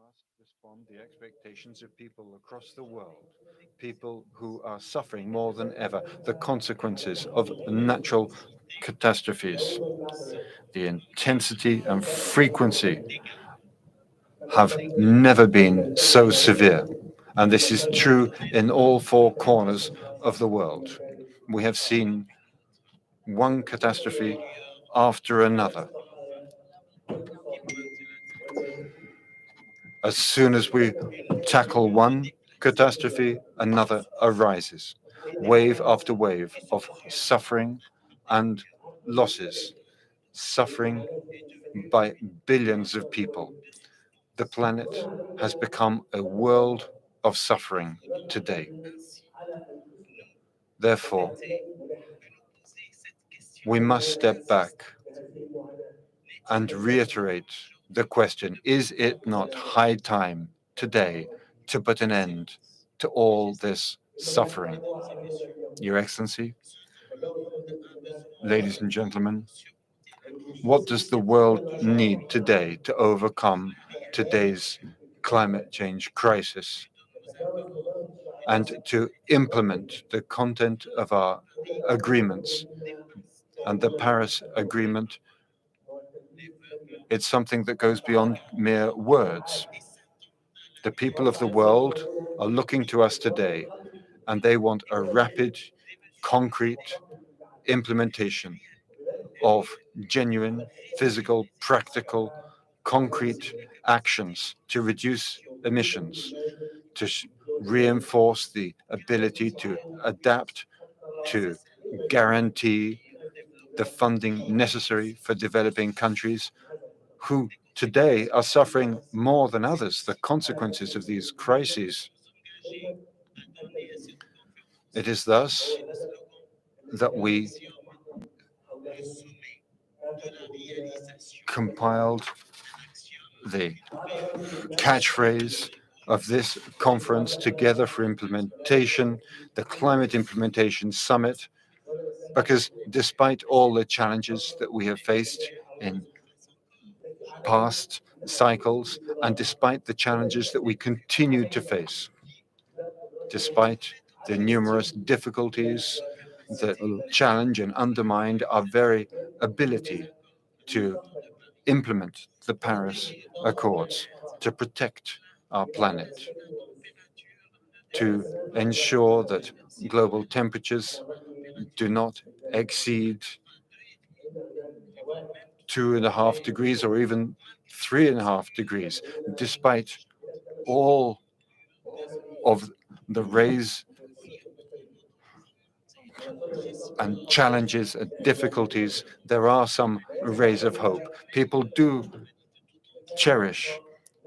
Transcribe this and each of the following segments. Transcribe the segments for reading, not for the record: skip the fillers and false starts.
must respond to the expectations of people across the world, people who are suffering more than ever the consequences of natural catastrophes. The intensity and frequency have never been so severe, and this is true in all four corners of the world. We have seen one catastrophe after another. As soon as we tackle one catastrophe, another arises, wave after wave of suffering and losses, suffering by billions of people. The planet has become a world of suffering today. Therefore, we must step back and reiterate the question, is it not high time today to put an end to all this suffering? Your Excellency, ladies and gentlemen, what does the world need today to overcome today's climate change crisis and to implement the content of our agreements? And the Paris Agreement, it's something that goes beyond mere words. The people of the world are looking to us today, and they want a rapid, concrete implementation of genuine, physical, practical, concrete actions to reduce emissions, to reinforce the ability to adapt, to guarantee the funding necessary for developing countries who today are suffering more than others the consequences of these crises. It is thus that we compiled the catchphrase of this conference, Together for Implementation, the Climate Implementation Summit, because despite all the challenges that we have faced in past cycles, and despite the challenges that we continue to face, despite the numerous difficulties that challenge and undermine our very ability to implement the Paris Accords, to protect our planet, to ensure that global temperatures do not exceed 2.5 degrees or even 3.5 degrees, despite all of the rays and challenges and difficulties, there are some rays of hope. People do cherish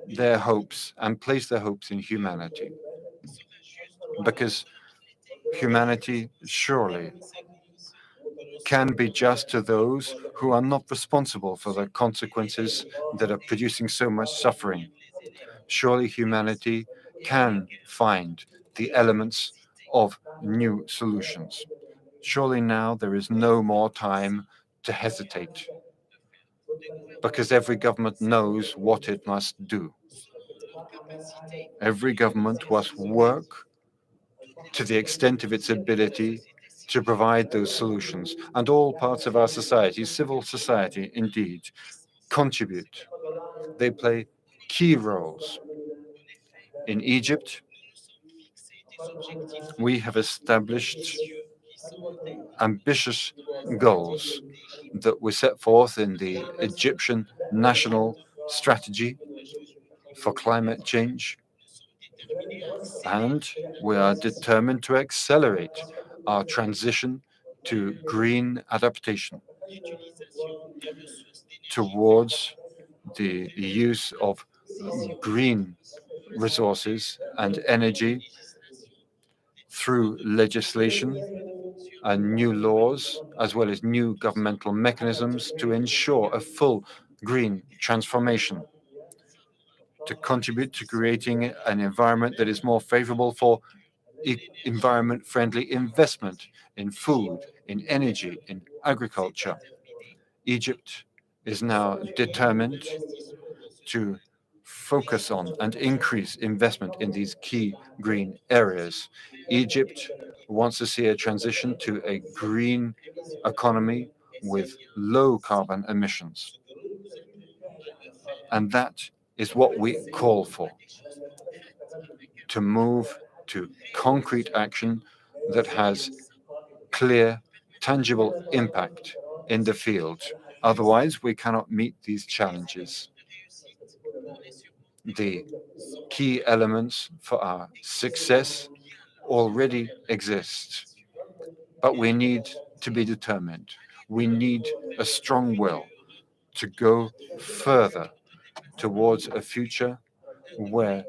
their hopes and place their hopes in humanity, because humanity surely can be just to those who are not responsible for the consequences that are producing so much suffering. Surely humanity can find the elements of new solutions. Surely now there is no more time to hesitate, because every government knows what it must do. Every government must work to the extent of its ability to provide those solutions. And all parts of our society, civil society indeed, contribute. They play key roles. In Egypt, we have established ambitious goals that were set forth in the Egyptian National Strategy for Climate Change, and we are determined to accelerate our transition to green adaptation, towards the use of green resources and energy through legislation and new laws, as well as new governmental mechanisms to ensure a full green transformation, to contribute to creating an environment that is more favorable for environment-friendly investment in food, in energy, in agriculture. Egypt is now determined to focus on and increase investment in these key green areas. Egypt wants to see a transition to a green economy with low carbon emissions. And that is what we call for, to move to concrete action that has clear, tangible impact in the field. Otherwise, we cannot meet these challenges. The key elements for our success already exist, but we need to be determined. We need a strong will to go further towards a future where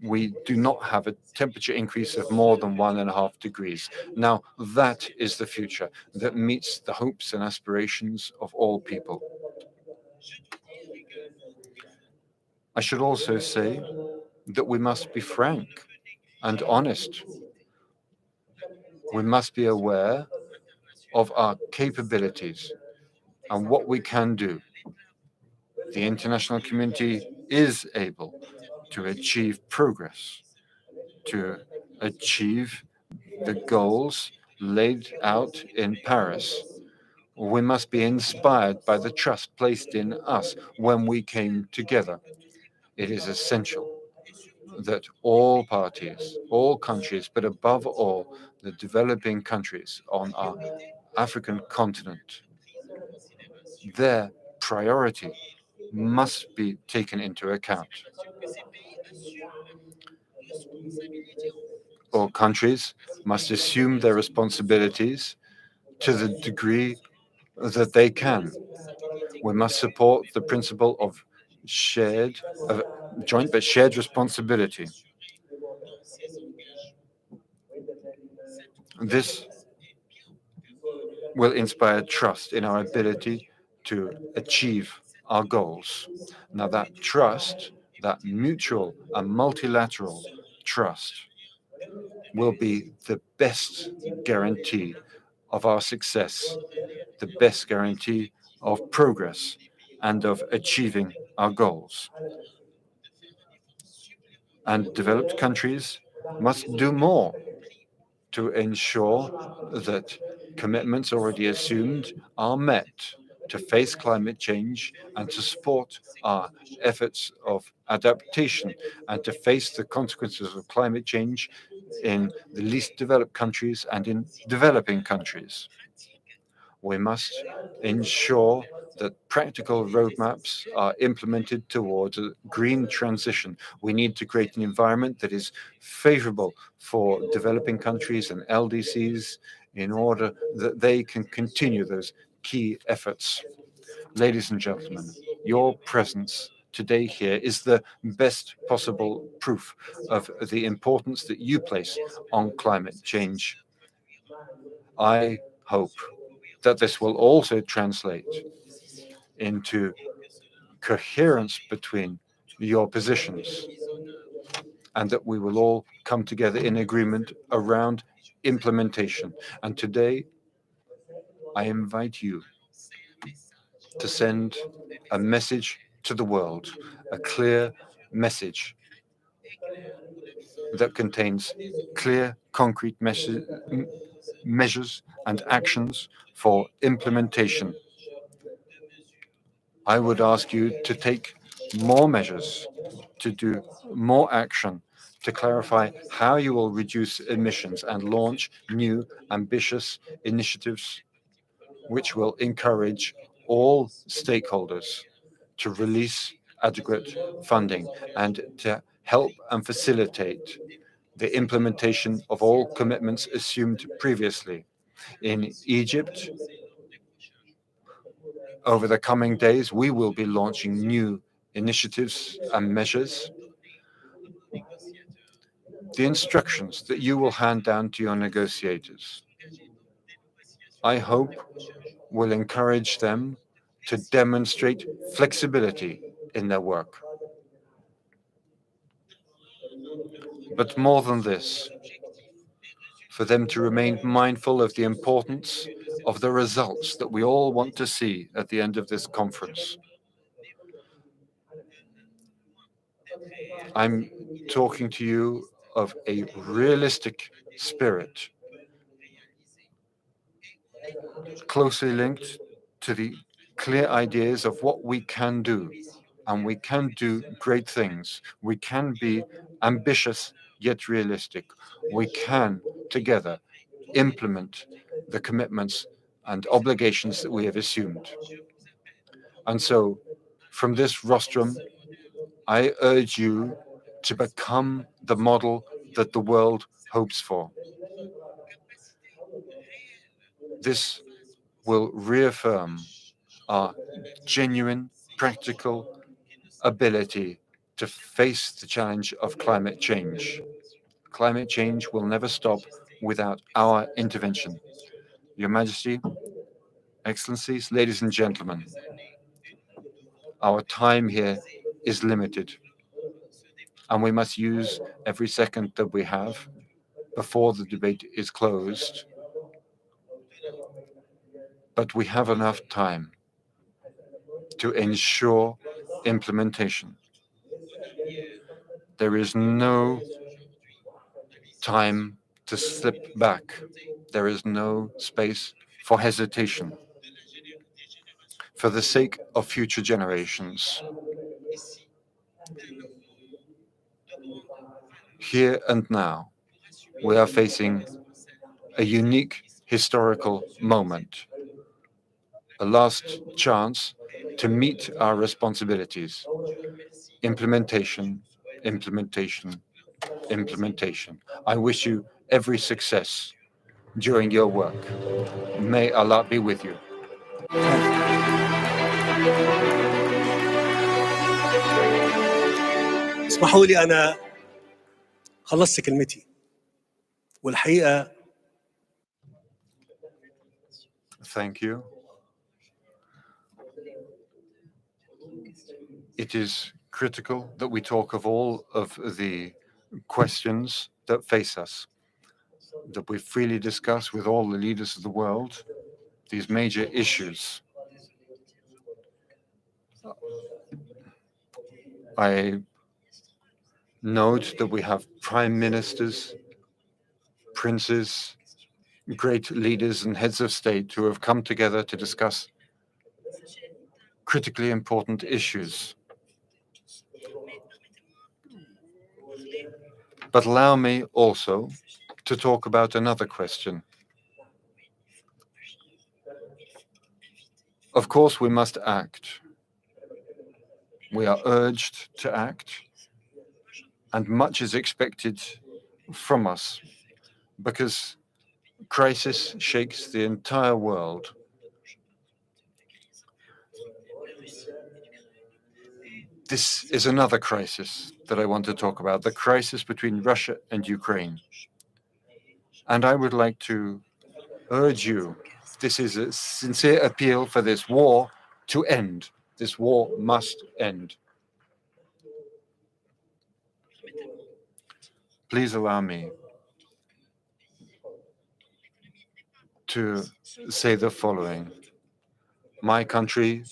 we do not have a temperature increase of more than 1.5 degrees. Now, that is the future that meets the hopes and aspirations of all people. I should also say that we must be frank and honest. We must be aware of our capabilities and what we can do. The international community is able to achieve progress, to achieve the goals laid out in Paris. We must be inspired by the trust placed in us when we came together. It is essential that all parties, all countries, but above all, the developing countries on our African continent, their priority must be taken into account. All countries must assume their responsibilities to the degree that they can. We must support the principle of shared, of joint but shared responsibility. This will inspire trust in our ability to achieve our goals. Now, that trust, that mutual and multilateral trust, will be the best guarantee of our success, the best guarantee of progress and of achieving our goals. And developed countries must do more to ensure that commitments already assumed are met to face climate change and to support our efforts of adaptation and to face the consequences of climate change in the least developed countries and in developing countries. We must ensure that practical roadmaps are implemented towards a green transition. We need to create an environment that is favorable for developing countries and LDCs in order that they can continue those key efforts. Ladies and gentlemen, your presence today here is the best possible proof of the importance that you place on climate change. I hope that this will also translate into coherence between your positions and that we will all come together in agreement around implementation. And today, I invite you to send a message to the world, a clear message that contains clear, concrete measures and actions for implementation. I would ask you to take more measures, to do more action, to clarify how you will reduce emissions and launch new ambitious initiatives which will encourage all stakeholders to release adequate funding and to help and facilitate the implementation of all commitments assumed previously. In Egypt, over the coming days, we will be launching new initiatives and measures. The instructions that you will hand down to your negotiators, I hope, will encourage them to demonstrate flexibility in their work. But more than this, for them to remain mindful of the importance of the results that we all want to see at the end of this conference. I'm talking to you of a realistic spirit, closely linked to the clear ideas of what we can do. And we can do great things. We can be ambitious yet realistic. We can together implement the commitments and obligations that we have assumed. And so, from this rostrum, I urge you to become the model that the world hopes for. This will reaffirm our genuine, practical ability to face the challenge of climate change. Climate change will never stop without our intervention. Your Majesty, Excellencies, ladies and gentlemen, our time here is limited, and we must use every second that we have before the debate is closed. But we have enough time to ensure implementation. There is no time to slip back. There is no space for hesitation. For the sake of future generations, here and now, we are facing a unique historical moment, a last chance to meet our responsibilities. Implementation, implementation, implementation. I wish you every success during your work. May Allah be with you. اسمحوا لي أنا خلصت كلمتي والحقيقة Thank you. It is critical that we talk of all of the questions that face us, that we freely discuss with all the leaders of the world these major issues. I note that we have prime ministers, princes, great leaders and heads of state who have come together to discuss critically important issues. But allow me also to talk about another question. Of course, we must act. We are urged to act, and much is expected from us because crisis shakes the entire world. This is another crisis that I want to talk about, the crisis between Russia and Ukraine. And I would like to urge you, this is a sincere appeal for this war to end. This war must end. Please allow me to say the following. My country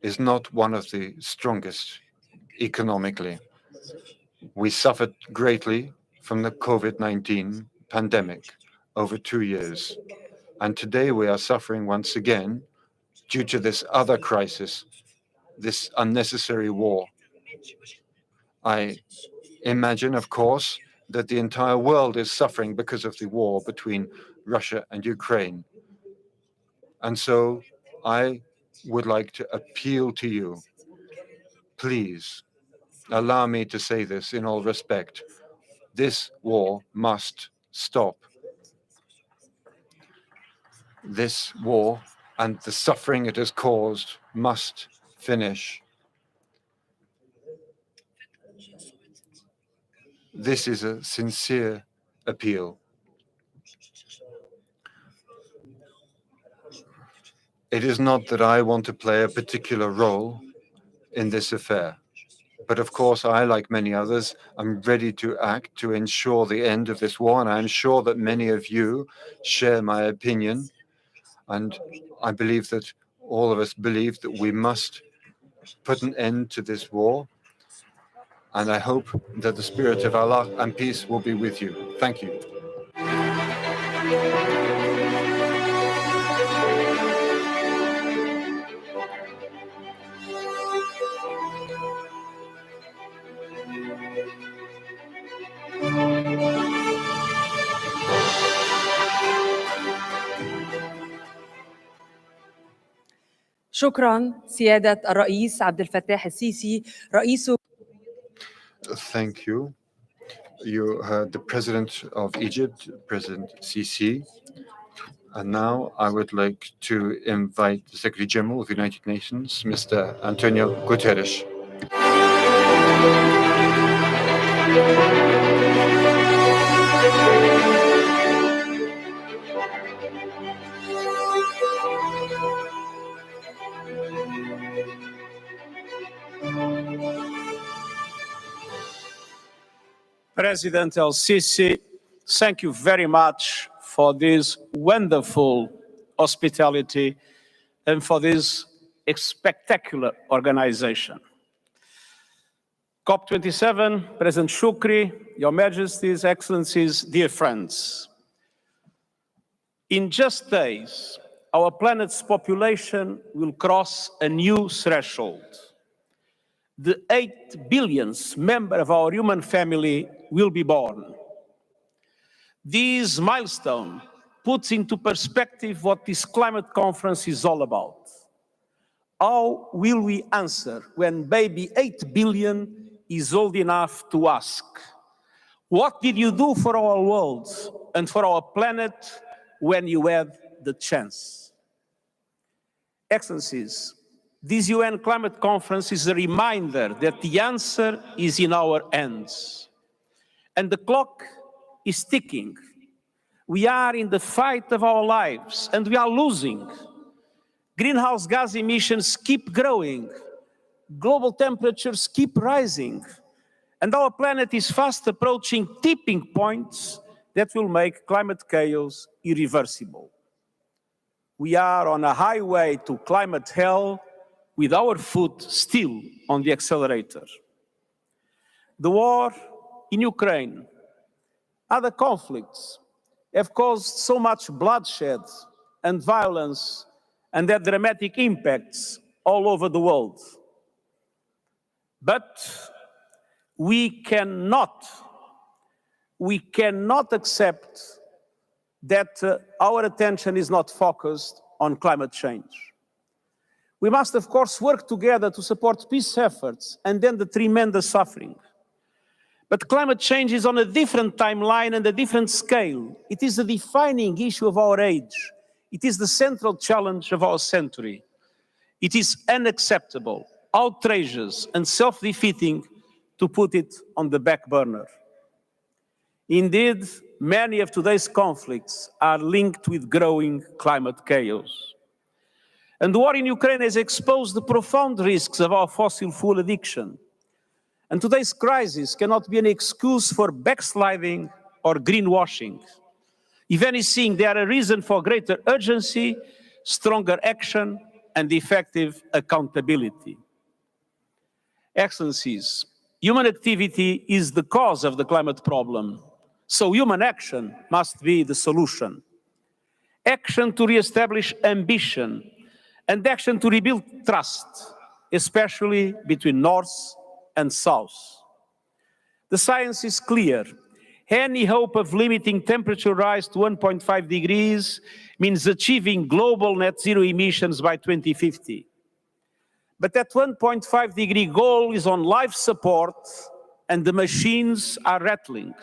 is not one of the strongest economically. We suffered greatly from the COVID-19 pandemic over 2 years. And today we are suffering once again due to this other crisis, this unnecessary war. I imagine, of course, that the entire world is suffering because of the war between Russia and Ukraine. And so I would like to appeal to you, please, allow me to say this in all respect. This war must stop. This war and the suffering it has caused must finish. This is a sincere appeal. It is not that I want to play a particular role in this affair. But of course, I, like many others, am ready to act to ensure the end of this war. And I'm sure that many of you share my opinion. And I believe that all of us believe that we must put an end to this war. And I hope that the spirit of Allah and peace will be with you. Thank you. شكراً سيادة الرئيس عبد الفتاح السيسي رئيس. Thank you. You heard the President of Egypt, President Sisi. And now I would like to invite the Secretary General of the United Nations, Mr. Antonio Guterres. President El-Sisi, thank you very much for this wonderful hospitality and for this spectacular organization. COP27, President Shukri, Your Majesties, Excellencies, dear friends. In just days, our planet's population will cross a new threshold. The 8 billionth member of our human family will be born. This milestone puts into perspective what this climate conference is all about. How will we answer when baby 8 billion is old enough to ask, what did you do for our world and for our planet when you had the chance? Excellencies, this UN climate conference is a reminder that the answer is in our hands. And the clock is ticking. We are in the fight of our lives and we are losing. Greenhouse gas emissions keep growing. Global temperatures keep rising. And our planet is fast approaching tipping points that will make climate chaos irreversible. We are on a highway to climate hell with our foot still on the accelerator. The war in Ukraine, other conflicts have caused so much bloodshed and violence and their dramatic impacts all over the world. But we cannot accept that our attention is not focused on climate change. We must, of course, work together to support peace efforts and end the tremendous suffering. But climate change is on a different timeline and a different scale. It is a defining issue of our age. It is the central challenge of our century. It is unacceptable, outrageous, and self-defeating to put it on the back burner. Indeed, many of today's conflicts are linked with growing climate chaos. And the war in Ukraine has exposed the profound risks of our fossil fuel addiction. And today's crisis cannot be an excuse for backsliding or greenwashing. If anything, they are a reason for greater urgency, stronger action, and effective accountability. Excellencies, human activity is the cause of the climate problem, so human action must be the solution. Action to reestablish ambition and action to rebuild trust, especially between North and South. The science is clear. Any hope of limiting temperature rise to 1.5 degrees means achieving global net zero emissions by 2050. But that 1.5 degree goal is on life support and the machines are rattling.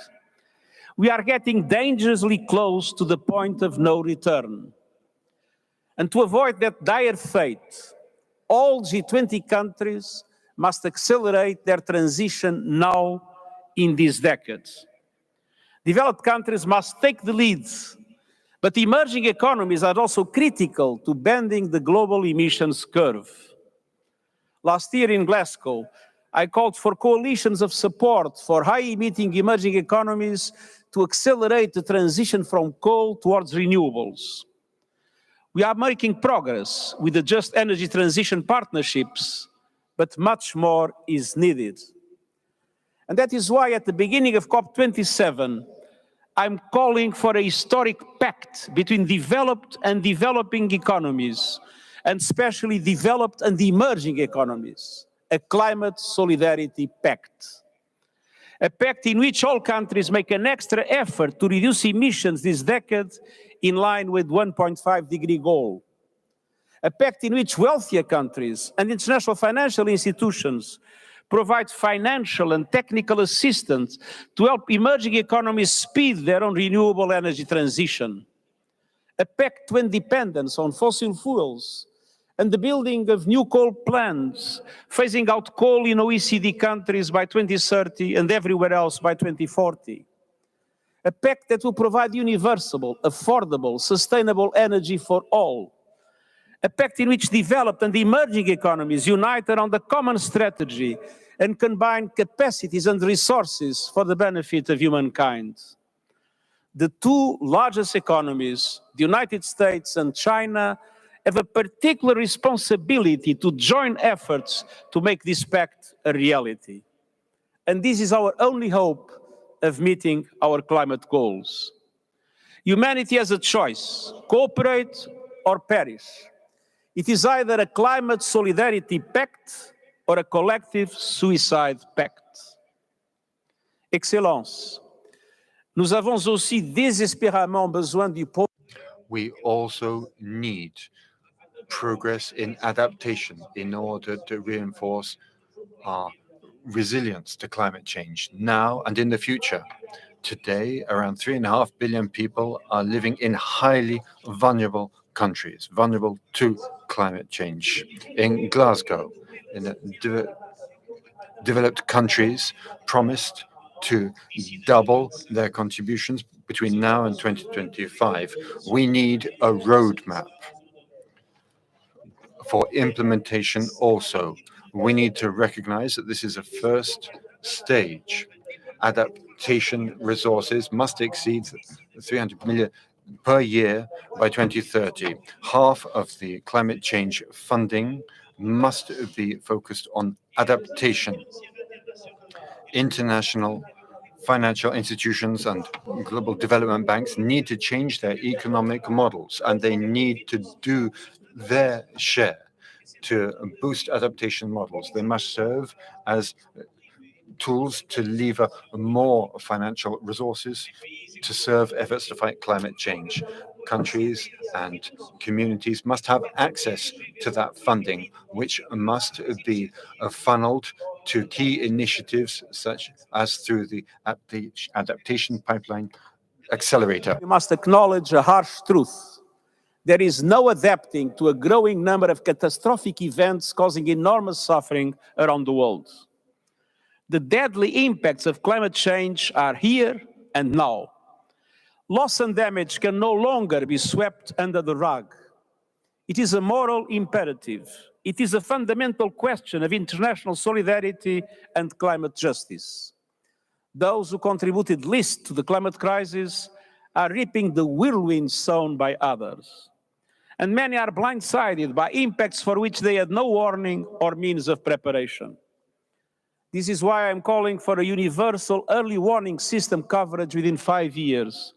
We are getting dangerously close to the point of no return. And to avoid that dire fate, all G20 countries must accelerate their transition now in this decade. Developed countries must take the lead, but emerging economies are also critical to bending the global emissions curve. Last year in Glasgow, I called for coalitions of support for high-emitting emerging economies to accelerate the transition from coal towards renewables. We are making progress with the Just Energy Transition partnerships, but much more is needed. And that is why at the beginning of COP27, I'm calling for a historic pact between developed and developing economies, and especially developed and emerging economies, a climate solidarity pact. A pact in which all countries make an extra effort to reduce emissions this decade in line with 1.5-degree goal. A pact in which wealthier countries and international financial institutions provide financial and technical assistance to help emerging economies speed their own renewable energy transition. A pact to end dependence on fossil fuels and the building of new coal plants, phasing out coal in OECD countries by 2030 and everywhere else by 2040. A pact that will provide universal, affordable, sustainable energy for all. A pact in which developed and emerging economies unite around a common strategy and combine capacities and resources for the benefit of humankind. The two largest economies, the United States and China, have a particular responsibility to join efforts to make this pact a reality. And this is our only hope of meeting our climate goals. Humanity has a choice: cooperate or perish. It is either a climate solidarity pact or a collective suicide pact. Excellences, nous avons aussi désespérément besoin du We also need progress in adaptation in order to reinforce our resilience to climate change now and in the future. Today, around 3.5 billion people are living in highly vulnerable countries, vulnerable to climate change. In Glasgow, in the developed countries promised to double their contributions between now and 2025. We need a roadmap for implementation also. We need to recognize that this is a first stage. Adaptation resources must exceed 300 million per year by 2030. Half of the climate change funding must be focused on adaptation. International financial institutions and global development banks need to change their economic models, and they need to do their share to boost adaptation models. They must serve as tools to lever more financial resources to serve efforts to fight climate change. Countries and communities must have access to that funding, which must be funneled to key initiatives such as through the adaptation pipeline accelerator. We must acknowledge a harsh truth. There is no adapting to a growing number of catastrophic events causing enormous suffering around the world. The deadly impacts of climate change are here and now. Loss and damage can no longer be swept under the rug. It is a moral imperative. It is a fundamental question of international solidarity and climate justice. Those who contributed least to the climate crisis are reaping the whirlwind sown by others. And many are blindsided by impacts for which they had no warning or means of preparation. This is why I'm calling for a universal early warning system coverage within 5 years.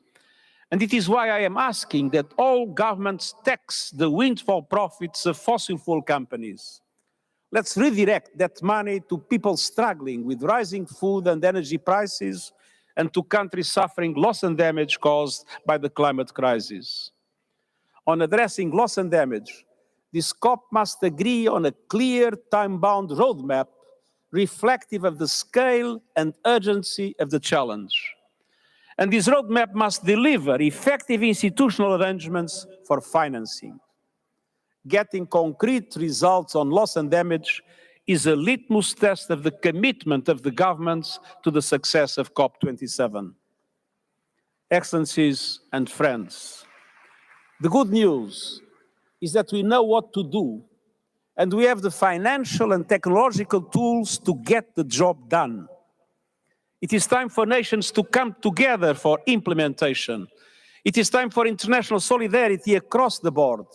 And it is why I am asking that all governments tax the windfall profits of fossil fuel companies. Let's redirect that money to people struggling with rising food and energy prices and to countries suffering loss and damage caused by the climate crisis. On addressing loss and damage, this COP must agree on a clear, time-bound roadmap reflective of the scale and urgency of the challenge. And this roadmap must deliver effective institutional arrangements for financing. Getting concrete results on loss and damage is a litmus test of the commitment of the governments to the success of COP27. Excellencies and friends, the good news is that we know what to do, and we have the financial and technological tools to get the job done. It is time for nations to come together for implementation. It is time for international solidarity across the board.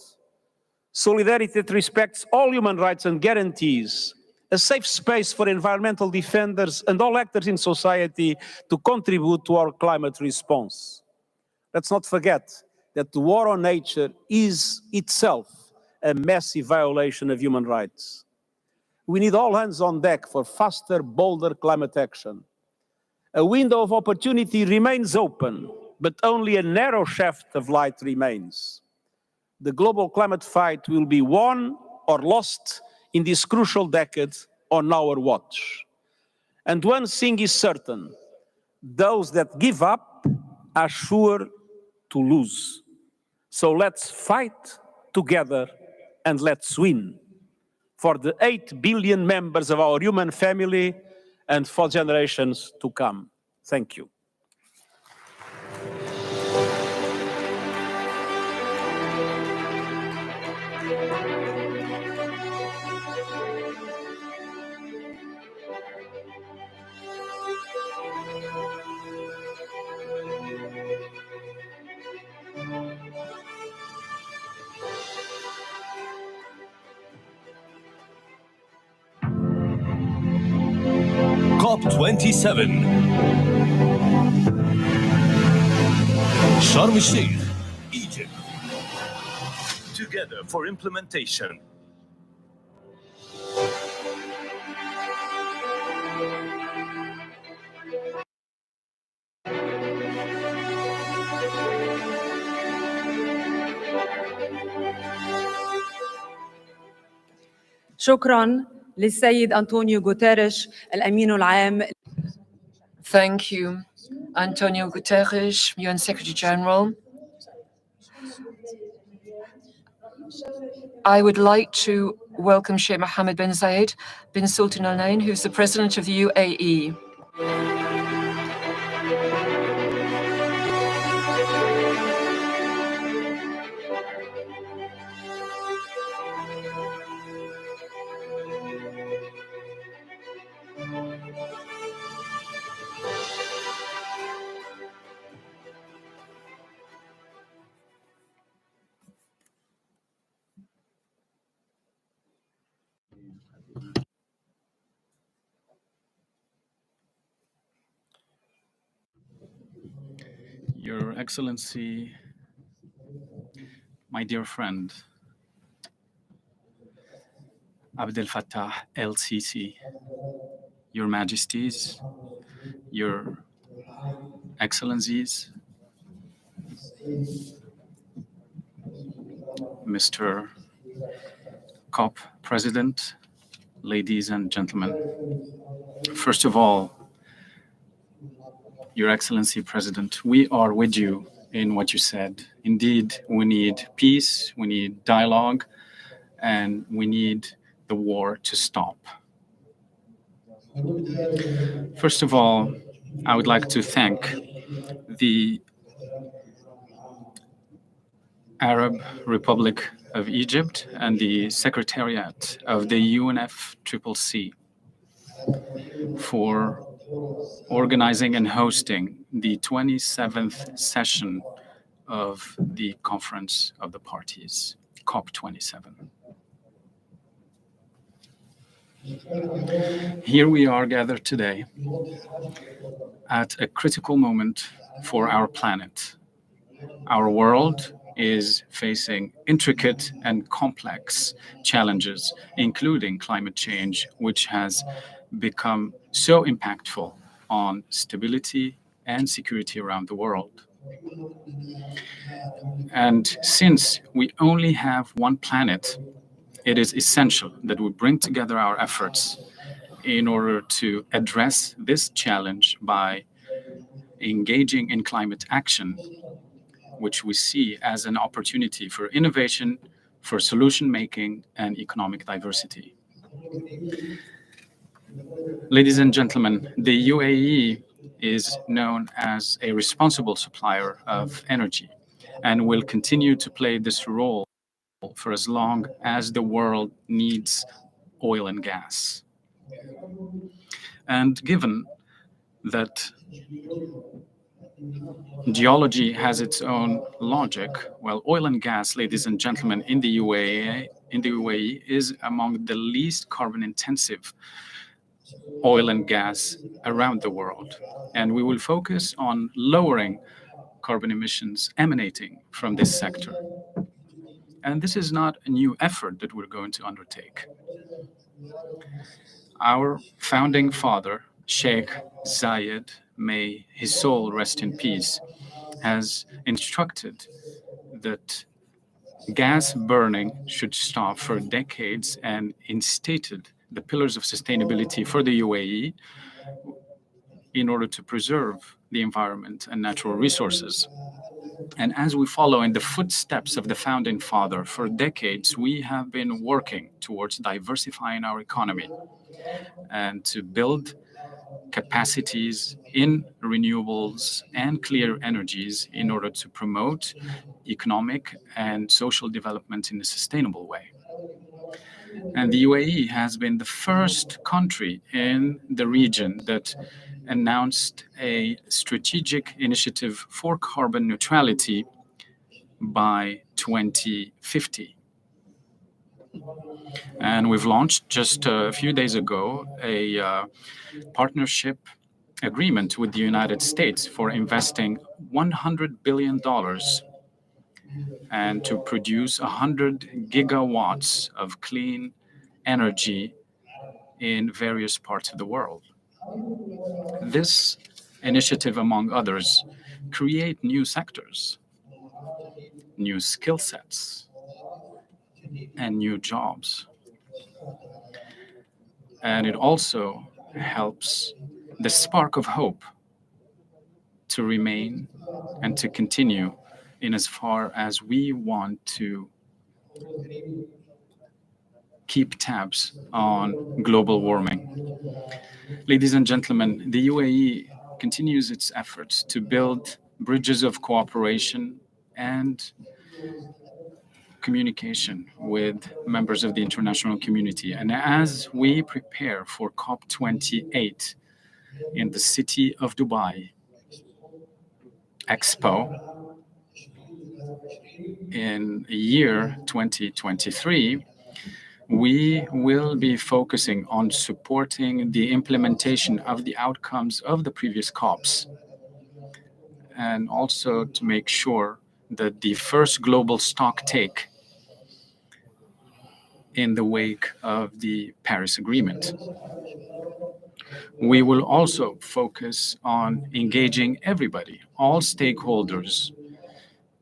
Solidarity that respects all human rights and guarantees a safe space for environmental defenders and all actors in society to contribute to our climate response. Let's not forget that the war on nature is itself a massive violation of human rights. We need all hands on deck for faster, bolder climate action. A window of opportunity remains open, but only a narrow shaft of light remains. The global climate fight will be won or lost in this crucial decade on our watch. And one thing is certain, those that give up are sure to lose. So let's fight together and let's win for the 8 billion members of our human family and for generations to come. Thank you. COP27 Sharm el-Sheikh, Egypt. Together for implementation. شكراً للسيد أنطونيو غوتيريش الأمين العام. Thank you, Antonio Guterres, UN Secretary General. I would like to welcome Sheikh Mohammed bin Zayed bin Sultan Al Nahyan, who's the President of the UAE. Your Excellency, my dear friend, Abdel Fattah el-Sisi, Your Majesties, Your Excellencies, Mr. COP President, ladies and gentlemen. First of all, Your Excellency President, we are with you in what you said. Indeed, we need peace, we need dialogue, and we need the war to stop. First of all, I would like to thank the Arab Republic of Egypt and the Secretariat of the UNFCCC for organizing and hosting the 27th session of the Conference of the Parties, COP27. Here we are gathered today at a critical moment for our planet. Our world is facing intricate and complex challenges, including climate change, which has become so impactful on stability and security around the world. And since we only have one planet, it is essential that we bring together our efforts in order to address this challenge by engaging in climate action, which we see as an opportunity for innovation, for solution making, and economic diversity. Ladies and gentlemen, the UAE is known as a responsible supplier of energy and will continue to play this role for as long as the world needs oil and gas. And given that geology has its own logic, well, oil and gas, ladies and gentlemen, in the in the UAE is among the least carbon-intensive oil and gas around the world. And we will focus on lowering carbon emissions emanating from this sector. And this is not a new effort that we're going to undertake. Our founding father, Sheikh Zayed, may his soul rest in peace, has instructed that gas burning should stop for decades and instated the pillars of sustainability for the UAE in order to preserve the environment and natural resources. And as we follow in the footsteps of the founding father, for decades we have been working towards diversifying our economy and to build capacities in renewables and clear energies in order to promote economic and social development in a sustainable way. And the UAE has been the first country in the region that announced a strategic initiative for carbon neutrality by 2050. And we've launched just a few days ago a partnership agreement with the United States for investing $100 billion and to produce 100 gigawatts of clean energy in various parts of the world. This initiative, among others, create new sectors, new skill sets, and new jobs. And it also helps the spark of hope to remain and to continue in as far as we want to keep tabs on global warming. Ladies and gentlemen, the UAE continues its efforts to build bridges of cooperation and communication with members of the international community. And as we prepare for COP28 in the city of Dubai Expo in year 2023, we will be focusing on supporting the implementation of the outcomes of the previous COPs, and also to make sure that the first global stock take in the wake of the Paris Agreement. We will also focus on engaging everybody, all stakeholders,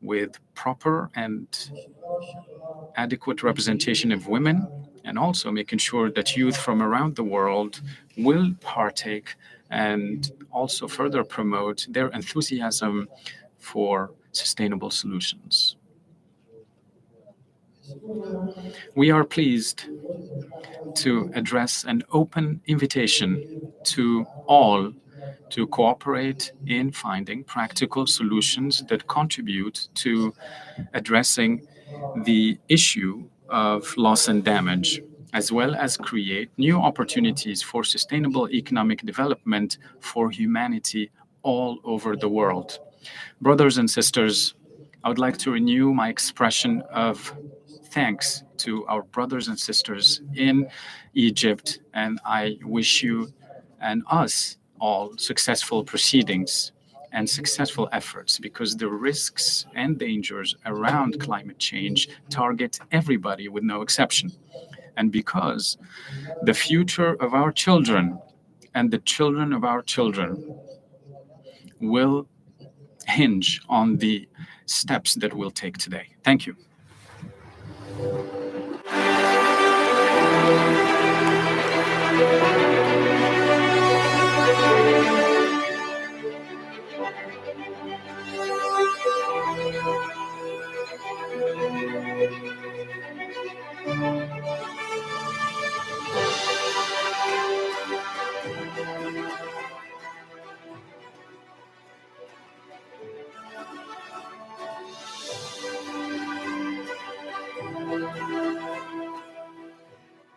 with proper and adequate representation of women, and also making sure that youth from around the world will partake and also further promote their enthusiasm for sustainable solutions. We are pleased to address an open invitation to all to cooperate in finding practical solutions that contribute to addressing the issue of loss and damage, as well as create new opportunities for sustainable economic development for humanity all over the world. Brothers and sisters, I would like to renew my expression of thanks to our brothers and sisters in Egypt, and I wish you and us all successful proceedings and successful efforts, because the risks and dangers around climate change target everybody with no exception. And because the future of our children and the children of our children will hinge on the steps that we'll take today. Thank you.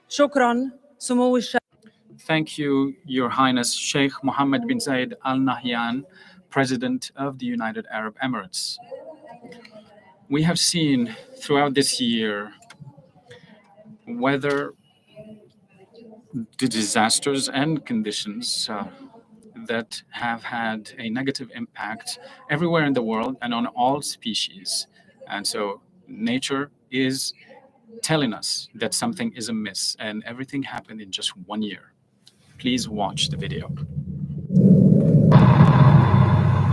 شكرا سمو الشيخ. Thank you, Your Highness Sheikh Mohammed bin Zayed Al Nahyan, President of the United Arab Emirates. We have seen throughout this year weather the disasters and conditions that have had a negative impact everywhere in the world and on all species. And so nature is telling us that something is amiss, and everything happened in just 1 year. Please watch the video.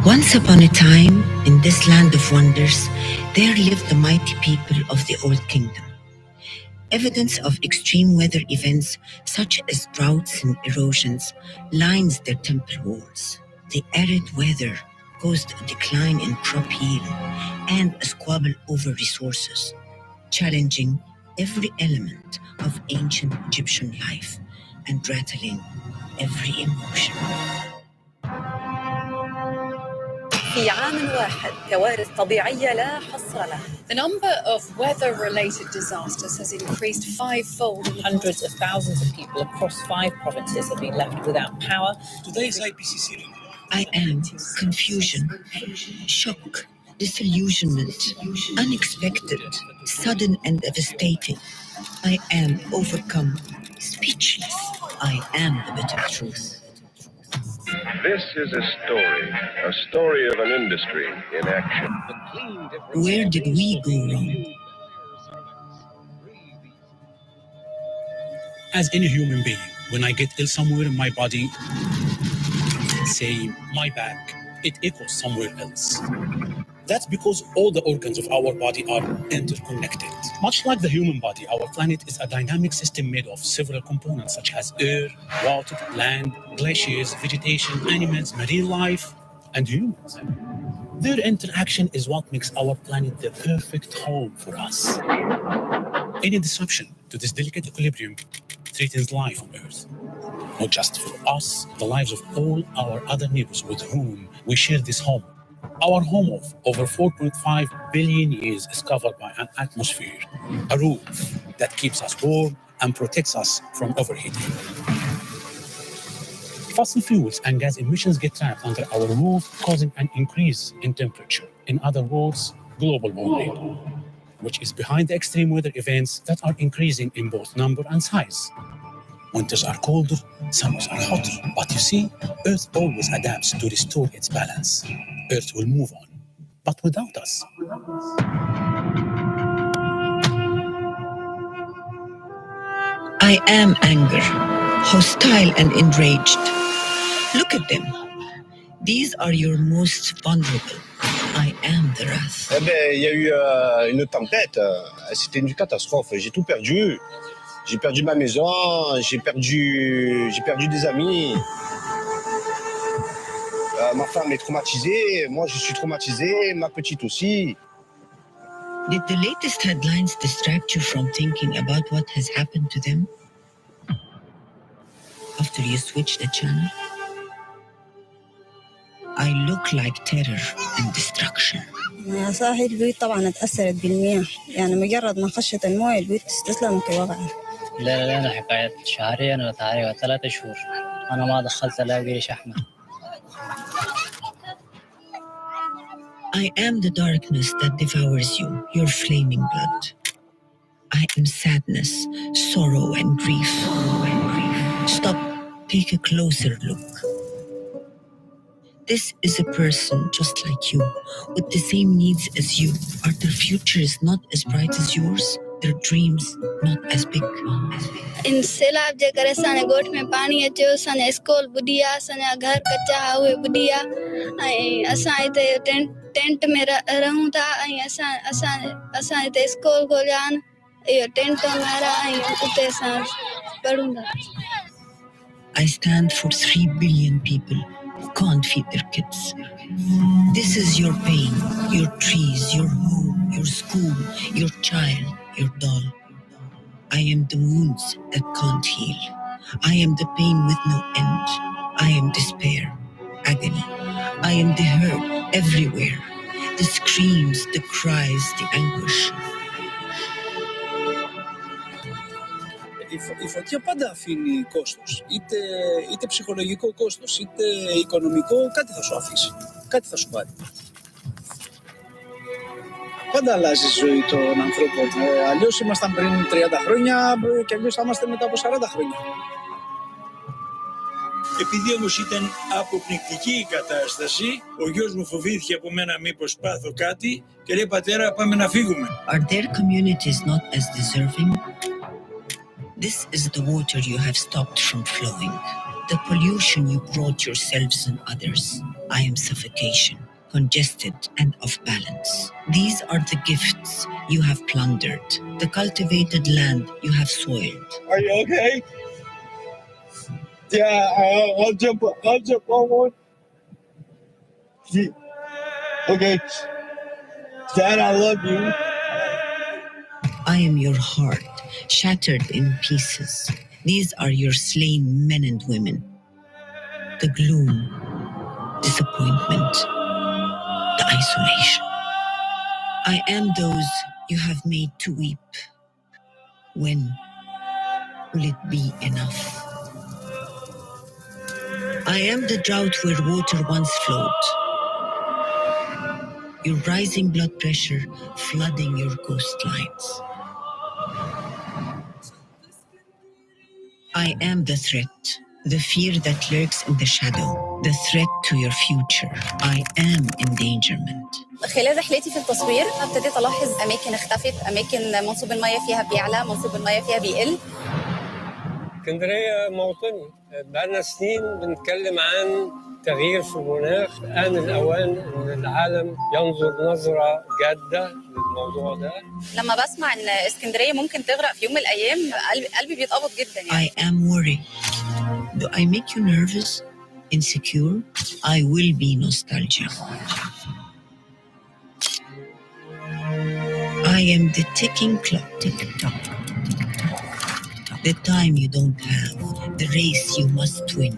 Once upon a time, in this land of wonders, there lived the mighty people of the Old Kingdom. Evidence of extreme weather events such as droughts and erosions lines their temple walls. The arid weather caused a decline in crop yield and a squabble over resources, challenging every element of ancient Egyptian life and rattling every emotion. في عام واحد كوارث طبيعية لا حصر لها. The number of weather-related disasters has increased fivefold. Hundreds of thousands of people across 5 provinces have been left without power. Today's IPCC. I am confusion, shock, disillusionment, unexpected, sudden and devastating. I am overcome, speechless. I am the bitter truth. This is a story of an industry in action. Where did we go wrong? As any human being, when I get ill somewhere in my body, say my back, it echoes somewhere else. That's because all the organs of our body are interconnected. Much like the human body, our planet is a dynamic system made of several components such as air, water, land, glaciers, vegetation, animals, marine life, and humans. Their interaction is what makes our planet the perfect home for us. Any disruption to this delicate equilibrium threatens life on Earth. Not just for us, the lives of all our other neighbors with whom we share this home. Our home of over 4.5 billion years is covered by an atmosphere, a roof that keeps us warm and protects us from overheating. Fossil fuels and gas emissions get trapped under our roof, causing an increase in temperature. In other words, global warming, which is behind the extreme weather events that are increasing in both number and size. Winters are colder, summers are hotter, but you see, Earth always adapts to restore its balance. Earth will move on, but without us. I am anger, hostile and enraged. Look at them. These are your most vulnerable. I am the wrath. Eh ben, il y a eu une tempête. C'était une catastrophe. J'ai tout perdu. J'ai perdu ma maison. J'ai perdu des amis. Ma femme est traumatisée. Moi, je suis traumatisé. Ma petite aussi. Did the latest headlines distract you from thinking about what has happened to them? After you switch the channel? I look like terror and destruction. صاحي البيوت طبعا اتأثرت بالمياه، يعني مجرد ما خشت المويه البيوت استسلمت لوضعها. لا أنا حكاية شهرين ولا تقريبا 3 شهور أنا ما دخلت ألاقي لي شحمة. I am the darkness that devours you, your flaming blood. I am sadness, sorrow and grief. Stop, take a closer look. This is a person just like you, with the same needs as you. Are their futures not as bright as yours? Their dreams not as big? इन सैलाब जे करे असांजे ॻोठ में पाणी अचियो, असांजा school बुॾी विया, असांजा घर कचा उहे बुॾी विया ऐं असां हिते टेंट में रहूं था ऐं असां हिते स्कूल खोलिया आहिनि, इहो टेंटुनि में रहां ऐं उते असां पढ़ूं था. I stand for 3 billion people who can't feed their kids. This is your pain, your trees, your home, your school, your child, your doll. I am the wounds that can't heal. I am the pain with no end. I am despair, agony. I am the hurt everywhere. The screams, the cries, the anguish. Η φωτιά πάντα αφήνει κόστος, είτε ψυχολογικό κόστος, είτε οικονομικό, κάτι θα σου αφήσει, κάτι θα σου πάρει. Πάντα αλλάζει η ζωή των ανθρώπων. Αλλιώς ήμασταν πριν 30 χρόνια και αλλιώς θα είμαστε μετά από 40 χρόνια. Επειδή όμως ήταν αποπνικτική η κατάσταση, ο γιος μου φοβήθηκε από μένα μήπως πάθω κάτι και λέει πατέρα πάμε να φύγουμε. Are their communities not as deserving? This is the water you have stopped from flowing, the pollution you brought yourselves and others. I am suffocation, congested and off balance. These are the gifts you have plundered, the cultivated land you have soiled. Are you okay? Yeah, I'll jump on one. Okay. Dad, I love you. I am your heart, shattered in pieces. These are your slain men and women. The gloom, disappointment, the isolation. I am those you have made to weep. When will it be enough? I am the drought where water once flowed. Your rising blood pressure flooding your coastlines. I am the threat, the fear that lurks in the shadow, the threat to your future. I am endangerment. خلال رحلتي في التصوير ابتديت ألاحظ أماكن اختفت، أماكن منسوب المياه فيها بيعلى، منسوب المياه فيها بيقل. اسكندرية موطني، بقالنا سنين بنتكلم عن تغيير في المناخ. آن الأوان أن العالم ينظر نظرة جادة للموضوع ده. لما بسمع إن اسكندرية ممكن تغرق في يوم من الأيام قلبي بيتقبض جدا يعني. I am worried. Do I make you nervous? Insecure? I will be nostalgia. I am the ticking clock. Tick-tock. The time you don't have, the race you must win.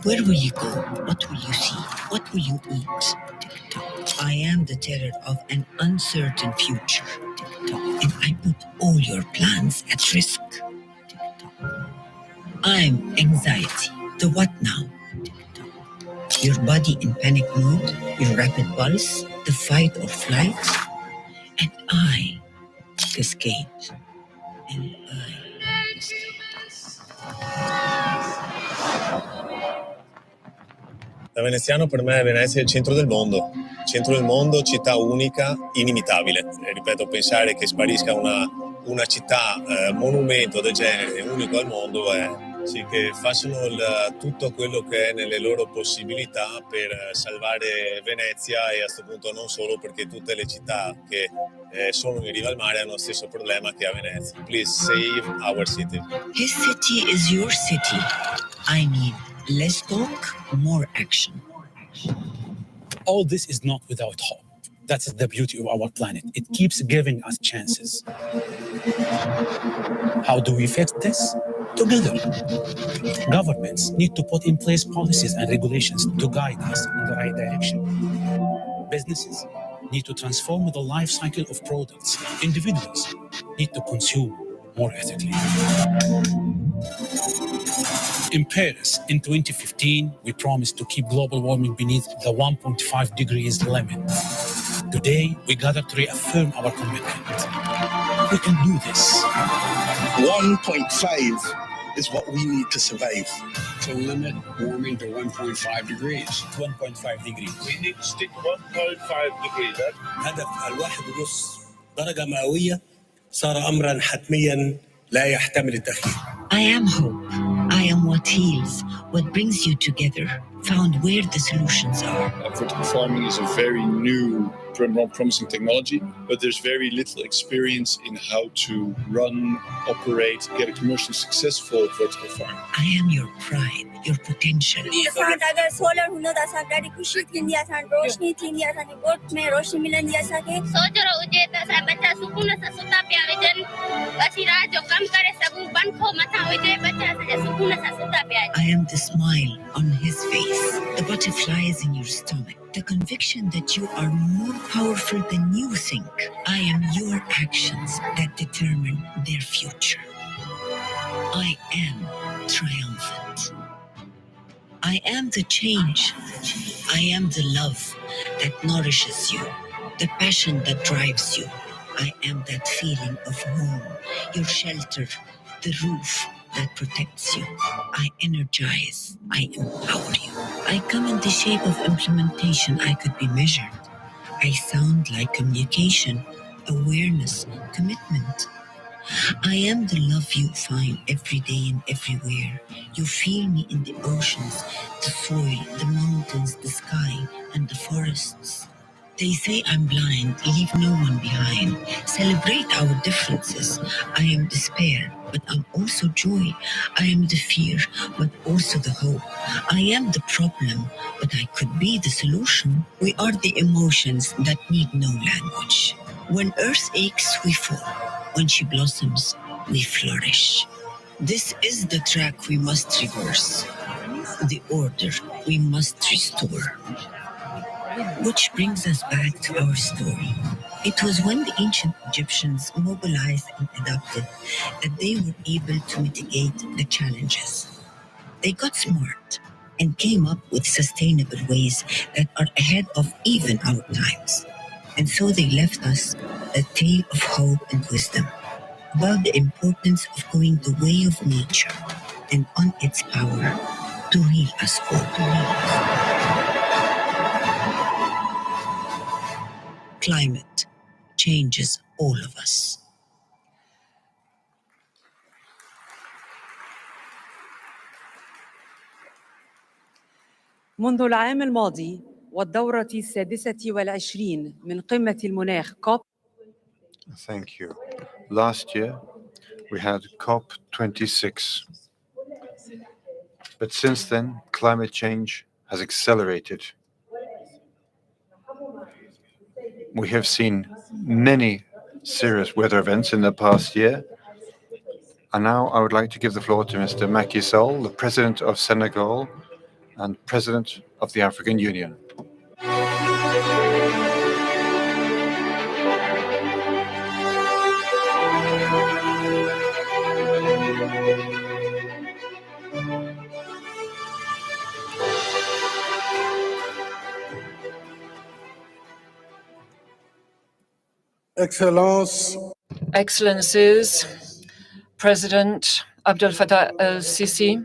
Where will you go? What will you see? What will you eat? I am the terror of an uncertain future. And I put all your plans at risk. I'm anxiety. The what now? Your body in panic mode, your rapid pulse, the fight or flight. And I cascade. And I Da veneziano per me Venezia è il centro del mondo, città unica, inimitabile. E ripeto, pensare che sparisca una città, monumento del genere, unico al mondo, sì, che facciano tutto quello che è nelle loro possibilità per salvare Venezia e a questo punto non solo, perché tutte le città che sono in riva al mare hanno lo stesso problema che a Venezia. Please save our city. His city is your city. I need less talk, more action. All this is not without hope. That's the beauty of our planet. It keeps giving us chances. How do we fix this? Together. Governments need to put in place policies and regulations to guide us in the right direction. Businesses need to transform the life cycle of products. Individuals need to consume more ethically. In Paris, in 2015, we promised to keep global warming beneath the 1.5 degrees limit. Today, we gather to reaffirm our commitment. We can do this. 1.5 is what we need to survive. To limit warming to 1.5 degrees. 1.5 degrees. We need to stick 1.5 degrees. هدف 1.5 درجة مئوية صار أمرا حتميا لا يحتمل التأخير. I am hope. I am what heals, what brings you together, found where the solutions are. Vertical farming is a very new, promising technology, but there's very little experience in how to run, operate, get a commercially successful vertical farm. I am your pride, your potential. I am the smile on his face, the butterflies in your stomach, the conviction that you are more powerful than you think. I am your actions that determine their future. I am triumphant. I am the change. I am the love that nourishes you, the passion that drives you. I am that feeling of home, your shelter, the roof that protects you. I energize, I empower you. I come in the shape of implementation. I could be measured. I sound like communication, awareness, commitment. I am the love you find every day and everywhere. You feel me in the oceans, the soil, the mountains, the sky, and the forests. They say I'm blind, leave no one behind. Celebrate our differences. I am despair, but I'm also joy. I am the fear, but also the hope. I am the problem, but I could be the solution. We are the emotions that need no language. When earth aches, we fall. When she blossoms, we flourish. This is the track we must reverse, the order we must restore. Which brings us back to our story. It was when the ancient Egyptians mobilized and adapted that they were able to mitigate the challenges. They got smart and came up with sustainable ways that are ahead of even our times. And so they left us a tale of hope and wisdom about the importance of going the way of nature and on its power to heal us all. Climate changes all of us. منذ العام الماضي والدورة 26 من قمة المناخ COP. Thank you. Last year, we had COP26. But since then, climate change has accelerated. We have seen many serious weather events in the past year. And now I would like to give the floor to Mr. Macky Sall, the President of Senegal and President of the African Union. Excellencies, President Abdel Fattah el-Sisi,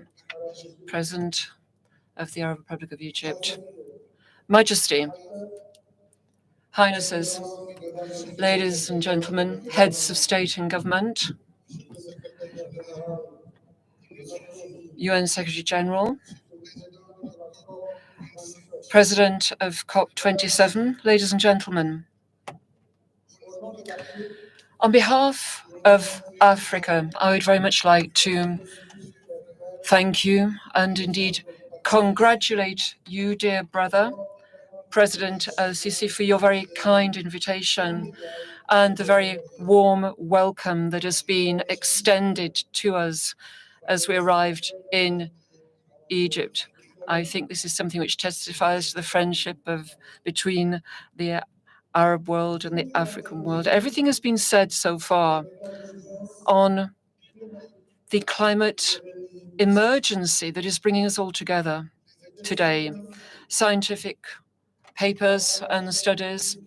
President of the Arab Republic of Egypt, Majesty, Highnesses, ladies and gentlemen, heads of state and government, UN Secretary General, President of COP27, ladies and gentlemen. On behalf of Africa, I would very much like to thank you and indeed congratulate you, dear brother, President el-Sisi, for your very kind invitation and the very warm welcome that has been extended to us as we arrived in Egypt. I think this is something which testifies to the friendship between the Arab world and the African world. Everything has been said so far on the climate emergency that is bringing us all together today. Scientific papers and studies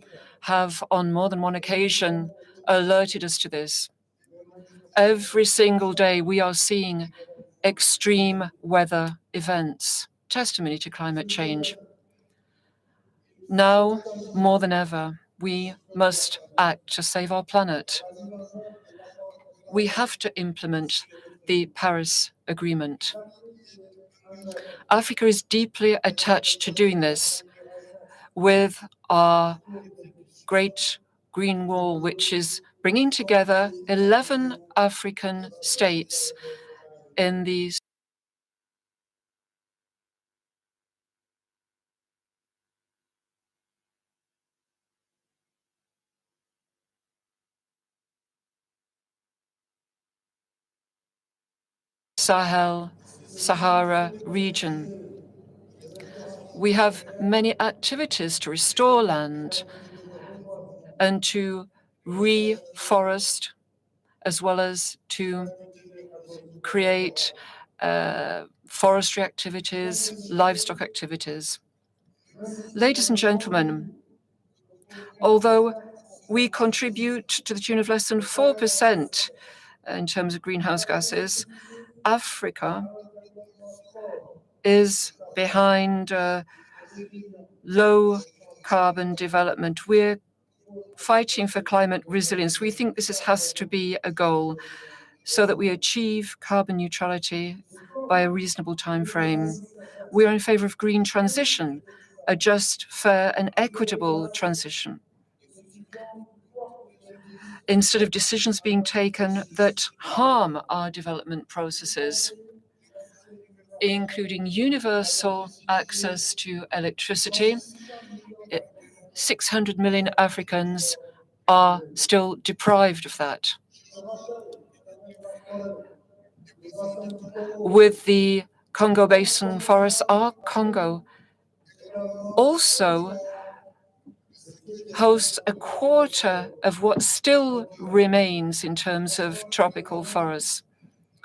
have on more than one occasion alerted us to this. Every single day we are seeing extreme weather events, testimony to climate change. Now, more than ever, we must act to save our planet. We have to implement the Paris Agreement. Africa is deeply attached to doing this with our Great Green Wall, which is bringing together 11 African states in the Sahara region. We have many activities to restore land and to reforest, as well as to create forestry activities, livestock activities. Ladies and gentlemen, Although we contribute to the tune of less than 4% in terms of greenhouse gases, Africa is behind low carbon development. We're fighting for climate resilience. We think this has to be a goal so that we achieve carbon neutrality by a reasonable time frame. We are in favor of green transition, a just, fair, and equitable transition, instead of decisions being taken that harm our development processes, including universal access to electricity. 600 million Africans are still deprived of that. With the Congo Basin forests, our Congo also hosts a quarter of what still remains in terms of tropical forests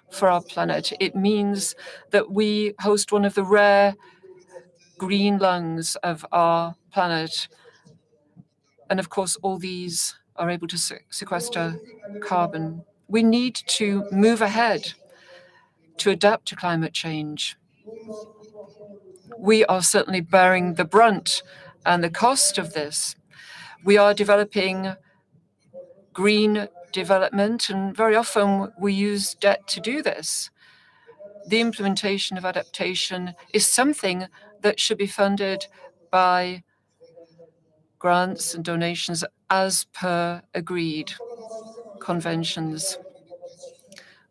for our planet. It means that we host one of the rare green lungs of our planet. And of course, all these are able to sequester carbon. We need to move ahead to adapt to climate change. We are certainly bearing the brunt and the cost of this. We are developing green development, and very often we use debt to do this. The implementation of adaptation is something that should be funded by grants and donations as per agreed conventions.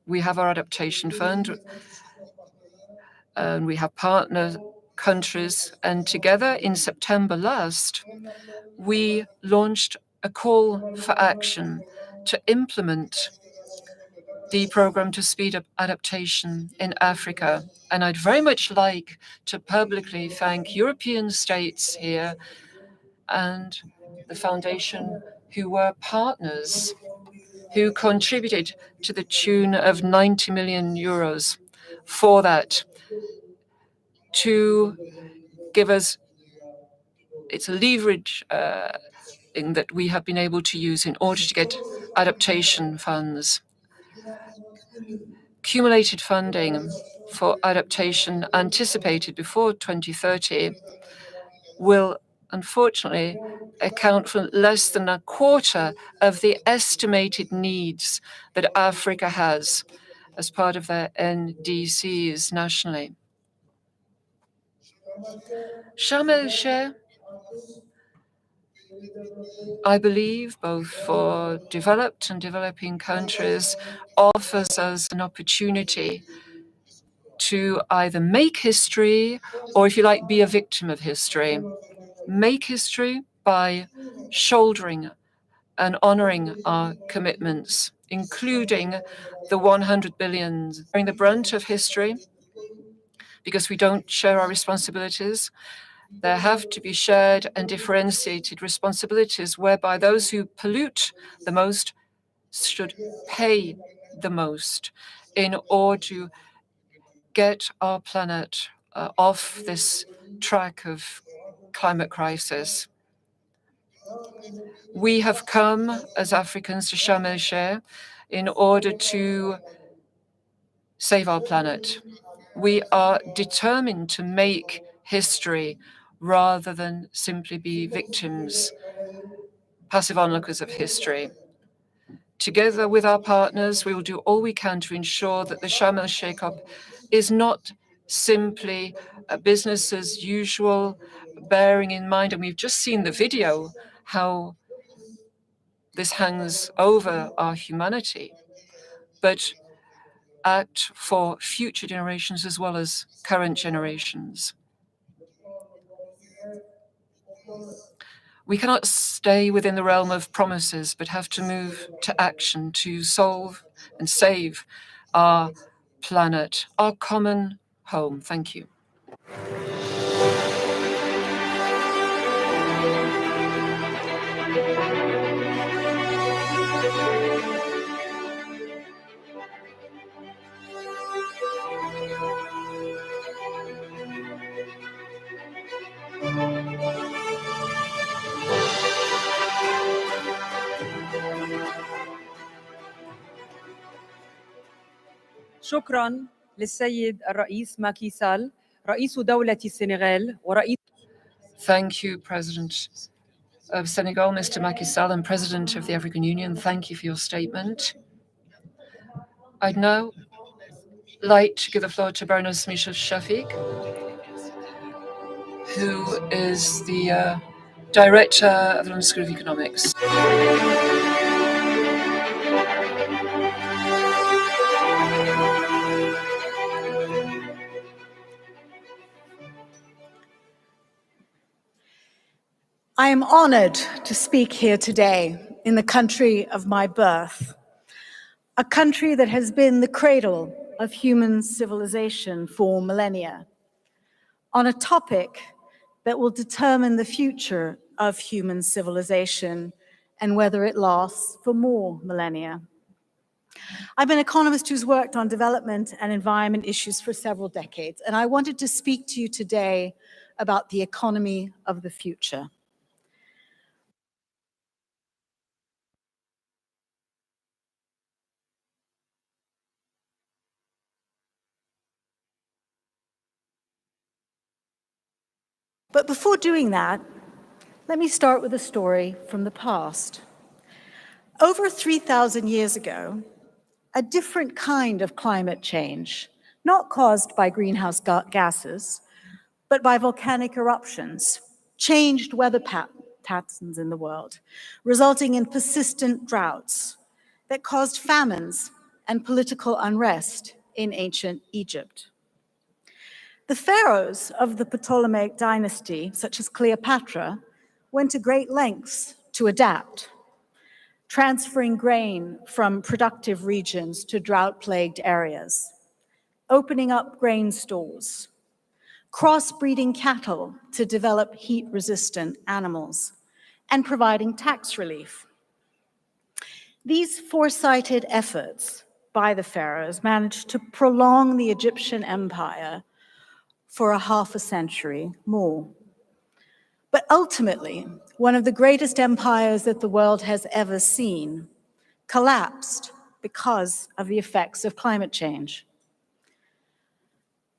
We have our adaptation fund, and we have partner countries, and together in September last, we launched a call for action to implement the program to speed up adaptation in Africa. And I'd very much like to publicly thank European states here and the foundation who were partners, who contributed to the tune of 90 million euros for that, to give us its leverage that we have been able to use in order to get adaptation funds. Accumulated funding for adaptation anticipated before 2030 will unfortunately account for less than a quarter of the estimated needs that Africa has as part of their NDCs nationally. Sharm el-Sheikh, I believe, both for developed and developing countries, offers us an opportunity to either make history or, if you like, be a victim of history. Make history by shouldering and honoring our commitments, including the 100 billion, bearing the brunt of history, because we don't share our responsibilities. There have to be shared and differentiated responsibilities whereby those who pollute the most should pay the most in order to get our planet off this track of climate crisis. We have come as Africans to Sharm el-Sheikh in order to save our planet. We are determined to make history rather than simply be victims, passive onlookers of history. Together with our partners, we will do all we can to ensure that the Sharm el-Sheikh COP is not simply a business as usual, bearing in mind, and we've just seen the video, how this hangs over our humanity, but act for future generations as well as current generations. We cannot stay within the realm of promises, but have to move to action to solve and save our planet, our common home. Thank you. شكراً للسيد الرئيس ماكي سال رئيس دولة السنغال ورئيس. Thank you, President of Senegal, Mr. Macky Sall, and President of the African Union. Thank you for your statement. I'd now like to give the floor to Baroness Misha Shafiq, who is the Director of the London School of Economics. I am honored to speak here today in the country of my birth, a country that has been the cradle of human civilization for millennia, on a topic that will determine the future of human civilization and whether it lasts for more millennia. I'm an economist who's worked on development and environment issues for several decades, and I wanted to speak to you today about the economy of the future. But before doing that, let me start with a story from the past. Over 3,000 years ago, a different kind of climate change, not caused by greenhouse gases, but by volcanic eruptions, changed weather patterns in the world, resulting in persistent droughts that caused famines and political unrest in ancient Egypt. The pharaohs of the Ptolemaic dynasty, such as Cleopatra, went to great lengths to adapt, transferring grain from productive regions to drought-plagued areas, opening up grain stores, crossbreeding cattle to develop heat-resistant animals, and providing tax relief. These foresighted efforts by the pharaohs managed to prolong the Egyptian empire for a half a century more. But ultimately, one of the greatest empires that the world has ever seen collapsed because of the effects of climate change.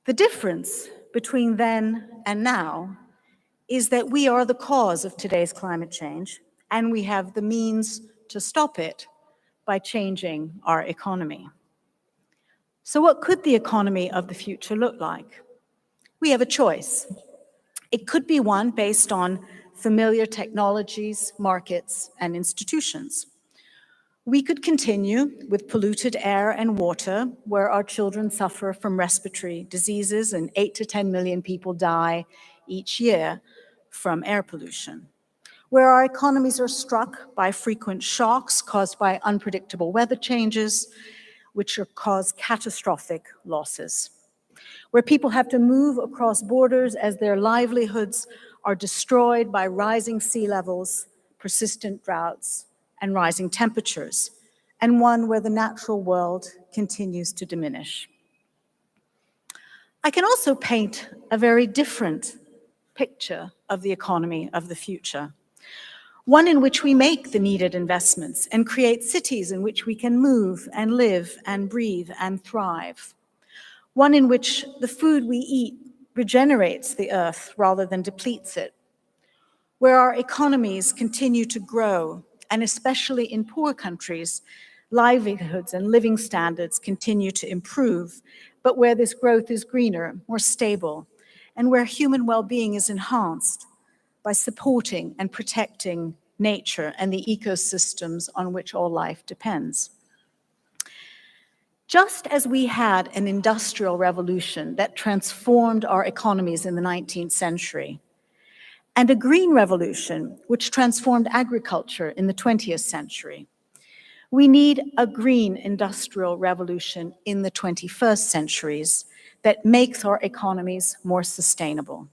The difference between then and now is that we are the cause of today's climate change, and we have the means to stop it by changing our economy. So what could the economy of the future look like? We have a choice. It could be one based on familiar technologies, markets, and institutions. We could continue with polluted air and water, where our children suffer from respiratory diseases and 8 to 10 million people die each year from air pollution. Where our economies are struck by frequent shocks caused by unpredictable weather changes, which cause catastrophic losses. Where people have to move across borders as their livelihoods are destroyed by rising sea levels, persistent droughts, and rising temperatures, and one where the natural world continues to diminish. I can also paint a very different picture of the economy of the future, one in which we make the needed investments and create cities in which we can move and live and breathe and thrive, one in which the food we eat regenerates the earth rather than depletes it, where our economies continue to grow, and especially in poor countries, livelihoods and living standards continue to improve, but where this growth is greener, more stable, and where human well-being is enhanced by supporting and protecting nature and the ecosystems on which all life depends. Just as we had an industrial revolution that transformed our economies in the 19th century, and a green revolution which transformed agriculture in the 20th century, we need a green industrial revolution in the 21st centuries that makes our economies more sustainable.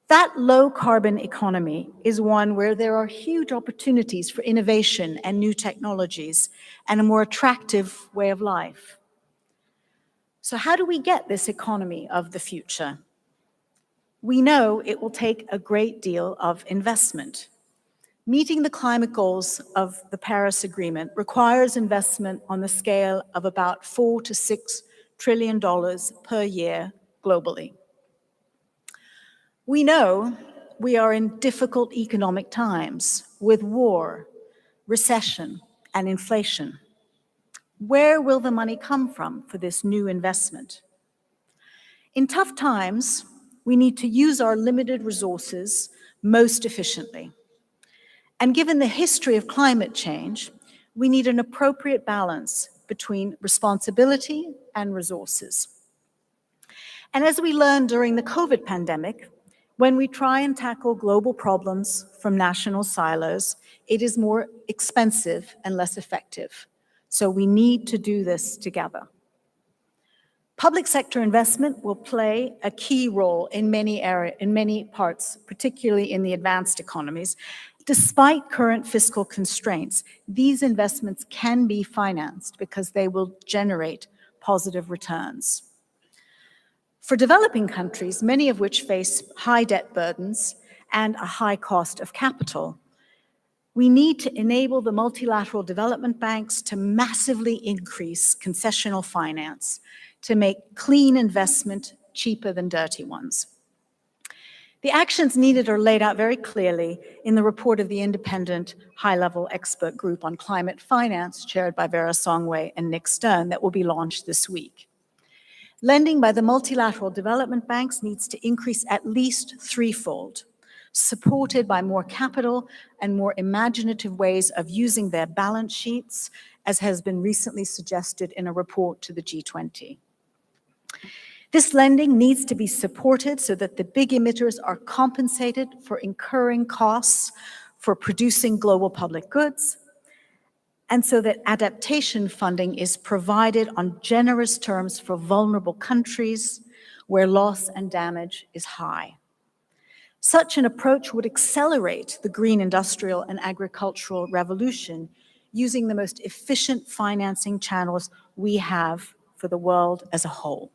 That low-carbon economy is one where there are huge opportunities for innovation and new technologies and a more attractive way of life. So how do we get this economy of the future? We know it will take a great deal of investment. Meeting the climate goals of the Paris Agreement requires investment on the scale of about $4 to $6 trillion per year globally. We know we are in difficult economic times with war, recession, and inflation. Where will the money come from for this new investment? In tough times, we need to use our limited resources most efficiently. And given the history of climate change, we need an appropriate balance between responsibility and resources. And as we learned during the COVID pandemic, when we try and tackle global problems from national silos, it is more expensive and less effective. So we need to do this together. Public sector investment will play a key role in many parts, particularly in the advanced economies. Despite current fiscal constraints, these investments can be financed because they will generate positive returns. For developing countries, many of which face high debt burdens and a high cost of capital, we need to enable the multilateral development banks to massively increase concessional finance to make clean investment cheaper than dirty ones. The actions needed are laid out very clearly in the report of the independent high-level expert group on climate finance chaired by Vera Songway and Nick Stern that will be launched this week. Lending by the multilateral development banks needs to increase at least threefold, supported by more capital and more imaginative ways of using their balance sheets, as has been recently suggested in a report to the G20. This lending needs to be supported so that the big emitters are compensated for incurring costs for producing global public goods, and so that adaptation funding is provided on generous terms for vulnerable countries where loss and damage is high. Such an approach would accelerate the green industrial and agricultural revolution using the most efficient financing channels we have for the world as a whole.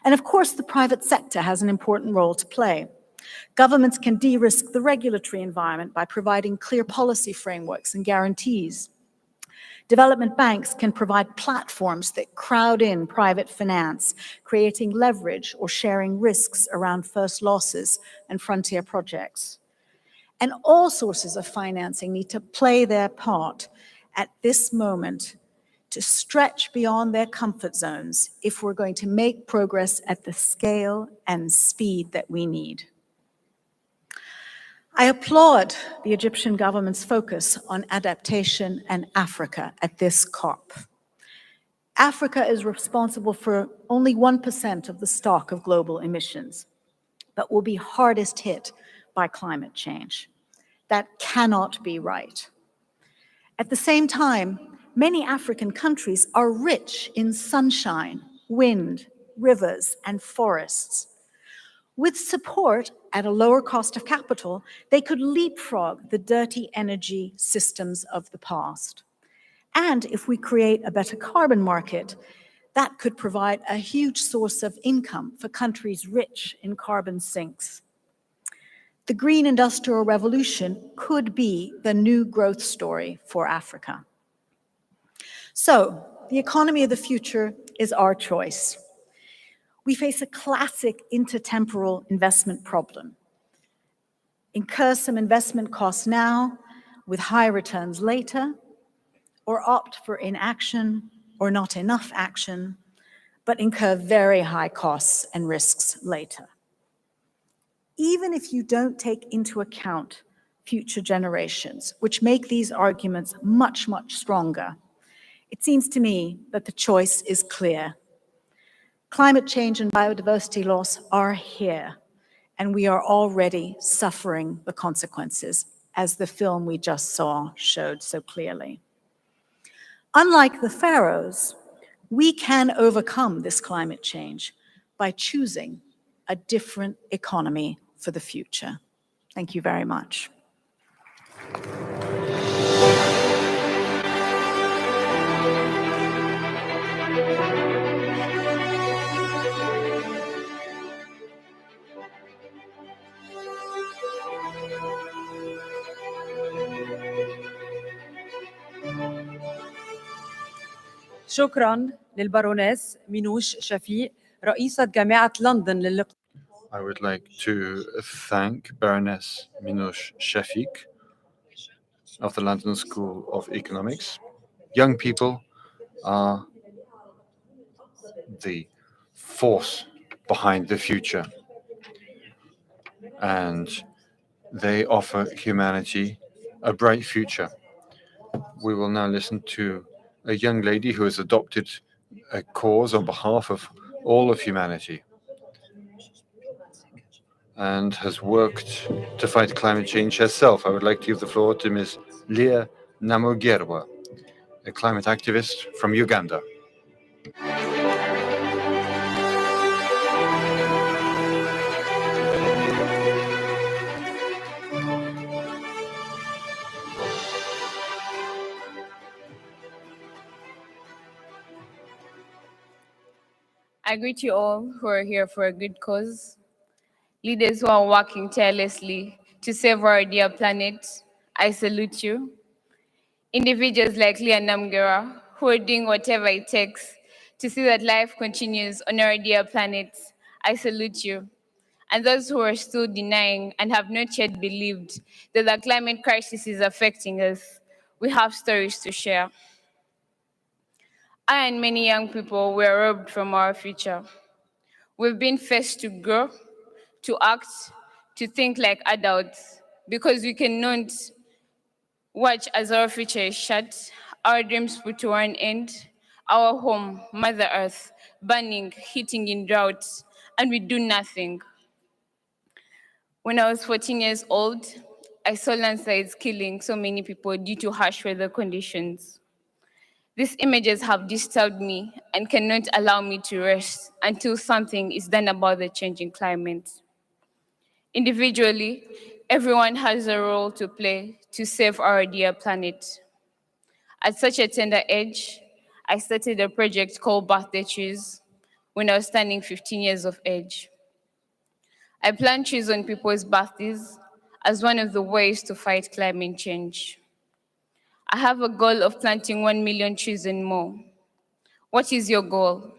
And of course, the private sector has an important role to play. Governments can de-risk the regulatory environment by providing clear policy frameworks and guarantees. Development banks can provide platforms that crowd in private finance, creating leverage or sharing risks around first losses and frontier projects. And all sources of financing need to play their part at this moment to stretch beyond their comfort zones if we're going to make progress at the scale and speed that we need. I applaud the Egyptian government's focus on adaptation and Africa at this COP. Africa is responsible for only 1% of the stock of global emissions, but will be hardest hit by climate change. That cannot be right. At the same time, many African countries are rich in sunshine, wind, rivers, and forests. With support at a lower cost of capital, they could leapfrog the dirty energy systems of the past. And if we create a better carbon market, that could provide a huge source of income for countries rich in carbon sinks. The green industrial revolution could be the new growth story for Africa. So, the economy of the future is our choice. We face a classic intertemporal investment problem. Incur some investment costs now with high returns later, or opt for inaction or not enough action, but incur very high costs and risks later. Even if you don't take into account future generations, which make these arguments much, much stronger, it seems to me that the choice is clear. Climate change and biodiversity loss are here, and we are already suffering the consequences, as the film we just saw showed so clearly. Unlike the pharaohs, we can overcome this climate change by choosing a different economy for the future. Thank you very much. شكراً للبارونيس مينوش شفيق رئيسة جامعة لندن للاقتصاد. I would like to thank Baroness Minouche Shafik of the London School of Economics. Young people are the force behind the future, and they offer humanity a bright future. We will now listen to a young lady who has adopted a cause on behalf of all of humanity and has worked to fight climate change herself. I would like to give the floor to Ms. Leah Namugerwa, a climate activist from Uganda. I greet you all who are here for a good cause. Leaders who are working tirelessly to save our dear planet, I salute you. Individuals like Leah Namgera, who are doing whatever it takes to see that life continues on our dear planet, I salute you. And those who are still denying and have not yet believed that the climate crisis is affecting us, we have stories to share. I and many young people were robbed from our future. We've been forced to grow, to act, to think like adults, because we cannot watch as our future is shut, our dreams put to an end, our home, Mother Earth, burning, hitting in droughts, and we do nothing. When I was 14 years old, I saw landslides killing so many people due to harsh weather conditions. These images have disturbed me and cannot allow me to rest until something is done about the changing climate. Individually, everyone has a role to play to save our dear planet. At such a tender age, I started a project called Birthday Trees when I was turning 15 years of age. I plant trees on people's birthdays as one of the ways to fight climate change. I have a goal of planting 1 million trees and more. What is your goal?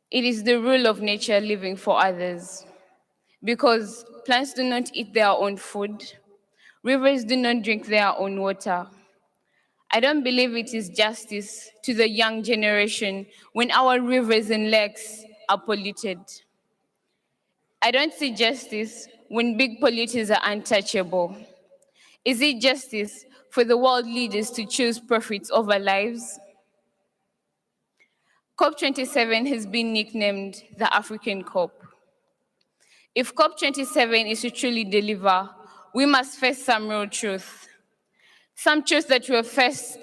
It is the rule of nature living for others. Because plants do not eat their own food, rivers do not drink their own water. I don't believe it is justice to the young generation when our rivers and lakes are polluted. I don't see justice when big polluters are untouchable. Is it justice for the world leaders to choose profits over lives? COP27 has been nicknamed the African COP. If COP27 is to truly deliver, we must face some real truth. Some truth that will face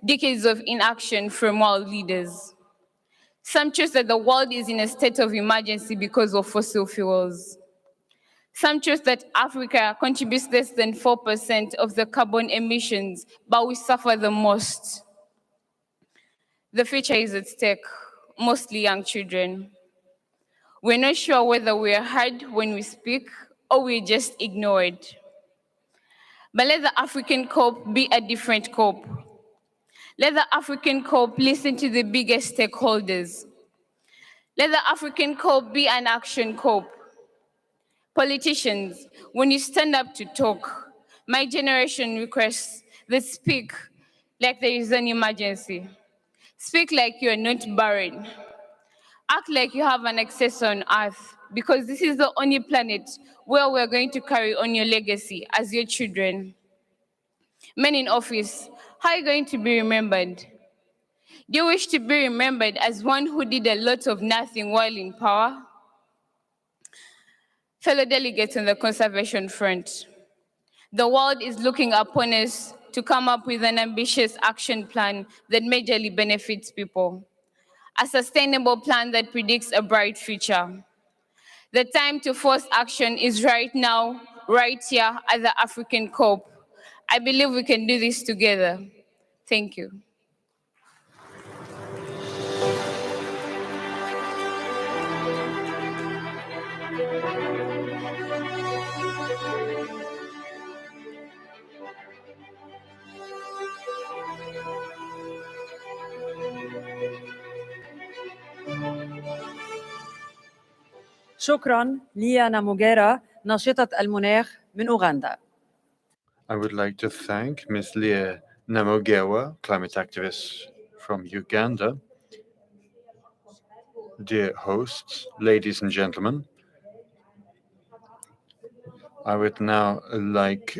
decades of inaction from world leaders. Some truth that the world is in a state of emergency because of fossil fuels. Some truth that Africa contributes less than 4% of the carbon emissions, but we suffer the most. The future is at stake, mostly young children. We're not sure whether we are heard when we speak or we're just ignored. But let the African COP be a different COP. Let the African COP listen to the biggest stakeholders. Let the African COP be an action COP. Politicians, when you stand up to talk, my generation requests that speak like there is an emergency. Speak like you are not barren. Act like you have an access on Earth, because this is the only planet where we're going to carry on your legacy as your children. Men in office, how are you going to be remembered? Do you wish to be remembered as one who did a lot of nothing while in power? Fellow delegates on the conservation front, the world is looking upon us to come up with an ambitious action plan that majorly benefits people. A sustainable plan that predicts a bright future. The time to force action is right now, right here at the African COP. I believe we can do this together. Thank you. شكراً ليانا موغيرا ناشطة المناخ من أوغندا. I would like to thank Ms. Leah Namogewa, climate activist from Uganda. Dear hosts, ladies and gentlemen, I would now like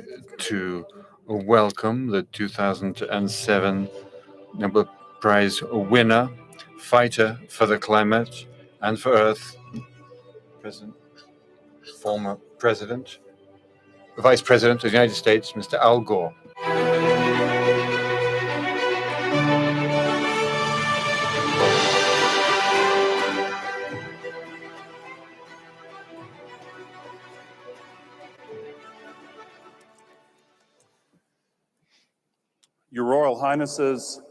to welcome the 2007 Nobel Prize winner, fighter for the climate and for Earth, former Vice President of the United States, Mr. Al Gore. Your Royal Highnesses,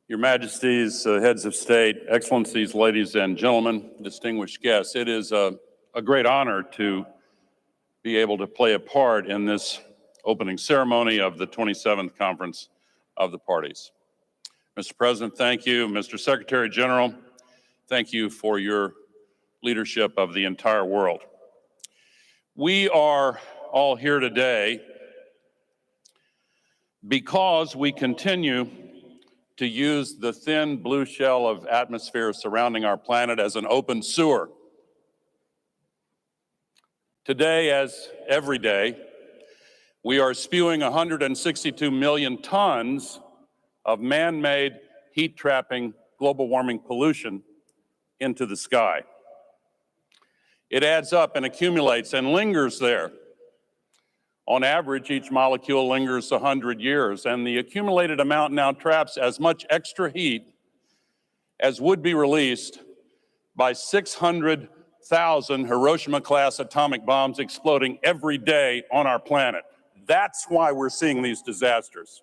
Your Majesties, heads of state, excellencies, ladies and gentlemen, distinguished guests, it is a great honor to be able to play a part in this opening ceremony of the 27th Conference of the Parties. Mr. President, thank you. Mr. Secretary General, thank you for your leadership of the entire world. We are all here today because we continue to use the thin blue shell of atmosphere surrounding our planet as an open sewer. Today, as every day, we are spewing 162 million tons of man-made heat-trapping global warming pollution into the sky. It adds up and accumulates and lingers there. On average, each molecule lingers 100 years, and the accumulated amount now traps as much extra heat as would be released by 600,000 Hiroshima-class atomic bombs exploding every day on our planet. That's why we're seeing these disasters.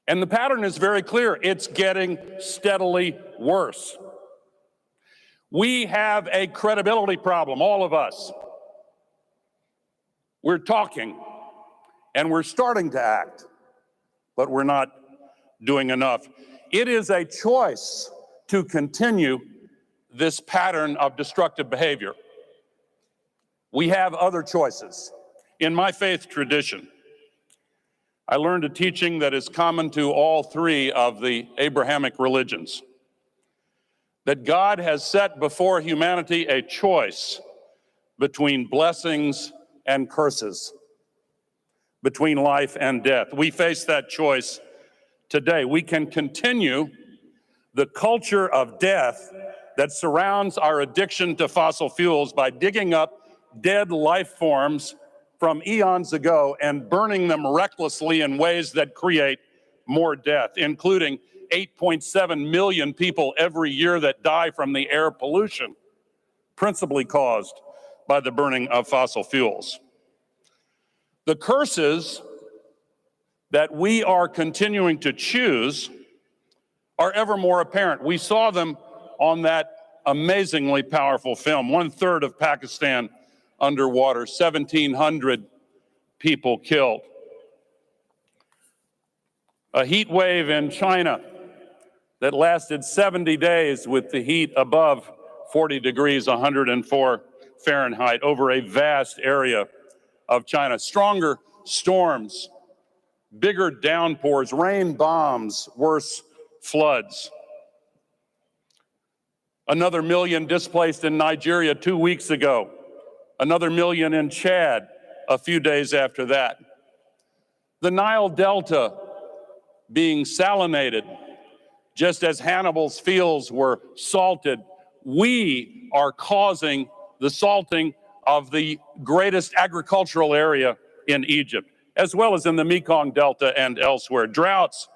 And the pattern is very clear. It's getting steadily worse. We have a credibility problem, all of us. We're talking and we're starting to act, but we're not doing enough. It is a choice to continue this pattern of destructive behavior. We have other choices. In my faith tradition, I learned a teaching that is common to all three of the Abrahamic religions, that God has set before humanity a choice between blessings and curses, between life and death. We face that choice today. We can continue the culture of death that surrounds our addiction to fossil fuels by digging up dead life forms from eons ago and burning them recklessly in ways that create more death, including 8.7 million people every year that die from the air pollution, principally caused by the burning of fossil fuels. The curses that we are continuing to choose are ever more apparent. We saw them on that amazingly powerful film, 1/3 of Pakistan underwater, 1,700 people killed. A heat wave in China that lasted 70 days with the heat above 40 degrees, 104 Fahrenheit, over a vast area of China. Stronger storms, bigger downpours, rain bombs, worse floods. Another million displaced in Nigeria 2 weeks ago. Another million in Chad a few days after that. The Nile Delta being salinated, just as Hannibal's fields were salted. We are causing the salting of the greatest agricultural area in Egypt, as well as in the Mekong Delta and elsewhere. Droughts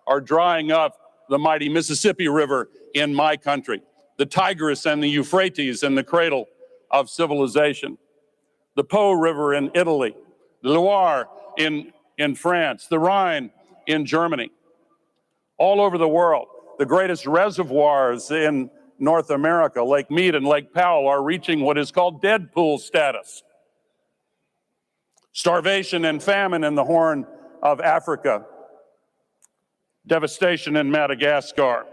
are drying up the mighty Mississippi River in my country, the Tigris and the Euphrates in the cradle of civilization, the Po River in Italy, the Loire in France, the Rhine in Germany. All over the world, the greatest reservoirs in North America, Lake Mead and Lake Powell, are reaching what is called dead pool status. Starvation and famine in the Horn of Africa. Devastation in Madagascar.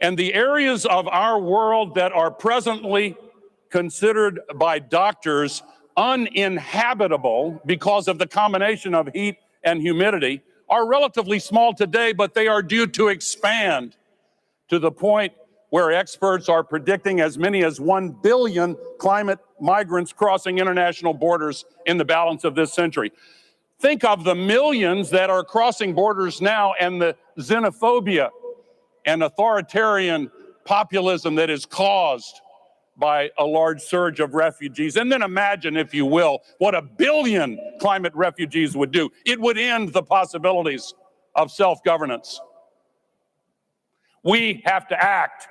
And the areas of our world that are presently considered by doctors uninhabitable because of the combination of heat and humidity are relatively small today, but they are due to expand to the point where experts are predicting as many as 1 billion climate migrants crossing international borders in the balance of this century. Think of the millions that are crossing borders now and the xenophobia and authoritarian populism that is caused by a large surge of refugees. And then imagine, if you will, what 1 billion climate refugees would do. It would end the possibilities of self-governance. We have to act.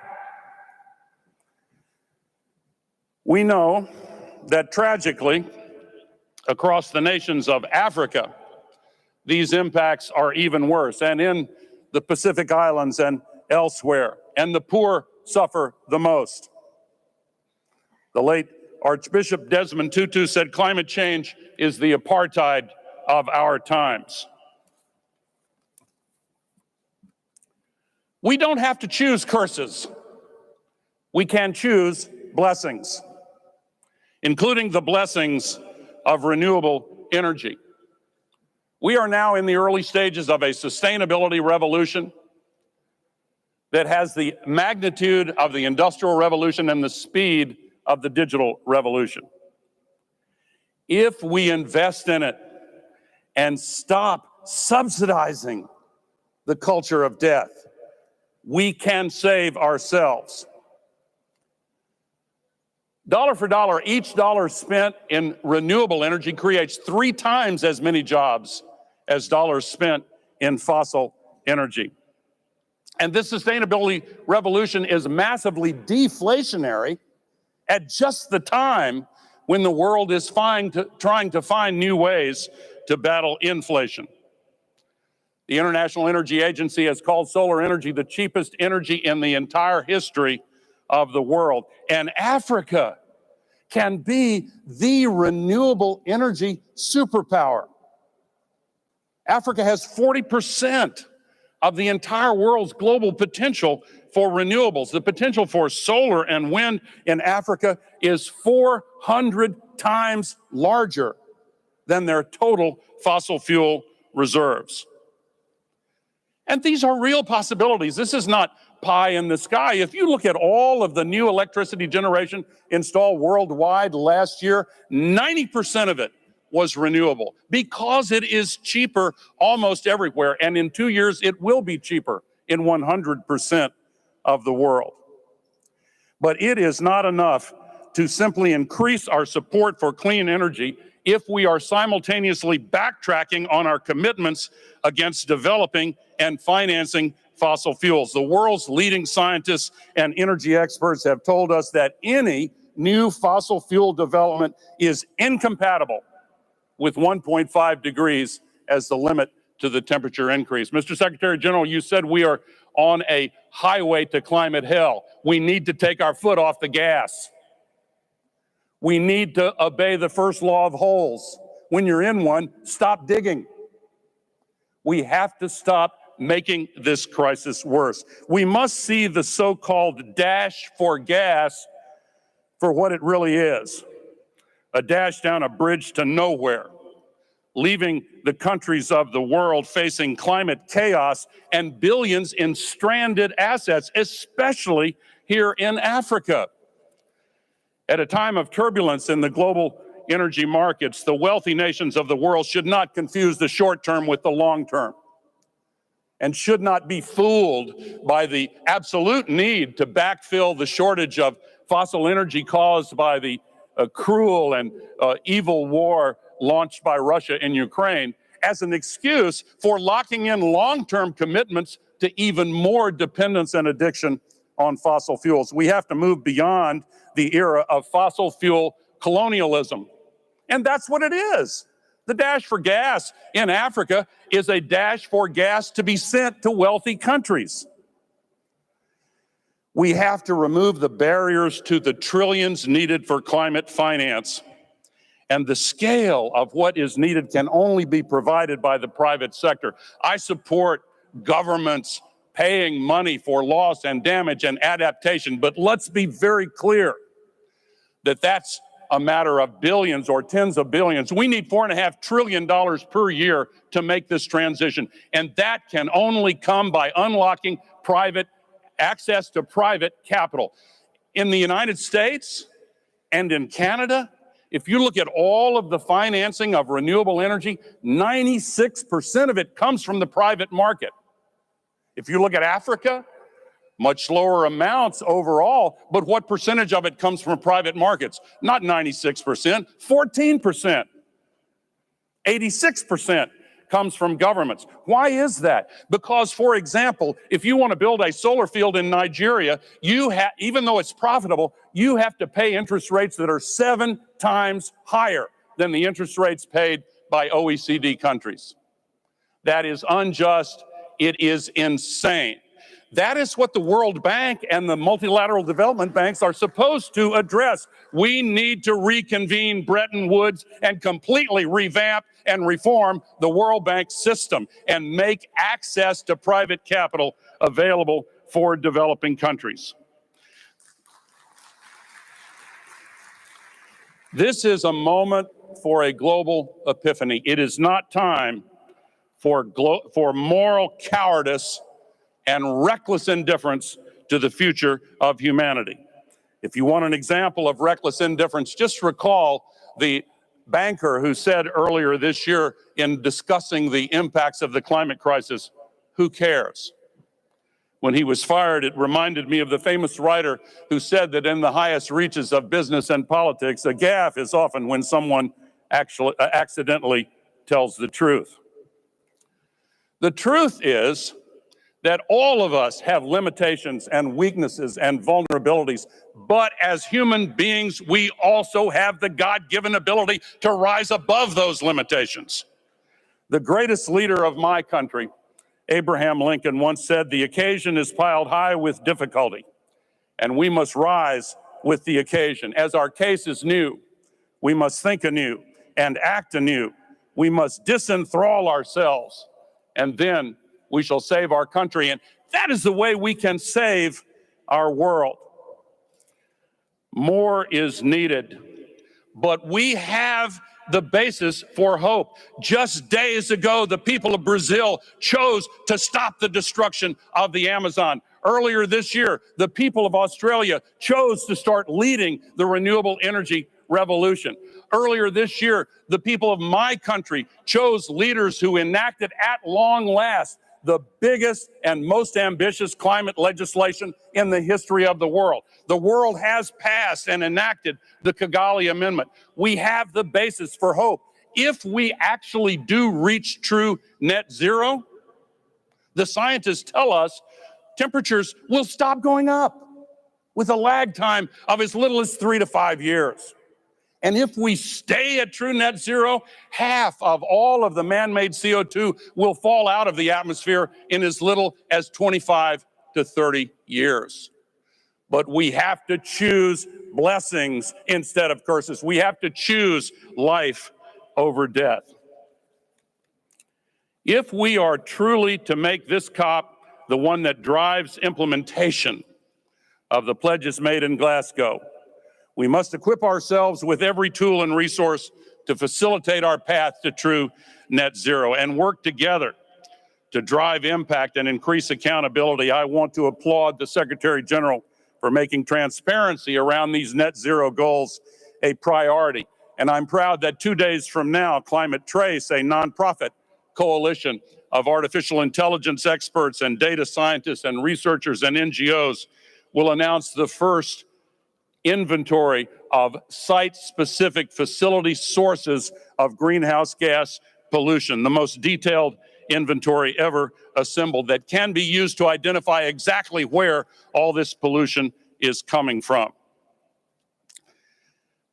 We know that tragically, across the nations of Africa, these impacts are even worse, and in the Pacific Islands and elsewhere, and the poor suffer the most. The late Archbishop Desmond Tutu said climate change is the apartheid of our times. We don't have to choose curses. We can choose blessings, including the blessings of renewable energy. We are now in the early stages of a sustainability revolution that has the magnitude of the Industrial Revolution and the speed of the digital revolution. If we invest in it and stop subsidizing the culture of death, we can save ourselves. Dollar for dollar, each dollar spent in renewable energy creates 3 times as many jobs as dollars spent in fossil energy. And this sustainability revolution is massively deflationary at just the time when the world is trying to find new ways to battle inflation. The International Energy Agency has called solar energy the cheapest energy in the entire history of the world. And Africa can be the renewable energy superpower. Africa has 40% of the entire world's global potential for renewables. The potential for solar and wind in Africa is 400 times larger than their total fossil fuel reserves. And these are real possibilities. This is not pie in the sky. If you look at all of the new electricity generation installed worldwide last year, 90% of it was renewable because it is cheaper almost everywhere. And in 2 years, it will be cheaper in 100% of the world. But it is not enough to simply increase our support for clean energy if we are simultaneously backtracking on our commitments against developing and financing fossil fuels. The world's leading scientists and energy experts have told us that any new fossil fuel development is incompatible with 1.5 degrees as the limit to the temperature increase. Mr. Secretary General, you said we are on a highway to climate hell. We need to take our foot off the gas. We need to obey the first law of holes. When you're in one, stop digging. We have to stop making this crisis worse. We must see the so-called dash for gas for what it really is. A dash down a bridge to nowhere, leaving the countries of the world facing climate chaos and billions in stranded assets, especially here in Africa. At a time of turbulence in the global energy markets, the wealthy nations of the world should not confuse the short term with the long term, and should not be fooled by the absolute need to backfill the shortage of fossil energy caused by the cruel and evil war launched by Russia in Ukraine as an excuse for locking in long-term commitments to even more dependence and addiction on fossil fuels. We have to move beyond the era of fossil fuel colonialism. And that's what it is. The dash for gas in Africa is a dash for gas to be sent to wealthy countries. We have to remove the barriers to the trillions needed for climate finance. And the scale of what is needed can only be provided by the private sector. I support governments paying money for loss and damage and adaptation. But let's be very clear that that's a matter of billions or tens of billions. We need $4.5 trillion per year to make this transition. And that can only come by unlocking private access to private capital. In the United States and in Canada, if you look at all of the financing of renewable energy, 96% of it comes from the private market. If you look at Africa, much lower amounts overall, but what percentage of it comes from private markets? Not 96%, 14%. 86% comes from governments. Why is that? Because, for example, if you want to build a solar field in Nigeria, even though it's profitable, you have to pay interest rates that are 7 times higher than the interest rates paid by OECD countries. That is unjust. It is insane. That is what the World Bank and the multilateral development banks are supposed to address. We need to reconvene Bretton Woods and completely revamp and reform the World Bank system and make access to private capital available for developing countries. This is a moment for a global epiphany. It is not time for moral cowardice and reckless indifference to the future of humanity. If you want an example of reckless indifference, just recall the banker who said earlier this year in discussing the impacts of the climate crisis, "Who cares?" When he was fired, it reminded me of the famous writer who said that in the highest reaches of business and politics, a gaffe is often when someone accidentally tells the truth. The truth is that all of us have limitations and weaknesses and vulnerabilities, but as human beings, we also have the God-given ability to rise above those limitations. The greatest leader of my country, Abraham Lincoln, once said, "The occasion is piled high with difficulty, and we must rise with the occasion. As our case is new, we must think anew and act anew. We must disenthrall ourselves, and then we shall save our country." And that is the way we can save our world. More is needed, but we have the basis for hope. Just days ago, the people of Brazil chose to stop the destruction of the Amazon. Earlier this year, the people of Australia chose to start leading the renewable energy revolution. Earlier this year, the people of my country chose leaders who enacted at long last the biggest and most ambitious climate legislation in the history of the world. The world has passed and enacted the Kigali Amendment. We have the basis for hope. If we actually do reach true net zero, the scientists tell us temperatures will stop going up with a lag time of as little as 3 to 5 years. And if we stay at true net zero, half of all of the man-made CO2 will fall out of the atmosphere in as little as 25 to 30 years. But we have to choose blessings instead of curses. We have to choose life over death. If we are truly to make this COP the one that drives implementation of the pledges made in Glasgow, we must equip ourselves with every tool and resource to facilitate our path to true net zero and work together to drive impact and increase accountability. I want to applaud the Secretary General for making transparency around these net zero goals a priority. And I'm proud that 2 days from now, Climate Trace, a nonprofit coalition of artificial intelligence experts and data scientists and researchers and NGOs, will announce the first inventory of site-specific facility sources of greenhouse gas pollution, the most detailed inventory ever assembled that can be used to identify exactly where all this pollution is coming from.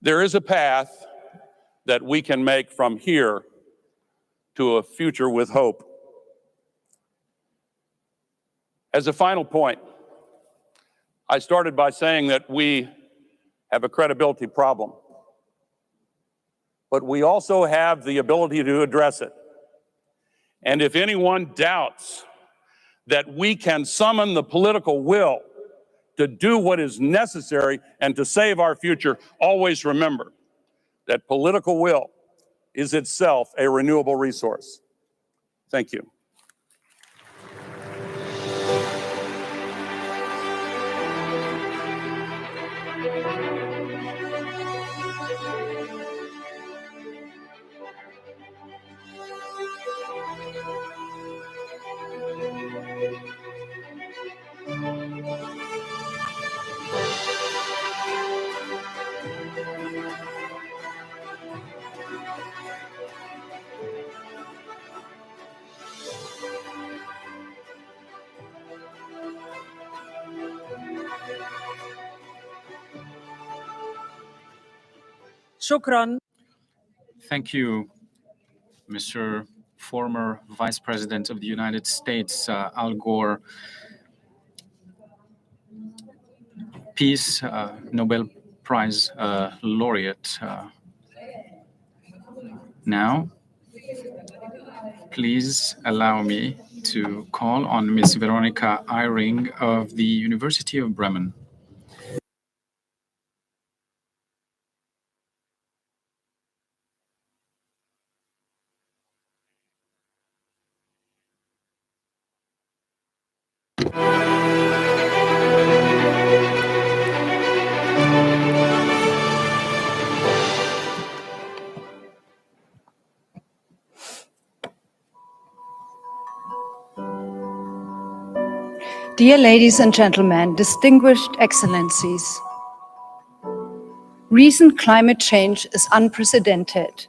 There is a path that we can make from here to a future with hope. As a final point, I started by saying that we have a credibility problem, but we also have the ability to address it. And if anyone doubts that we can summon the political will to do what is necessary and to save our future, always remember that political will is itself a renewable resource. Thank you. شكرا. Thank you, Mr. Former Vice President of the United States, Al Gore. Peace Nobel Prize laureate. Now, please allow me to call on Ms. Veronica Eyring of the University of Bremen. Dear ladies and gentlemen, distinguished excellencies, recent climate change is unprecedented.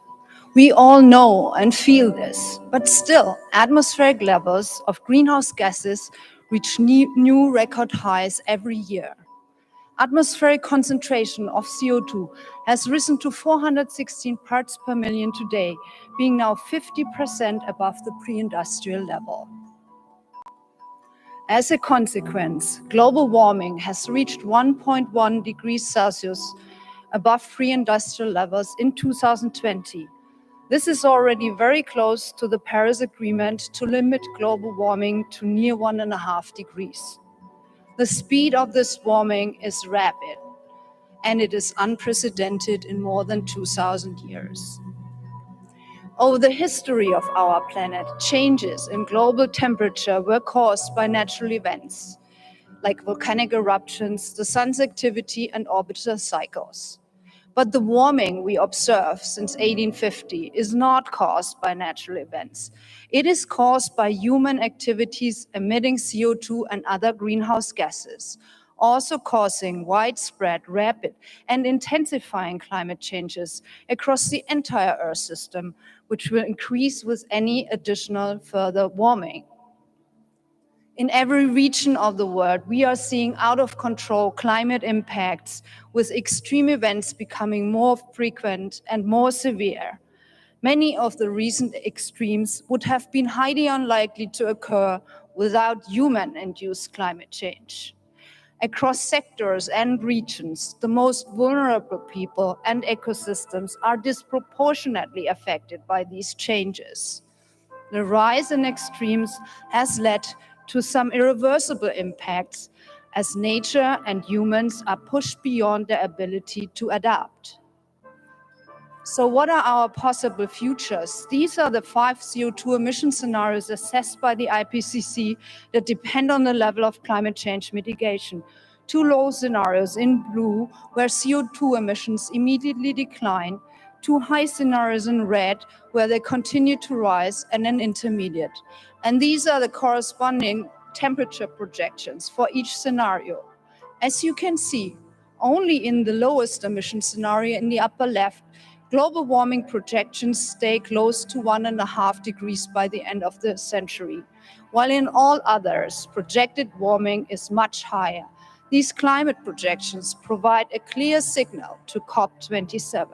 We all know and feel this, but still, atmospheric levels of greenhouse gases reach new record highs every year. Atmospheric concentration of CO2 has risen to 416 parts per million today, being now 50% above the pre-industrial level. As a consequence, global warming has reached 1.1 degrees Celsius above pre-industrial levels in 2020. This is already very close to the Paris Agreement to limit global warming to near 1.5 degrees. The speed of this warming is rapid, and it is unprecedented in more than 2,000 years. Over the history of our planet, changes in global temperature were caused by natural events, like volcanic eruptions, the sun's activity, and orbital cycles. But the warming we observe since 1850 is not caused by natural events. It is caused by human activities emitting CO2 and other greenhouse gases, also causing widespread, rapid, and intensifying climate changes across the entire Earth system, which will increase with any additional further warming. In every region of the world, we are seeing out of control climate impacts, with extreme events becoming more frequent and more severe. Many of the recent extremes would have been highly unlikely to occur without human-induced climate change. Across sectors and regions, the most vulnerable people and ecosystems are disproportionately affected by these changes. The rise in extremes has led to some irreversible impacts as nature and humans are pushed beyond their ability to adapt. So what are our possible futures? These are the 5 CO2 emission scenarios assessed by the IPCC that depend on the level of climate change mitigation. 2 low scenarios in blue, where CO2 emissions immediately decline, 2 high scenarios in red, where they continue to rise, and an intermediate. And these are the corresponding temperature projections for each scenario. As you can see, only in the lowest emission scenario in the upper left, global warming projections stay close to 1.5 degrees by the end of the century, while in all others, projected warming is much higher. These climate projections provide a clear signal to COP27.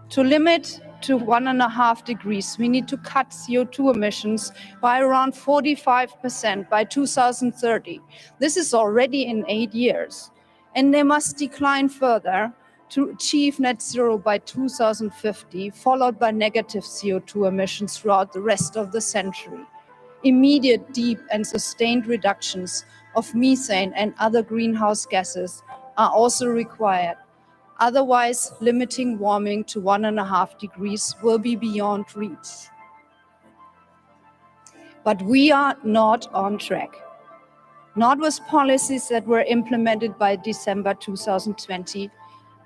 To limit to 1.5 degrees, we need to cut CO2 emissions by around 45% by 2030. This is already in 8 years. And they must decline further to achieve net zero by 2050, followed by negative CO2 emissions throughout the rest of the century. immediate, deep, and sustained reductions of methane and other greenhouse gases are also required. Otherwise, limiting warming to 1.5 degrees will be beyond reach. But we are not on track. Not with policies that were implemented by December 2020,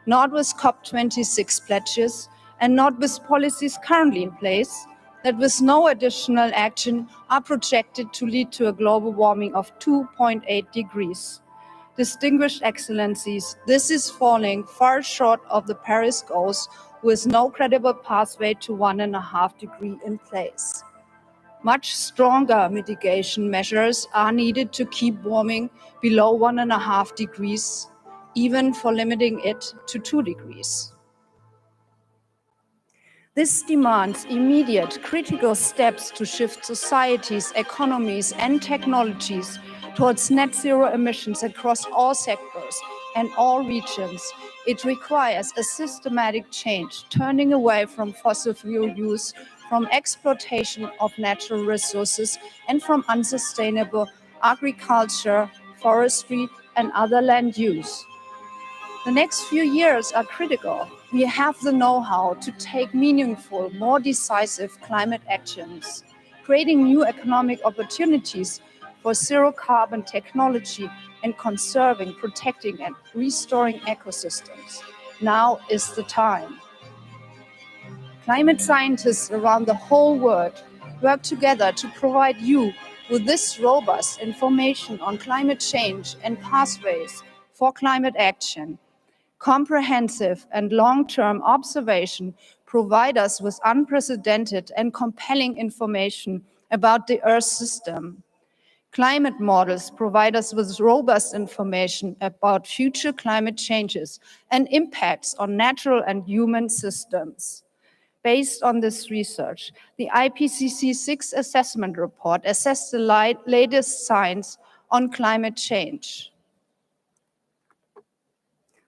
not with COP26 pledges, and not with policies currently in place that with no additional action are projected to lead to a global warming of 2.8 degrees. Distinguished Excellencies, this is falling far short of the Paris goals with no credible pathway to 1.5 degrees in place. Much stronger mitigation measures are needed to keep warming below 1.5 degrees, even for limiting it to 2 degrees. This demands immediate critical steps to shift societies, economies, and technologies towards net zero emissions across all sectors and all regions. It requires a systematic change, turning away from fossil fuel use, from exploitation of natural resources, and from unsustainable agriculture, forestry, and other land use. The next few years are critical. We have the know-how to take meaningful, more decisive climate actions, creating new economic opportunities for zero-carbon technology and conserving, protecting, and restoring ecosystems. Now is the time. Climate scientists around the whole world work together to provide you with this robust information on climate change and pathways for climate action. Comprehensive and long-term observation provide us with unprecedented and compelling information about the Earth system. Climate models provide us with robust information about future climate changes and impacts on natural and human systems. Based on this research, the IPCC 6 assessment report assessed the latest science on climate change.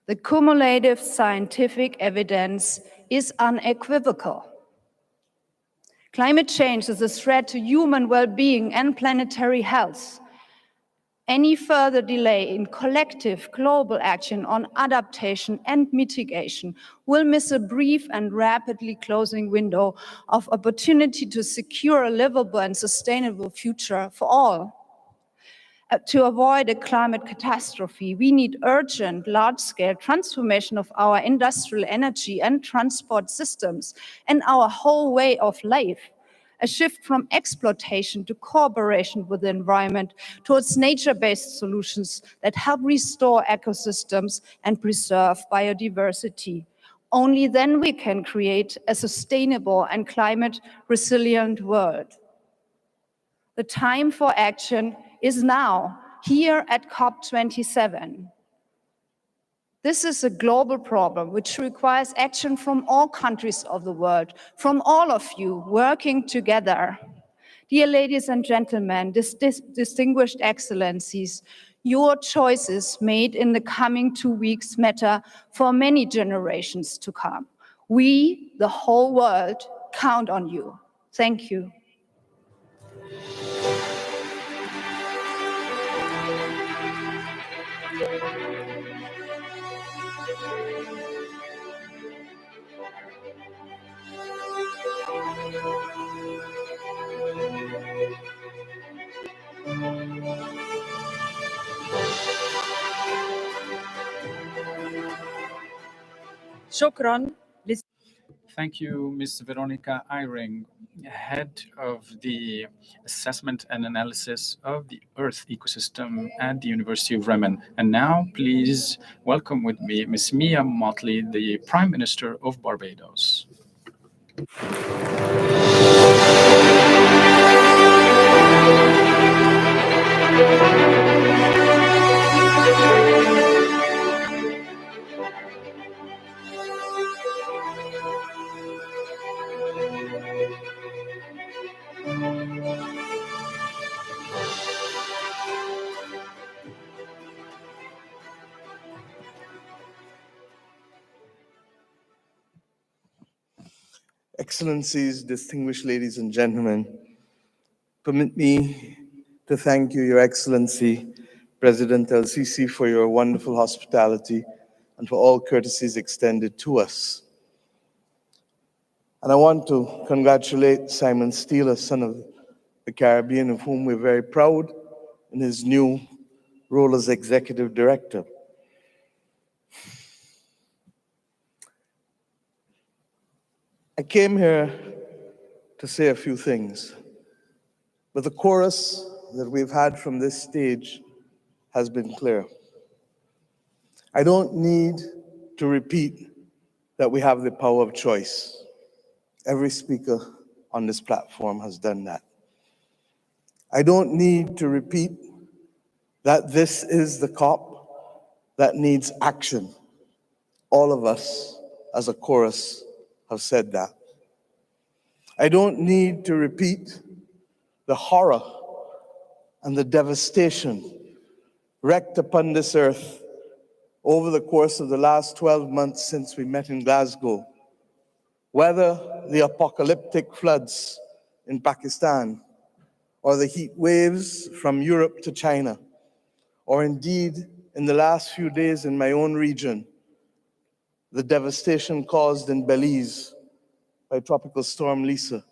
The cumulative scientific evidence is unequivocal. Climate change is a threat to human well-being and planetary health. Any further delay in collective global action on adaptation and mitigation will miss a brief and rapidly closing window of opportunity to secure a livable and sustainable future for all. To avoid a climate catastrophe, we need urgent, large-scale transformation of our industrial energy and transport systems and our whole way of life. A shift from exploitation to cooperation with the environment towards nature-based solutions that help restore ecosystems and preserve biodiversity. Only then we can create a sustainable and climate-resilient world. The time for action is now, here at COP27. This is a global problem which requires action from all countries of the world, from all of you working together. Dear ladies and gentlemen, distinguished excellencies, your choices made in the coming 2 weeks matter for many generations to come. We, the whole world, count on you. Thank you. شكرا. Thank you, Ms. Veronica Eyring, head of the assessment and analysis of the Earth ecosystem at the University of Bremen. And now, please welcome with me Ms. Mia Mottley, the Prime Minister of Barbados. Excellencies, distinguished ladies and gentlemen, Permit me to thank you, Your Excellency, President El-Sisi, for your wonderful hospitality and for all courtesies extended to us. And I want to congratulate Simon Steele, a son of the Caribbean, of whom we're very proud in his new role as Executive Director. I came here to say a few things, but the chorus that we've had from this stage has been clear. I don't need to repeat that we have the power of choice. Every speaker on this platform has done that. I don't need to repeat that this is the COP that needs action. All of us as a chorus have said that. I don't need to repeat the horror and the devastation wreaked upon this earth over the course of the last 12 months since we met in Glasgow, whether the apocalyptic floods in Pakistan, or the heat waves from Europe to China, or indeed, in the last few days in my own region, the devastation caused in Belize by Tropical Storm Lisa,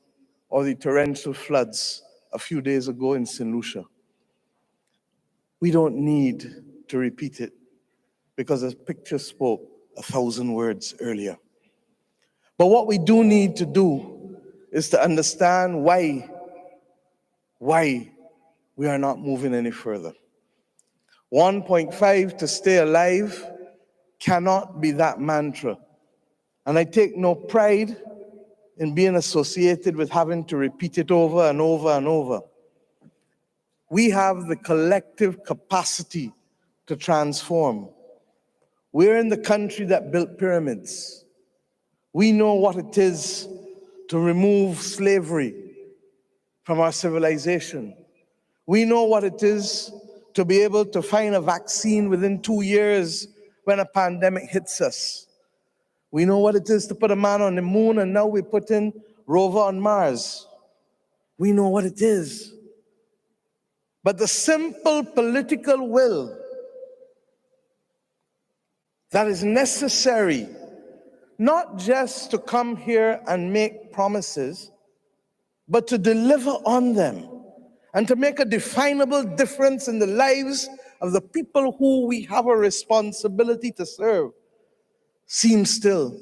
or the torrential floods a few days ago in St. Lucia. We don't need to repeat it, because a picture spoke 1,000 words earlier. But what we do need to do is to understand why we are not moving any further. 1.5 to stay alive cannot be that mantra. And I take no pride in being associated with having to repeat it over and over and over. We have the collective capacity to transform. We're in the country that built pyramids. We know what it is to remove slavery from our civilization. We know what it is to be able to find a vaccine within 2 years when a pandemic hits us. We know what it is to put a man on the moon, and now we put in rover on Mars. We know what it is. But the simple political will that is necessary, not just to come here and make promises, but to deliver on them and to make a definable difference in the lives of the people who we have a responsibility to serve, seems still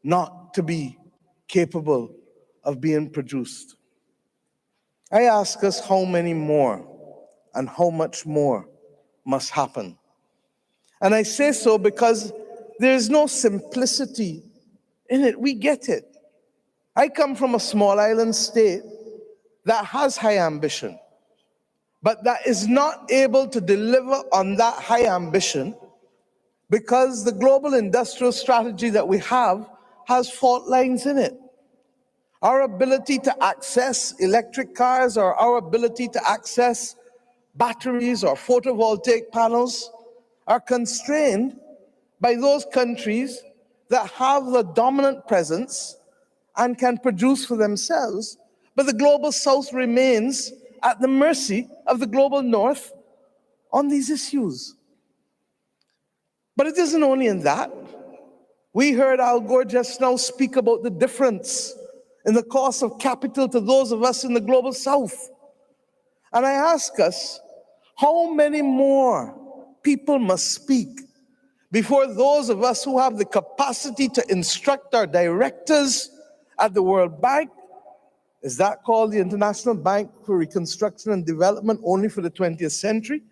not to be capable of being produced. I ask us how many more and how much more must happen. And I say so because there is no simplicity in it. We get it. I come from a small island state that has high ambition, but that is not able to deliver on that high ambition because the global industrial strategy that we have has fault lines in it. Our ability to access electric cars, or our ability to access batteries or photovoltaic panels, are constrained by those countries that have the dominant presence and can produce for themselves, but the global south remains at the mercy of the global north on these issues. But it isn't only in that. We heard Al Gore just now speak about the difference in the cost of capital to those of us in the global south. And I ask us, how many more people must speak before those of us who have the capacity to instruct our directors at the World Bank, is that called the International Bank for Reconstruction and Development only for the 20th century?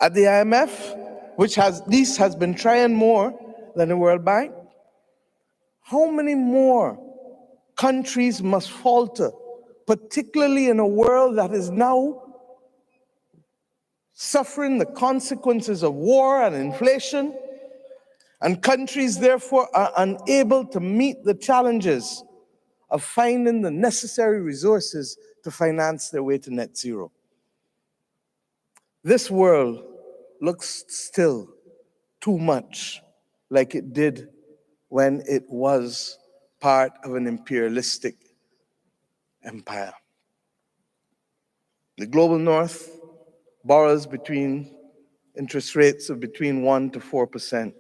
At the IMF, which at least has been trying more than the World Bank? How many more countries must falter, particularly in a world that is now suffering the consequences of war and inflation, and countries therefore are unable to meet the challenges of finding the necessary resources to finance their way to net zero? This world looks still too much like it did when it was part of an imperialistic empire. The global north borrows between interest rates of between 1 to 4%.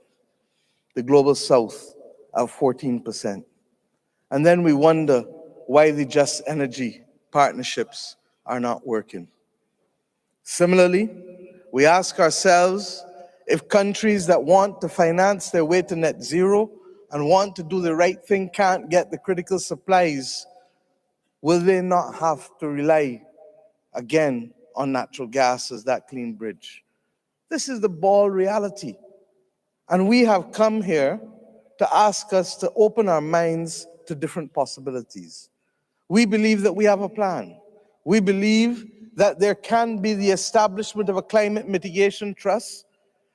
The global south of 14%. And then we wonder why the just energy partnerships are not working. Similarly, we ask ourselves if countries that want to finance their way to net zero and want to do the right thing can't get the critical supplies, will they not have to rely again on natural gas as that clean bridge? This is the bald reality. And we have come here to ask us to open our minds to different possibilities. We believe that we have a plan. We believe that there can be the establishment of a climate mitigation trust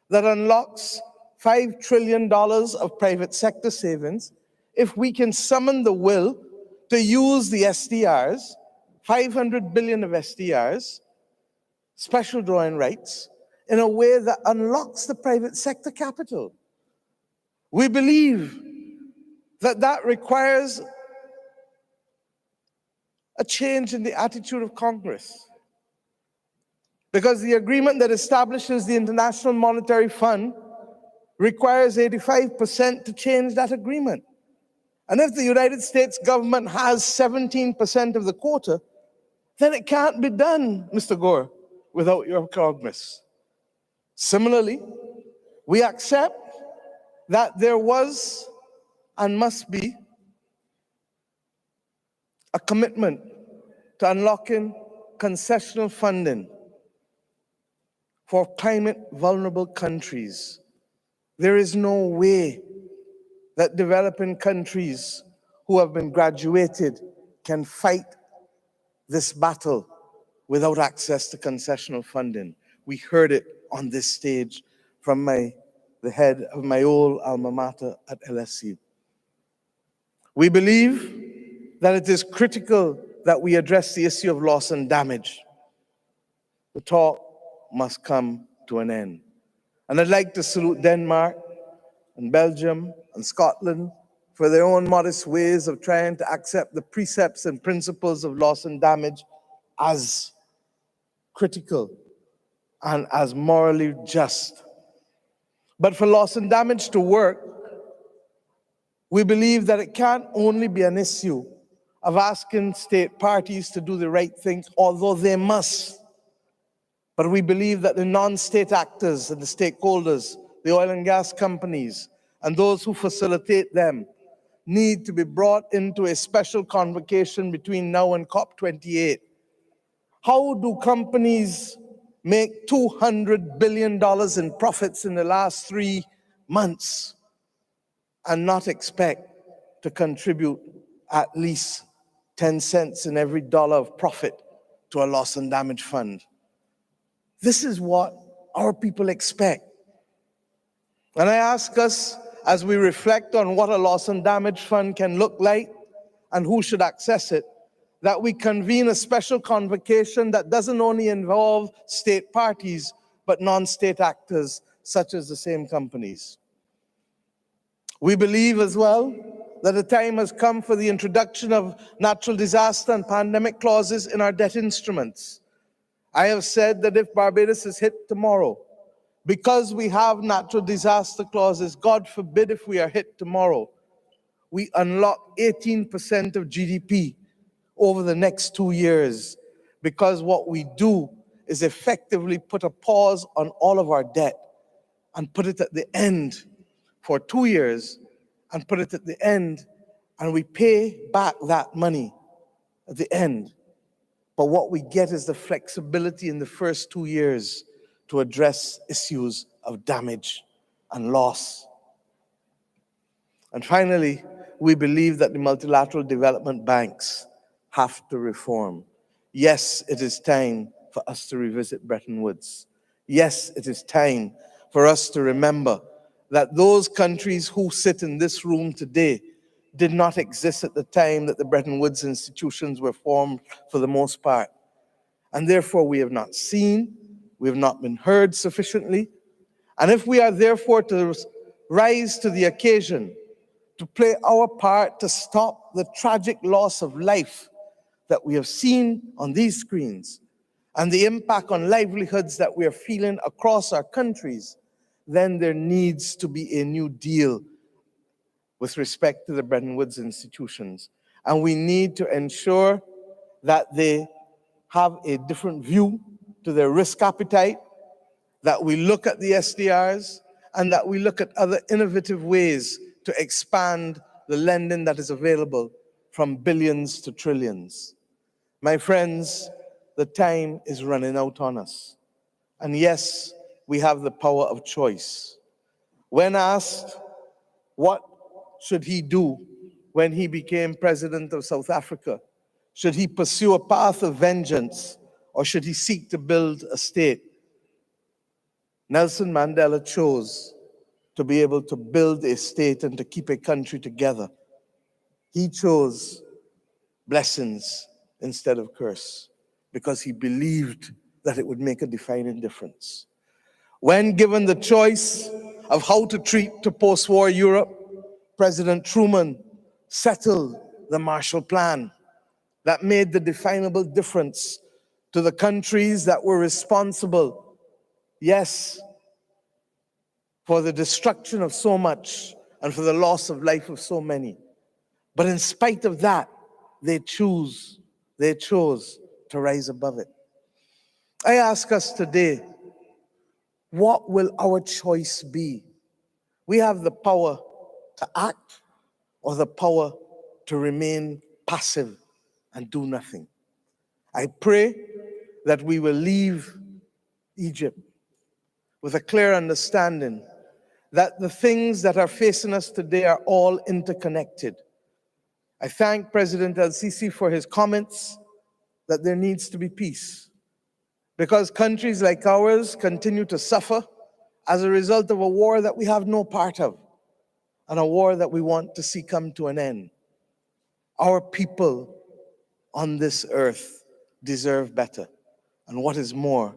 that unlocks $5 trillion of private sector savings if we can summon the will to use the SDRs, 500 billion of SDRs, special drawing rights, in a way that unlocks the private sector capital. We believe that that requires a change in the attitude of Congress. Because the agreement that establishes the International Monetary Fund requires 85% to change that agreement. And if the United States government has 17% of the quota, then it can't be done, Mr. Gore, without your Congress. Similarly, we accept that there was and must be a commitment to unlocking concessional funding for climate vulnerable countries. There is no way that developing countries who have been graduated can fight this battle without access to concessional funding. We heard it on this stage from the head of my old alma mater at LSU. We believe that it is critical that we address the issue of loss and damage. The talk must come to an end. And I'd like to salute Denmark and Belgium and Scotland for their own modest ways of trying to accept the precepts and principles of loss and damage as critical and as morally just. But for loss and damage to work, we believe that it can't only be an issue of asking state parties to do the right thing, although they must. But we believe that the non-state actors and the stakeholders, the oil and gas companies, and those who facilitate them need to be brought into a special convocation between now and COP28. How do companies make $200 billion in profits in the last 3 months and not expect to contribute at least 10 cents in every dollar of profit to a loss and damage fund? This is what our people expect. And I ask us, as we reflect on what a loss and damage fund can look like and who should access it, that we convene a special convocation that doesn't only involve state parties, but non-state actors, such as the same companies. We believe as well that the time has come for the introduction of natural disaster and pandemic clauses in our debt instruments. I have said that if Barbados is hit tomorrow, because we have natural disaster clauses, God forbid if we are hit tomorrow, we unlock 18% of GDP over the next 2 years, because what we do is effectively put a pause on all of our debt and put it at the end for 2 years and put it at the end, and we pay back that money at the end. But what we get is the flexibility in the first 2 years to address issues of damage and loss. And finally, we believe that the multilateral development banks have to reform. Yes, it is time for us to revisit Bretton Woods. Yes, it is time for us to remember that those countries who sit in this room today did not exist at the time that the Bretton Woods institutions were formed for the most part. And therefore, we have not seen, we have not been heard sufficiently. And if we are therefore to rise to the occasion, to play our part to stop the tragic loss of life that we have seen on these screens, and the impact on livelihoods that we are feeling across our countries, then there needs to be a new deal with respect to the Bretton Woods institutions. And we need to ensure that they have a different view to their risk appetite, that we look at the SDRs, and that we look at other innovative ways to expand the lending that is available from billions to trillions. My friends, the time is running out on us. And yes, we have the power of choice. When asked what should he do when he became president of South Africa, should he pursue a path of vengeance or should he seek to build a state? Nelson Mandela chose to be able to build a state and to keep a country together. He chose blessings instead of curse because he believed that it would make a defining difference. When given the choice of how to treat to post-war Europe, President Truman settled the Marshall Plan that made the definable difference to the countries that were responsible, yes, for the destruction of so much and for the loss of life of so many. But in spite of that, they chose to rise above it. I ask us today, what will our choice be? We have the power to act or the power to remain passive and do nothing. I pray that we will leave Egypt with a clear understanding that the things that are facing us today are all interconnected. I thank President El-Sisi for his comments that there needs to be peace because countries like ours continue to suffer as a result of a war that we have no part of and a war that we want to see come to an end. Our people on this earth deserve better. And what is more,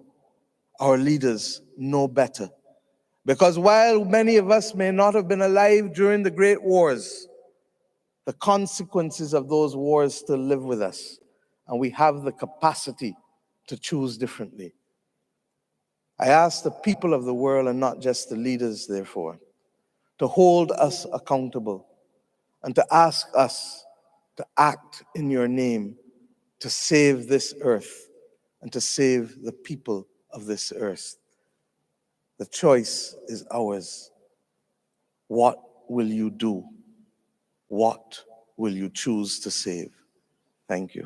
our leaders know better. Because while many of us may not have been alive during the great wars, the consequences of those wars still live with us, and we have the capacity to choose differently. I ask the people of the world, and not just the leaders, therefore, to hold us accountable and to ask us to act in your name to save this earth and to save the people of this earth. The choice is ours. What will you do? What will you choose to save? Thank you.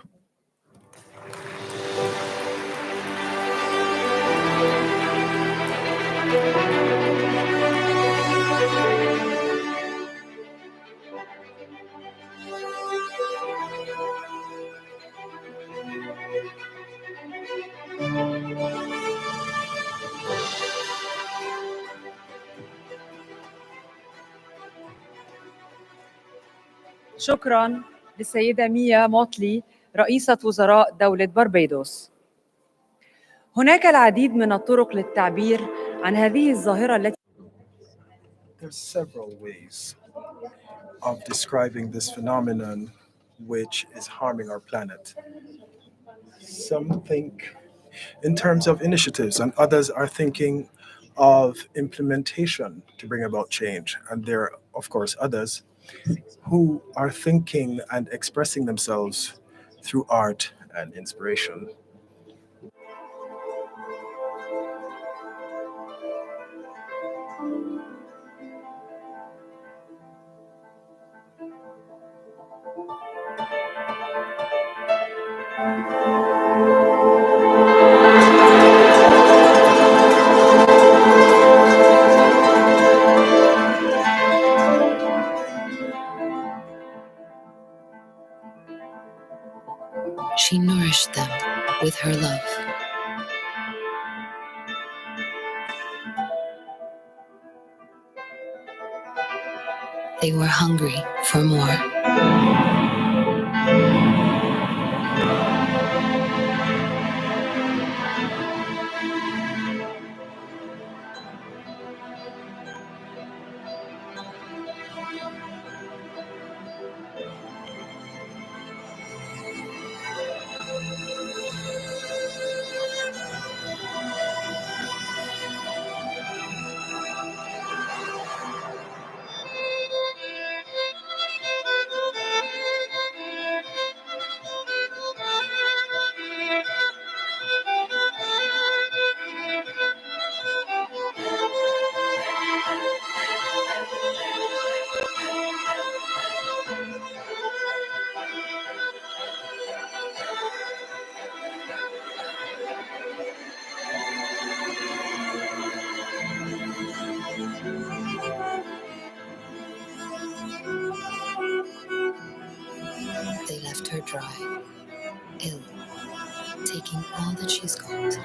شكراً للسيدة ميا موتلي رئيسة وزراء دولة بربيدوس. هناك العديد من الطرق للتعبير عن هذه الظاهرة التي There's several ways of describing this phenomenon which is harming our planet. Some think in terms of initiatives, and others are thinking of implementation to bring about change. And there are, of course, others who are thinking and expressing themselves through art and inspiration. She nourished them with her love. They were hungry for more. left her dry, ill, taking all that she's got.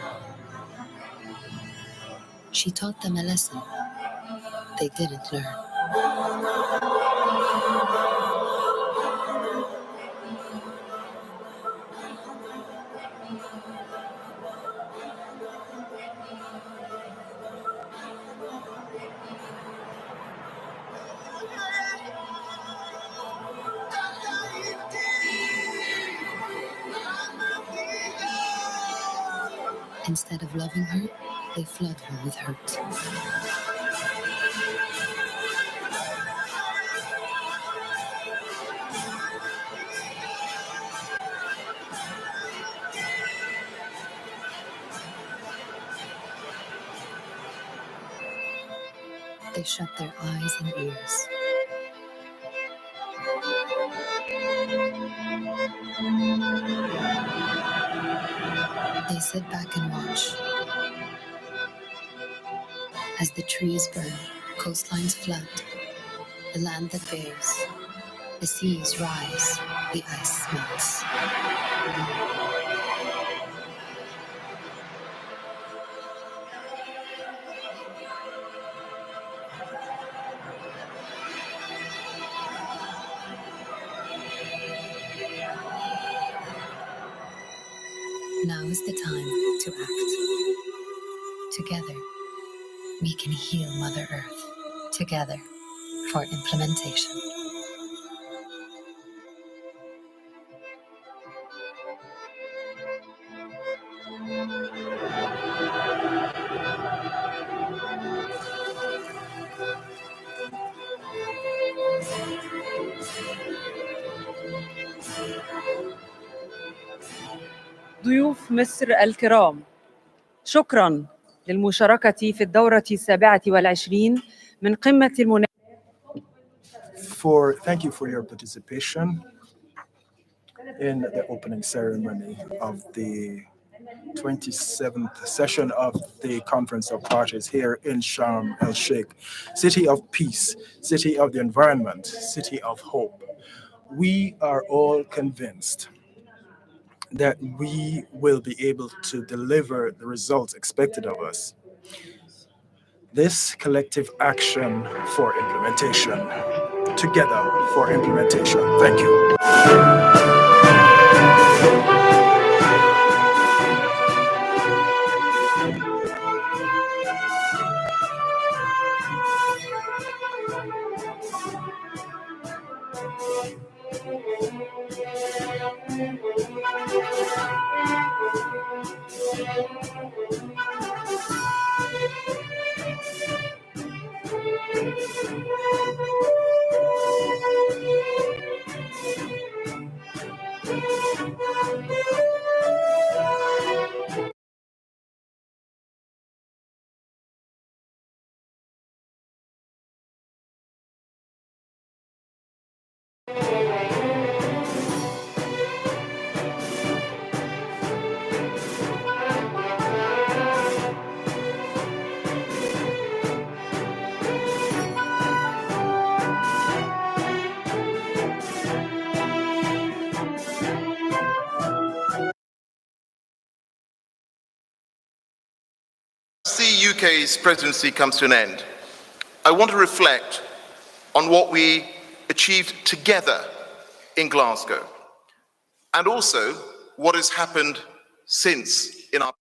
She taught them a lesson they didn't learn. Instead of loving her, they flood her with hurt. They shut their eyes and ears. They sit back and watch as the trees burn, coastlines flood, the land that bears, the seas rise, the ice melts. Now is the time to act. Together, we can heal Mother Earth. Together, for implementation. ضيوف مصر الكرام، شكراً للمشاركة في الدورة 27 من قمة المناخ. Thank you for your participation in the opening ceremony of the 27th session of the Conference of Parties here in Sharm el-Sheikh, city of peace, city of the environment, city of hope. We are all convinced that we will be able to deliver the results expected of us. This collective action for implementation, together for implementation. Thank you. The UK's presidency comes to an end, I want to reflect on what we achieved together in Glasgow, and also what has happened since in our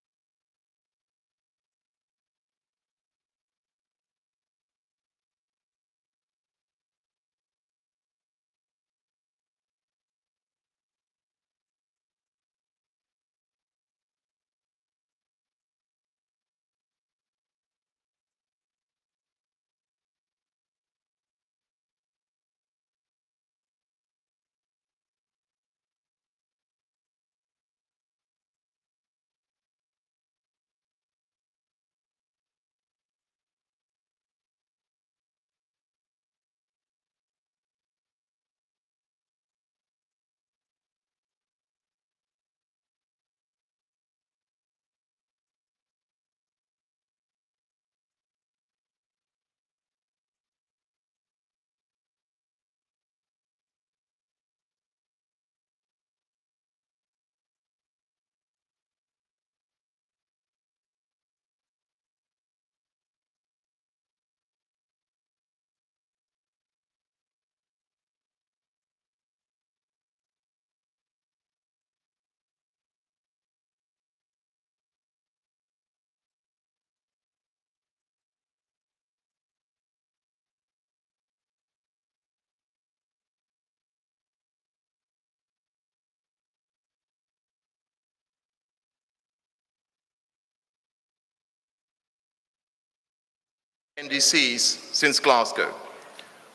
NDCs since Glasgow.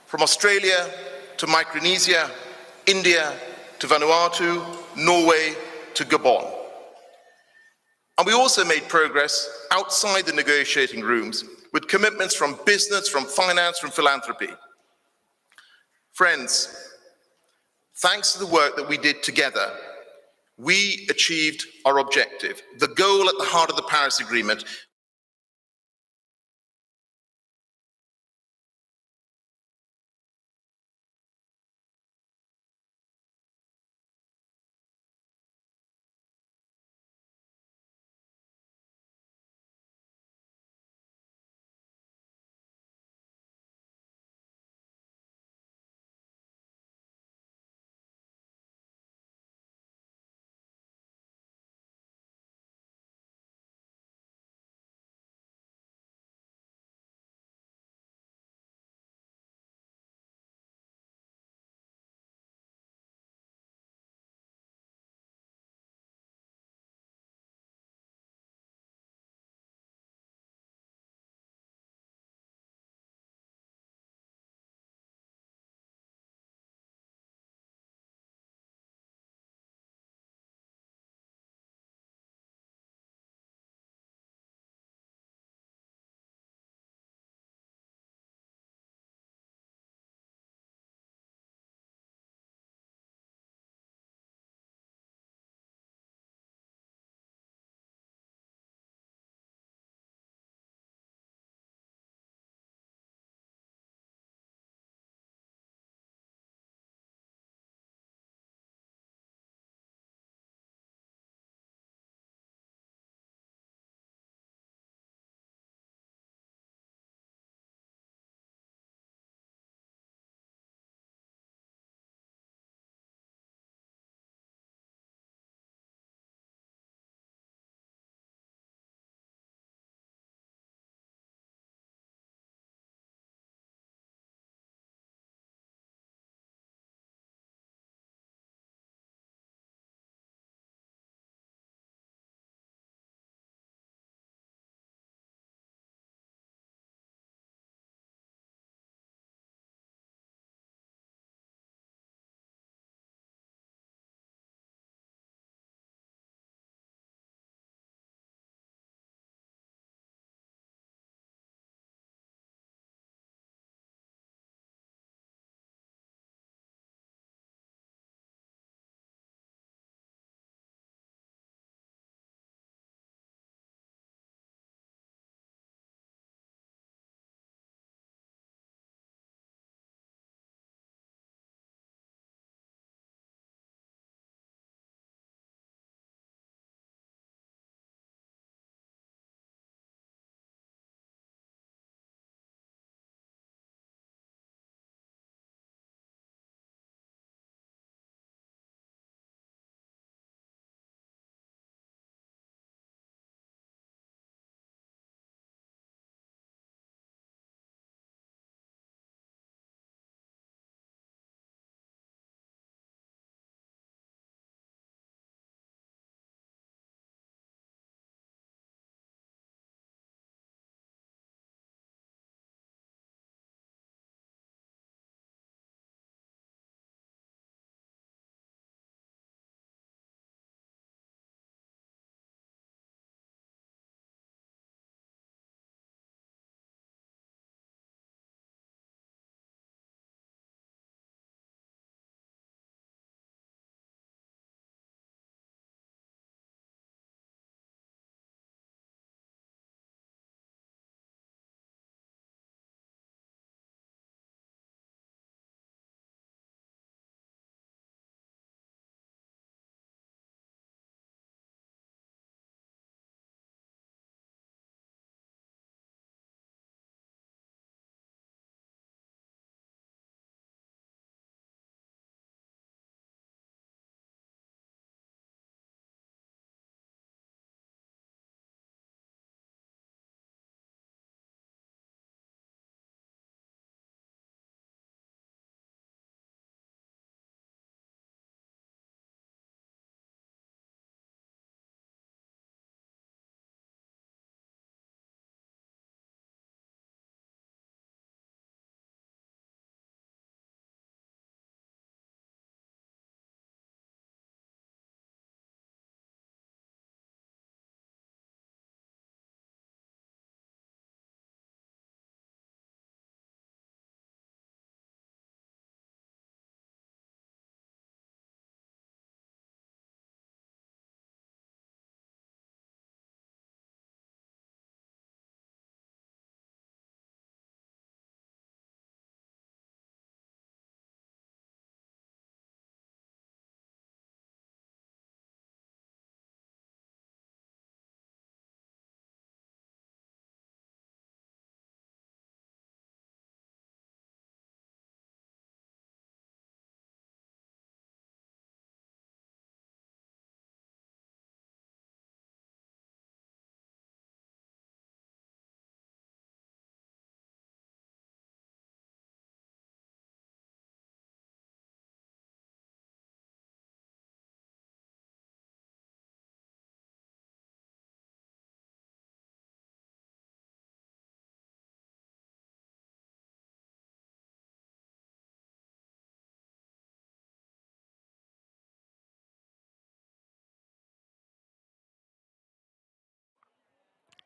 From Australia to Micronesia, India to Vanuatu, Norway to Gabon. And we also made progress outside the negotiating rooms with commitments from business, from finance, from philanthropy. Friends, thanks to the work that we did together, we achieved our objective, the goal at the heart of the Paris Agreement,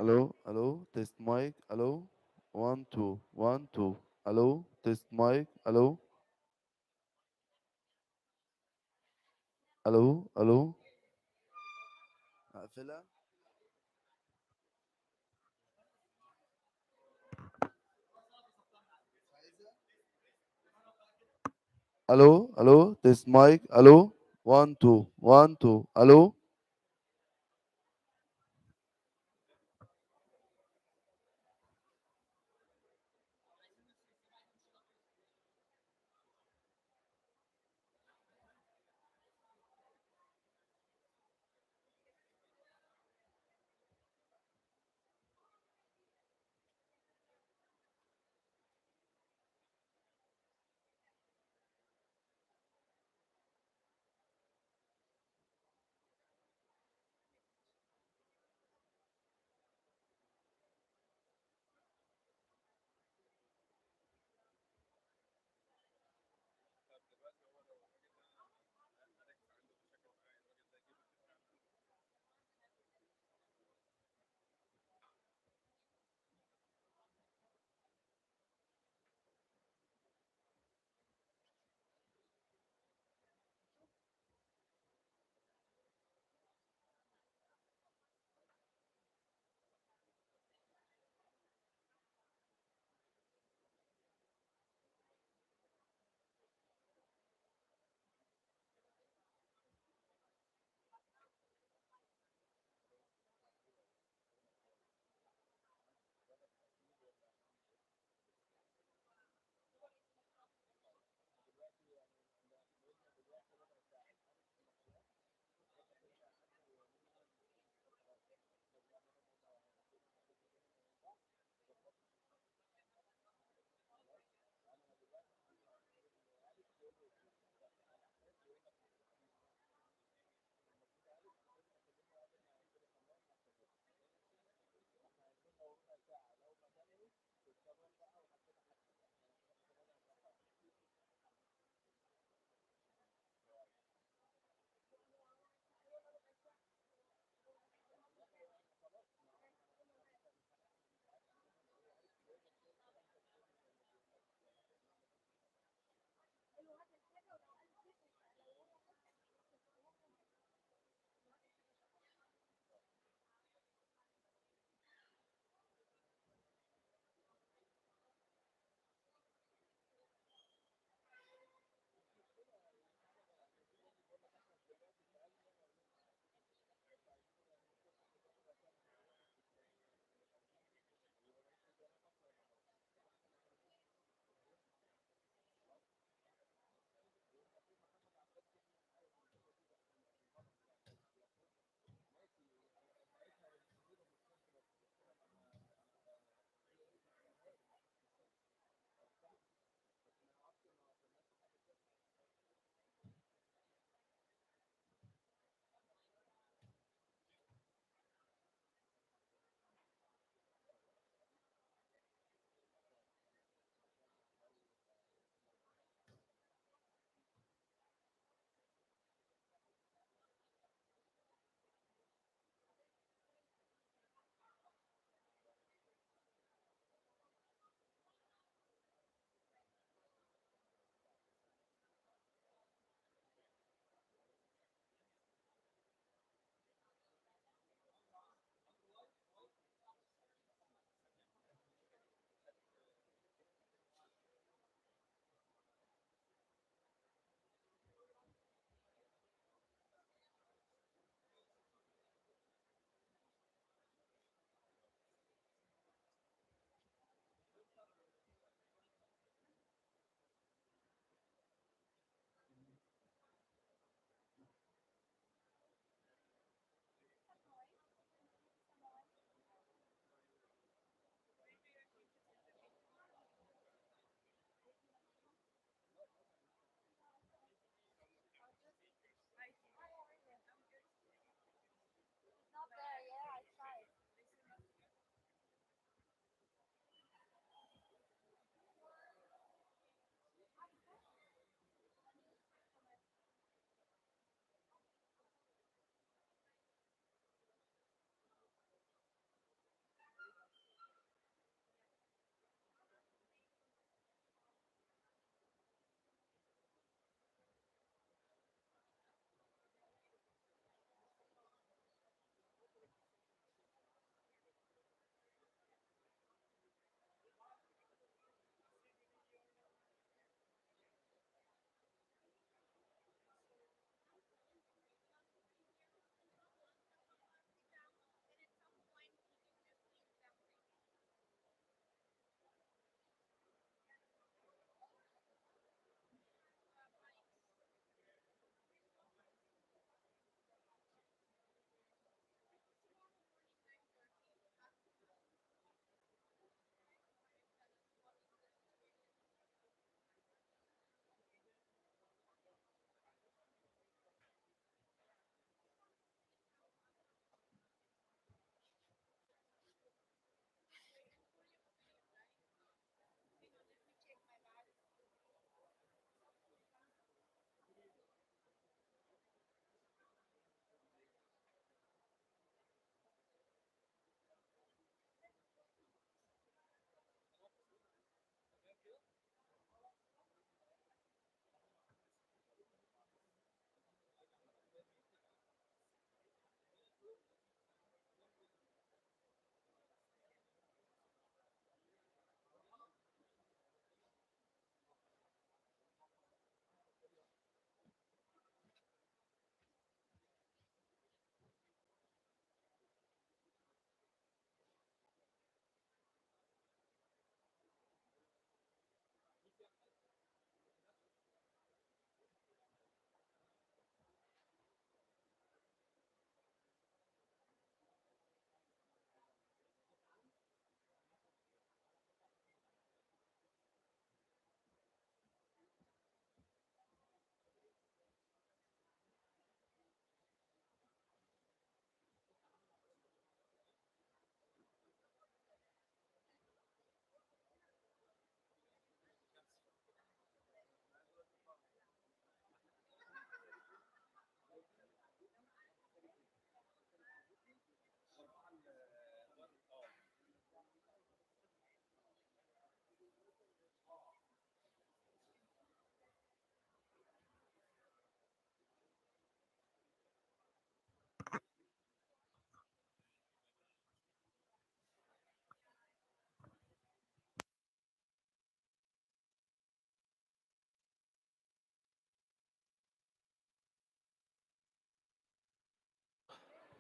Hello, hello, test mic, hello, 1 2 1 2, hello, test mic, hello, hello, hello. أقفلها. Hello, hello, test mic, hello, 1 2 1 2, hello.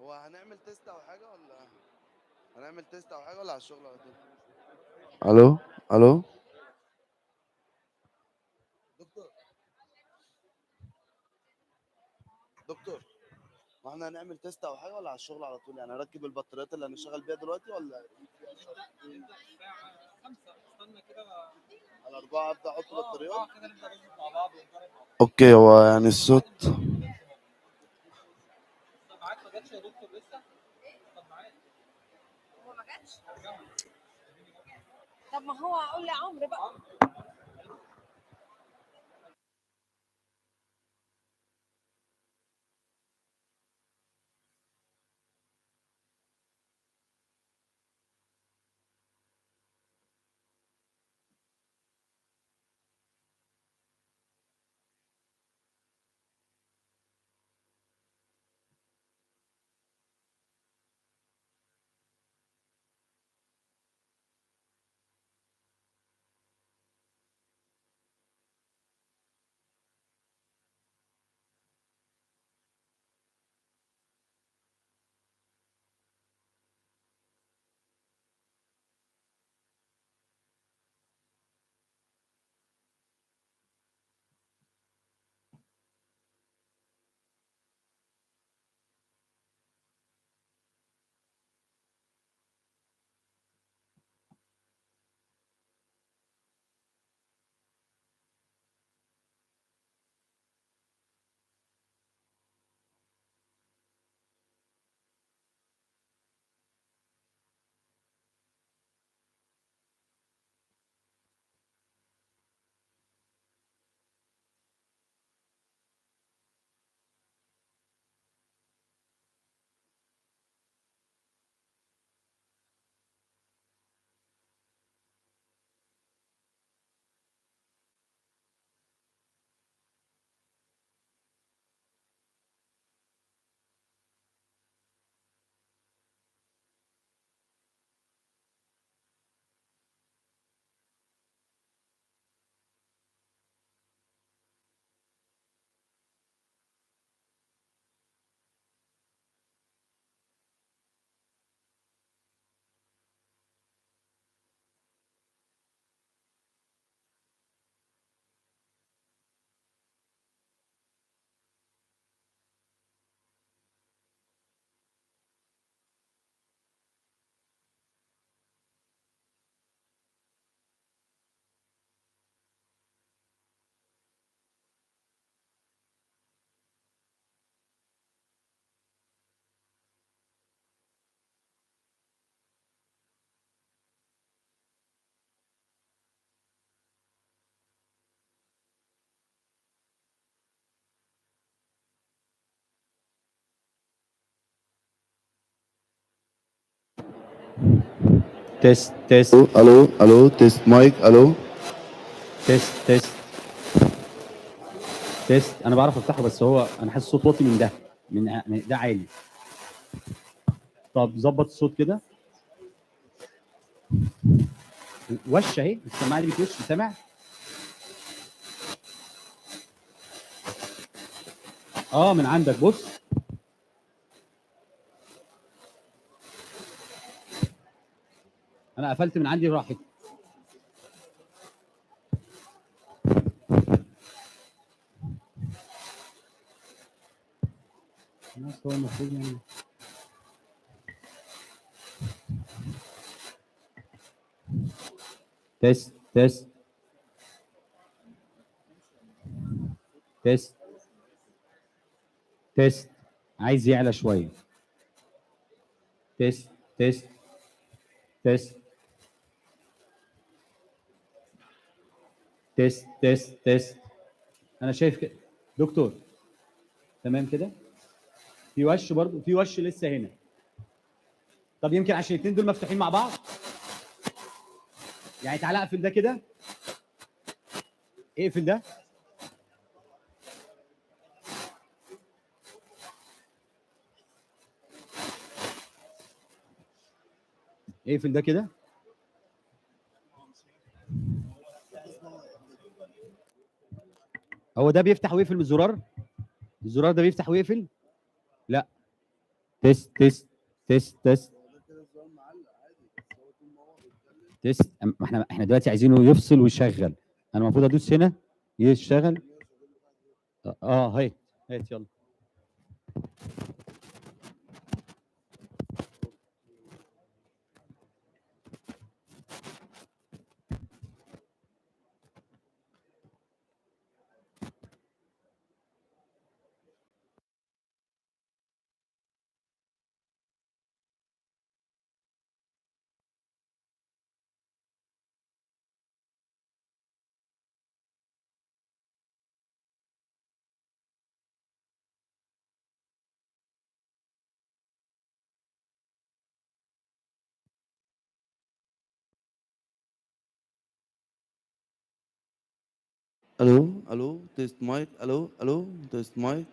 هو هنعمل تيست او حاجه ولا هنعمل تيست او حاجه ولا على الشغل على طول؟ الو الو دكتور دكتور، ما احنا هنعمل تيست او حاجه ولا على الشغل على طول؟ يعني اركب البطاريات اللي هنشتغل بيها دلوقتي ولا على 4 ابدا احط بطاريات؟ اوكي. هو يعني الصوت طب ما هو اقول لعمرو بقى. تيست تيست الو الو تيست مايك الو تيست تيست تيست. انا بعرف افتحه بس هو انا حاسس الصوت واطي من ده، من ده عالي. طب ظبط الصوت كده. وش اهي السماعه دي بتوش، سامع؟ من عندك بص. انا قفلت من عندي راحت. الناس هو المفروض يعني تيست تيست تيست تيست. عايز يعلى شويه. تيست تيست تيست تيست تيست تيست. انا شايف كده دكتور. تمام كده. في وش برضه، في وش لسه هنا. طب يمكن عشان الاثنين دول مفتوحين مع بعض. يعني تعالى اقفل ده كده. اقفل ده. اقفل ده كده. هو ده بيفتح ويقفل من الزرار؟ الزرار ده بيفتح ويقفل؟ لا. تيست تيست تيست تيست تيست. ما احنا دلوقتي عايزينه يفصل ويشغل. انا المفروض ادوس هنا يشتغل. هات هات يلا. الو الو تيست مايك الو الو تيست مايك.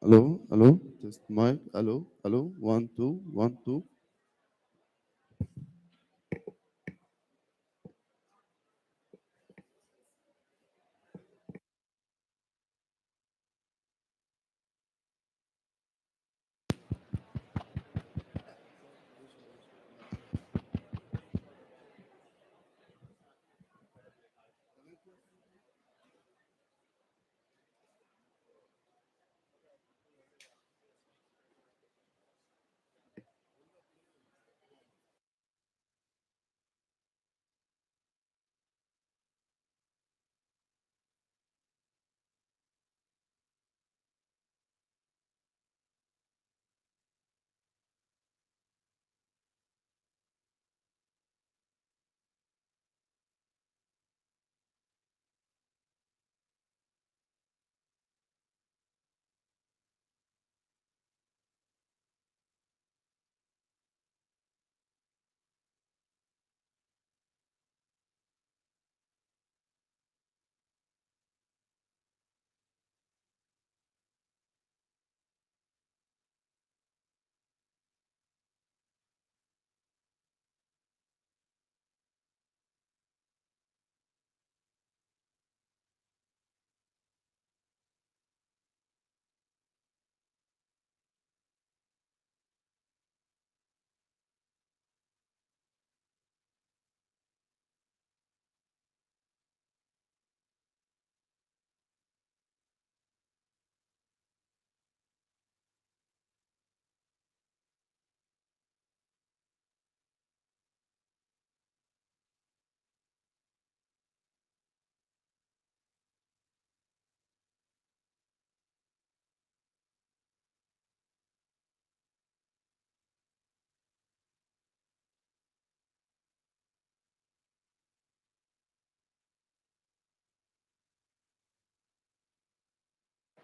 الو الو تيست مايك الو الو 1 2 1 2.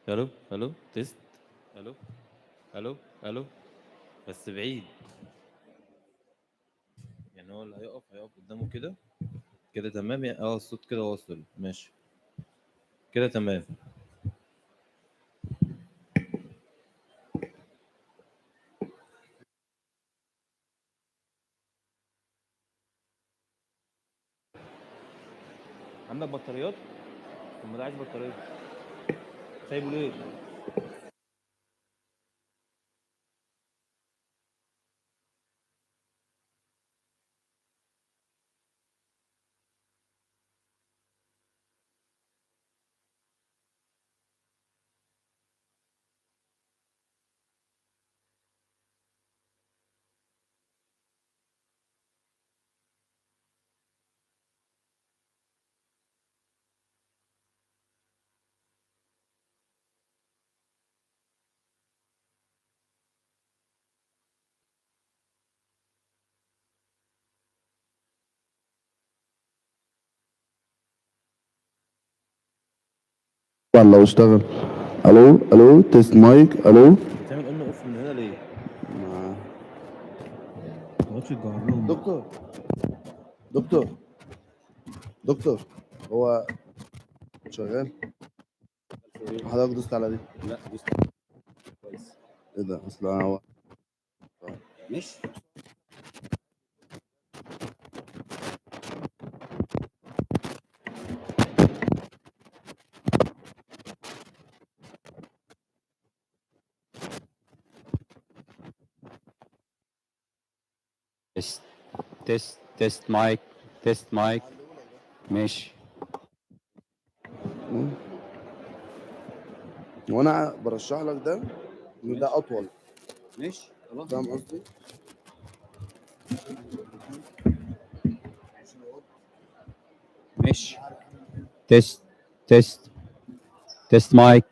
الو الو تيست الو الو الو بس بعيد. يعني هو اللي هيقف قدامه كده كده تمام. يعني الصوت كده واصل ماشي كده تمام. عندك بطاريات؟ طب ما ده عايز بطارية سايبه ليه؟ طبعا لو اشتغل. الو الو تيست مايك الو. بتعمل اون اوف من هنا ليه؟ ما ما تقعدش تجهر لهم بقى. دكتور دكتور هو شغال. حضرتك دوست على دي. لا دوست كويس. ايه ده اصل انا ماشي. تيست مايك تيست مايك. ماشي. وانا برشح لك ده ان ده اطول. ماشي خلاص. فاهم قصدي؟ ماشي. تيست تيست تيست مايك.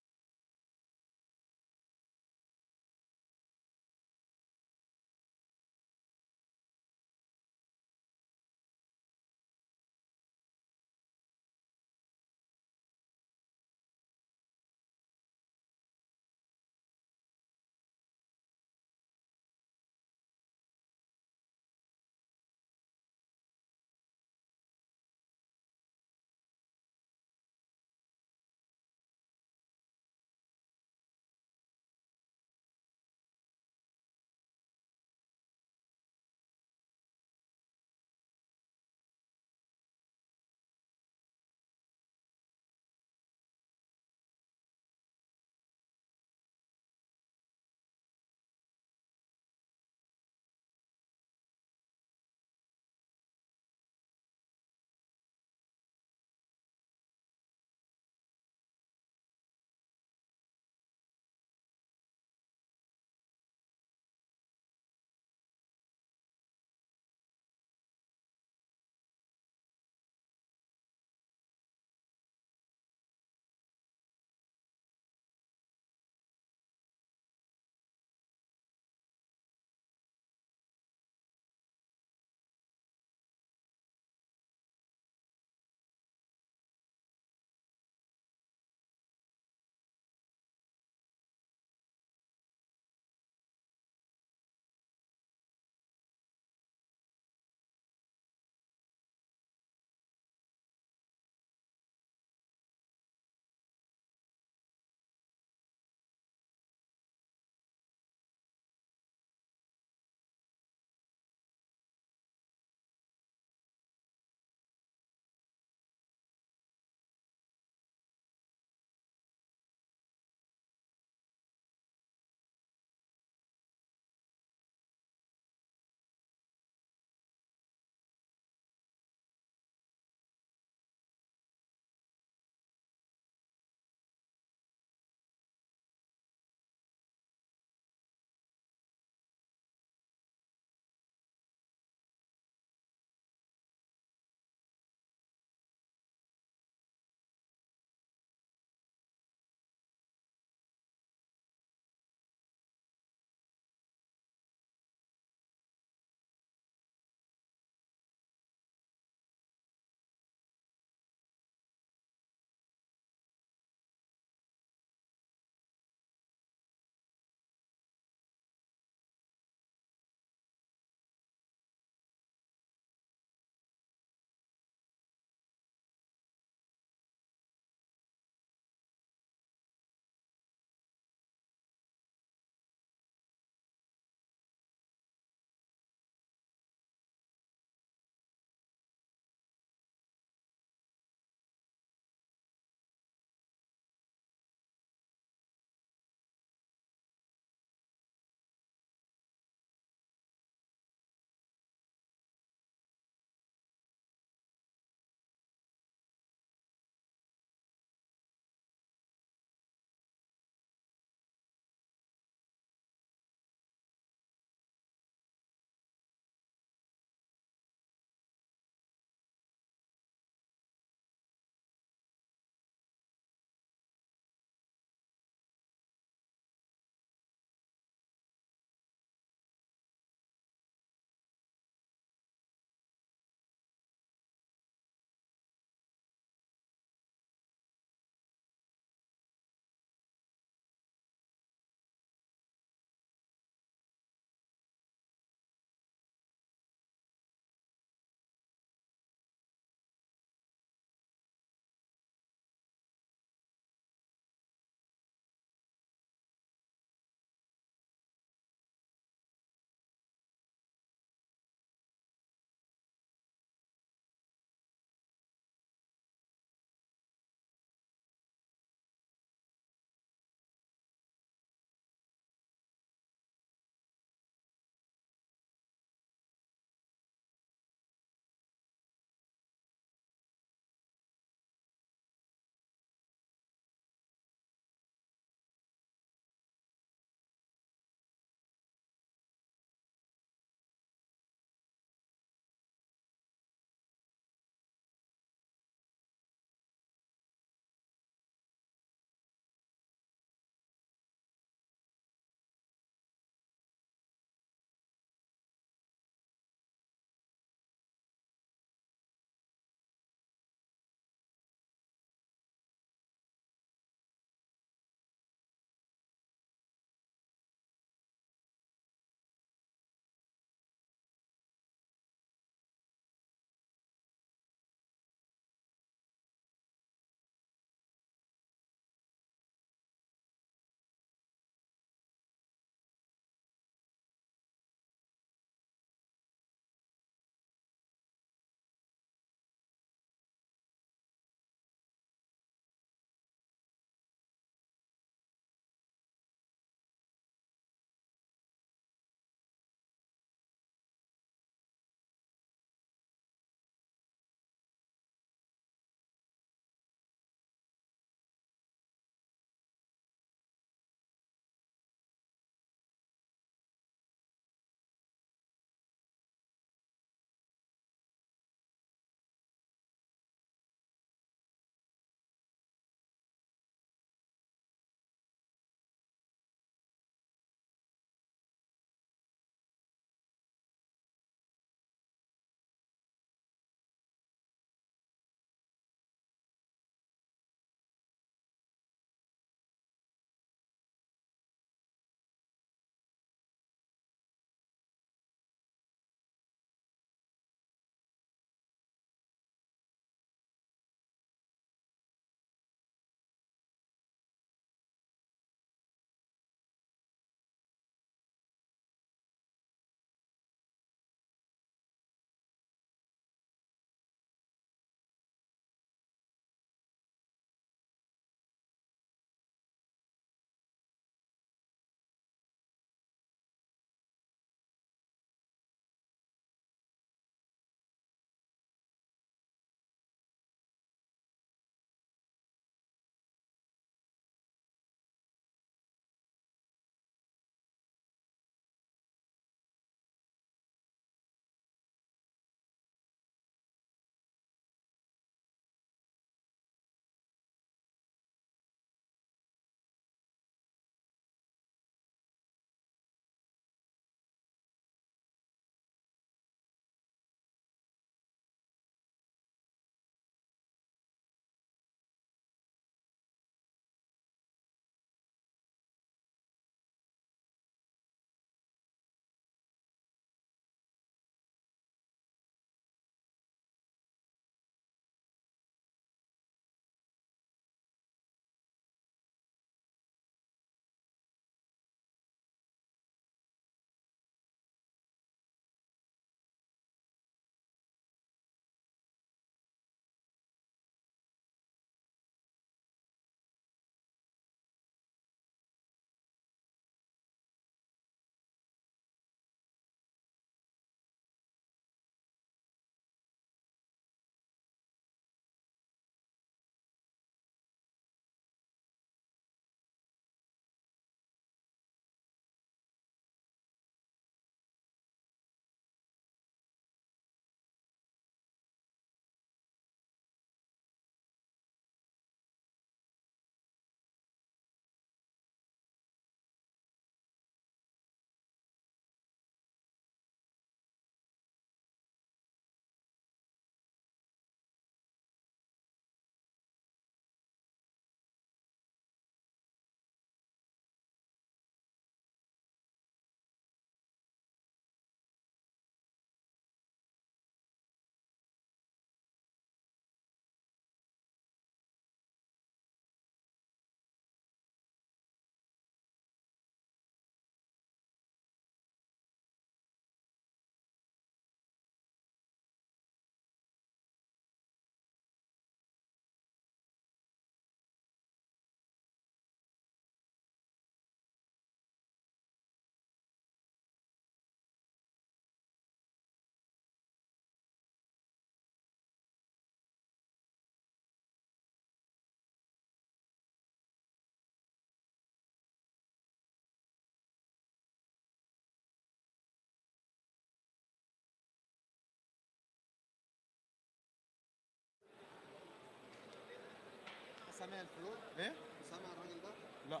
ايه؟ سامع الراجل ده؟ لا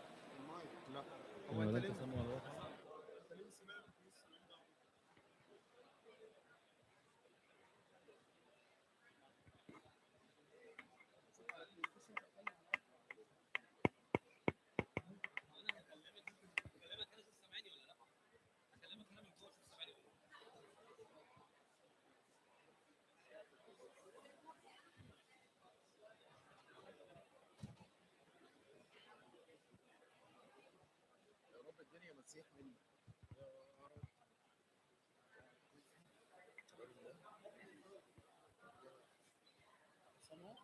لا هو ولا انت انت ليه سامع ولا لا؟ يا رب الدنيا ما تسيح مني يا رب. سامع؟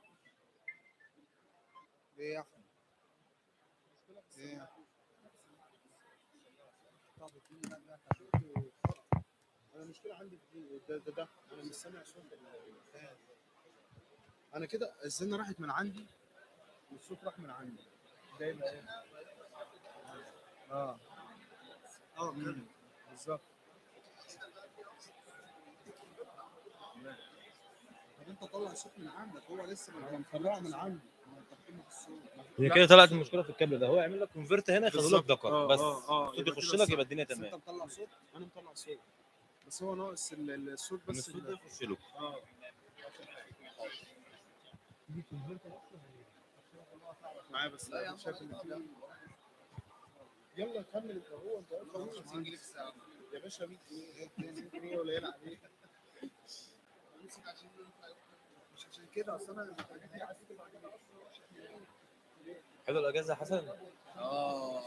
ايه يا احمد؟ ايه يا احمد؟ طب اديني بقى ده خطوط وخرا. انا المشكله عندي في دي ده انا مش سامع صوت الفان. انا كده الزنه راحت من عندي والصوت راح من عندي. ده يبقى ايه؟ اه كده بالظبط. طب انت طلع صوت من عندك، هو لسه انا مطلعه من عندي. انا تقييمه في الصوت. هي كده طلعت المشكله في الكابل ده، هو يعمل لك كونفرت هنا ياخد لك بالظبط. دكر بس الصوت يبقى يخش كده لك صح. يبقى الدنيا بس انت تمام. مطلع صوت انا مطلع صوت، بس هو ناقص الصوت ان بس الصوت ده يخش له. اه معايا بس لا شايف ان في. يلا كمل انت، هو انت واقف 50 جنيه في الساعه يا باشا. 100 جنيه 200 جنيه قليل عليك. مش عشان كده اصل انا الحاجات دي عايز تبقى كده اصلا. حلو الاجازه يا حسن. اه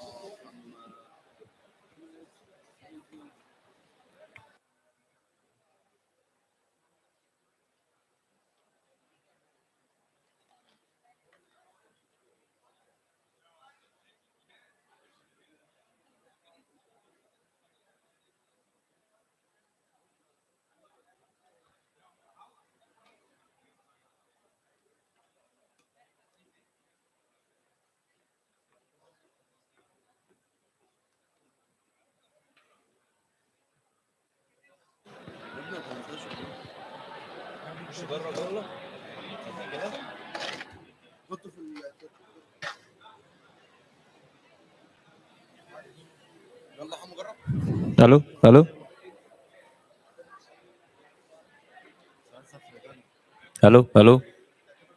مش جرب يلا كده. حطه في يلا حمو جرب. الو الو الو الو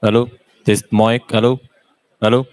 الو تيست مايك الو الو.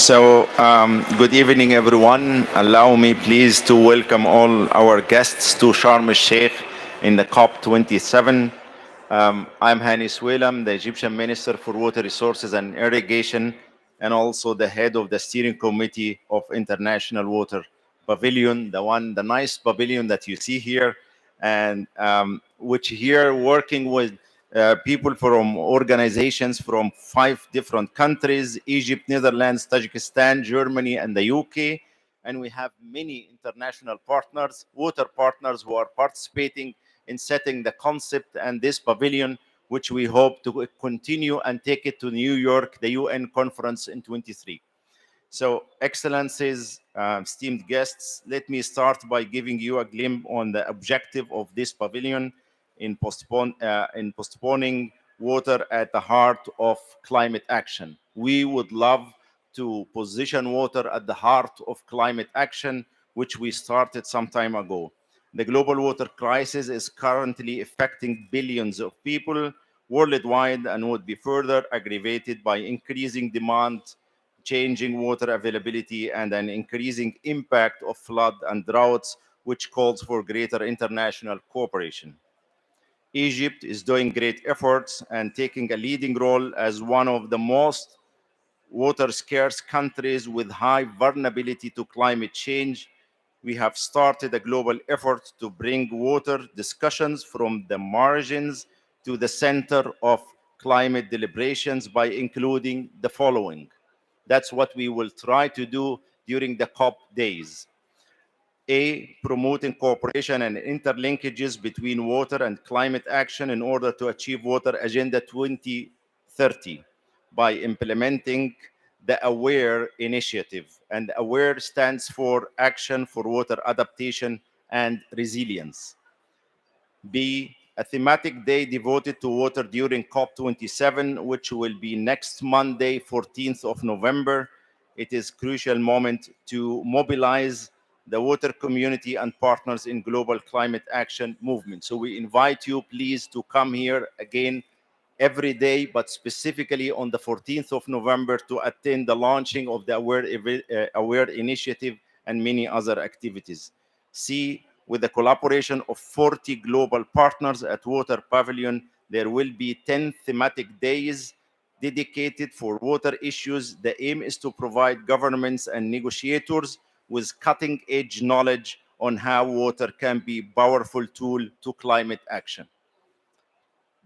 Good evening, everyone. Allow me, please, to welcome all our guests to Sharm el-Sheikh in the COP27. I'm Hani Swelam, the Egyptian Minister for Water Resources and Irrigation, and also the head of the Steering Committee of International Water Pavilion, the nice pavilion that you see here, and which here working with people from organizations from 5 different countries: Egypt, Netherlands, Tajikistan, Germany, and the UK. And we have many international partners, water partners, who are participating in setting the concept and this pavilion, which we hope to continue and take it to New York, the UN conference in 23. So, Excellencies, esteemed guests, let me start by giving you a glimpse on the objective of this pavilion in postponing water at the heart of climate action. We would love to position water at the heart of climate action, which we started some time ago. The global water crisis is currently affecting billions of people worldwide and would be further aggravated by increasing demand, changing water availability, and an increasing impact of flood and droughts, which calls for greater international cooperation. Egypt is doing great efforts and taking a leading role as one of the most water scarce countries with high vulnerability to climate change. We have started a global effort to bring water discussions from the margins to the center of climate deliberations by including the following. That's what we will try to do during the COP days. A, promoting cooperation and interlinkages between water and climate action in order to achieve Water Agenda 2030 by implementing the AWARE initiative. And AWARE stands for Action for Water Adaptation and Resilience. B, a thematic day devoted to water during COP27, which will be next Monday, 14th of November. It is a crucial moment to mobilize the water community and partners in global climate action movement. So we invite you, please, to come here again every day, but specifically on the 14th of November to attend the launching of the AWARE initiative and many other activities. C, with the collaboration of 40 global partners at Water Pavilion, there will be 10 thematic days dedicated for water issues. The aim is to provide governments and negotiators with cutting-edge knowledge on how water can be a powerful tool to climate action.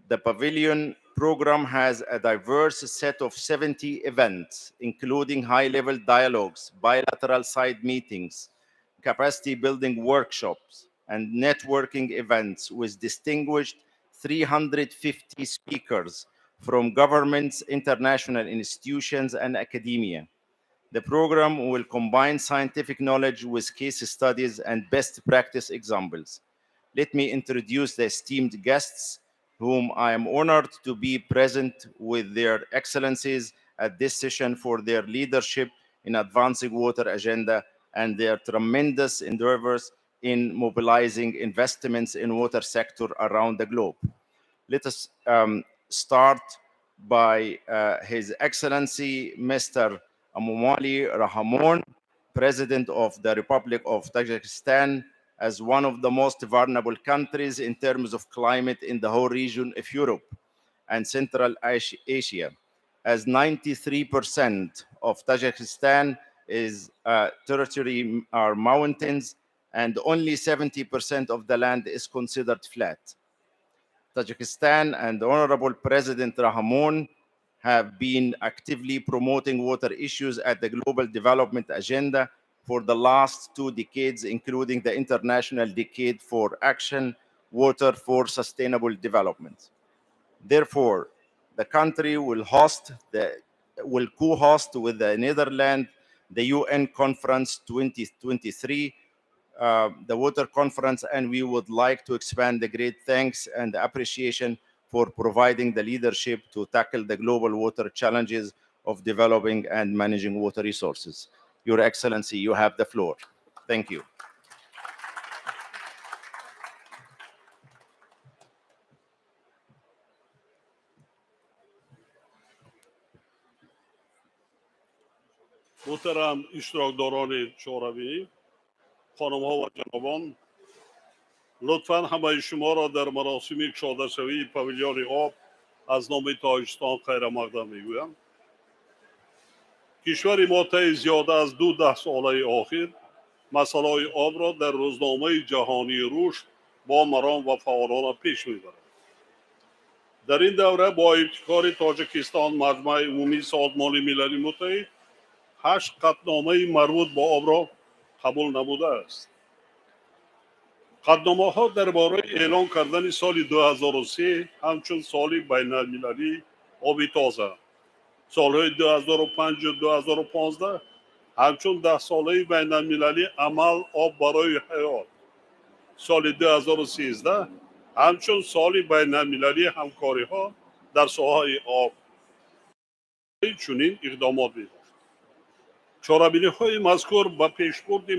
The Pavilion program has a diverse set of 70 events, including high-level dialogues, bilateral side meetings, capacity building workshops, and networking events with distinguished 350 speakers from governments, international institutions, and academia. The program will combine scientific knowledge with case studies and best practice examples. Let me introduce the esteemed guests, whom I am honored to be present with their excellencies at this session for their leadership in advancing water agenda and their tremendous endeavors in mobilizing investments in water sector around the globe. Let us start by His Excellency Mr. Emomali Rahmon, President of the Republic of Tajikistan, as one of the most vulnerable countries in terms of climate in the whole region of Europe and Central Asia, as 93% of Tajikistan is territory are mountains and only 70% of the land is considered flat. Tajikistan and Honorable President Rahmon have been actively promoting water issues at the Global Development Agenda for the last 2 decades, including the International Decade for Action, Water for Sustainable Development. Therefore, the country will co-host with the Netherlands the UN Conference 2023, the Water Conference, and we would like to expand the great thanks and appreciation for providing the leadership to tackle the global water challenges of developing and managing water resources. Your Excellency, you have the floor. Thank you. محترم اشتراکداران شوروی، خانم‌ها و جنابان، لطفاً همه شما را در مراسم کشاده‌شوی پاویلیون آب از نام تاجیکستان خیر مقدم میگویم. کشور ما طی زیاده از 12 ساله اخیر مسئله آب را در روزنامه جهانی رشد با مرام و فعالانه پیش میبرد. در این دوره با ابتکار تاجیکستان مجمع عمومی سازمان ملل متحد 8 قطعنامه مربوط با آب را قبول نموده است. قطعنامه ها درباره اعلان کردن سال 2003 همچون سال بین المللی آب تازه، سالهای 2005 و 2015 همچون 10 ساله بین المللی عمل آب برای حیات، سال 2013 همچون سال بین المللی همکاری ها در ساحه آب چنین اقدامات می‌باشد. چاره‌بینی های مذکور به پیشبرد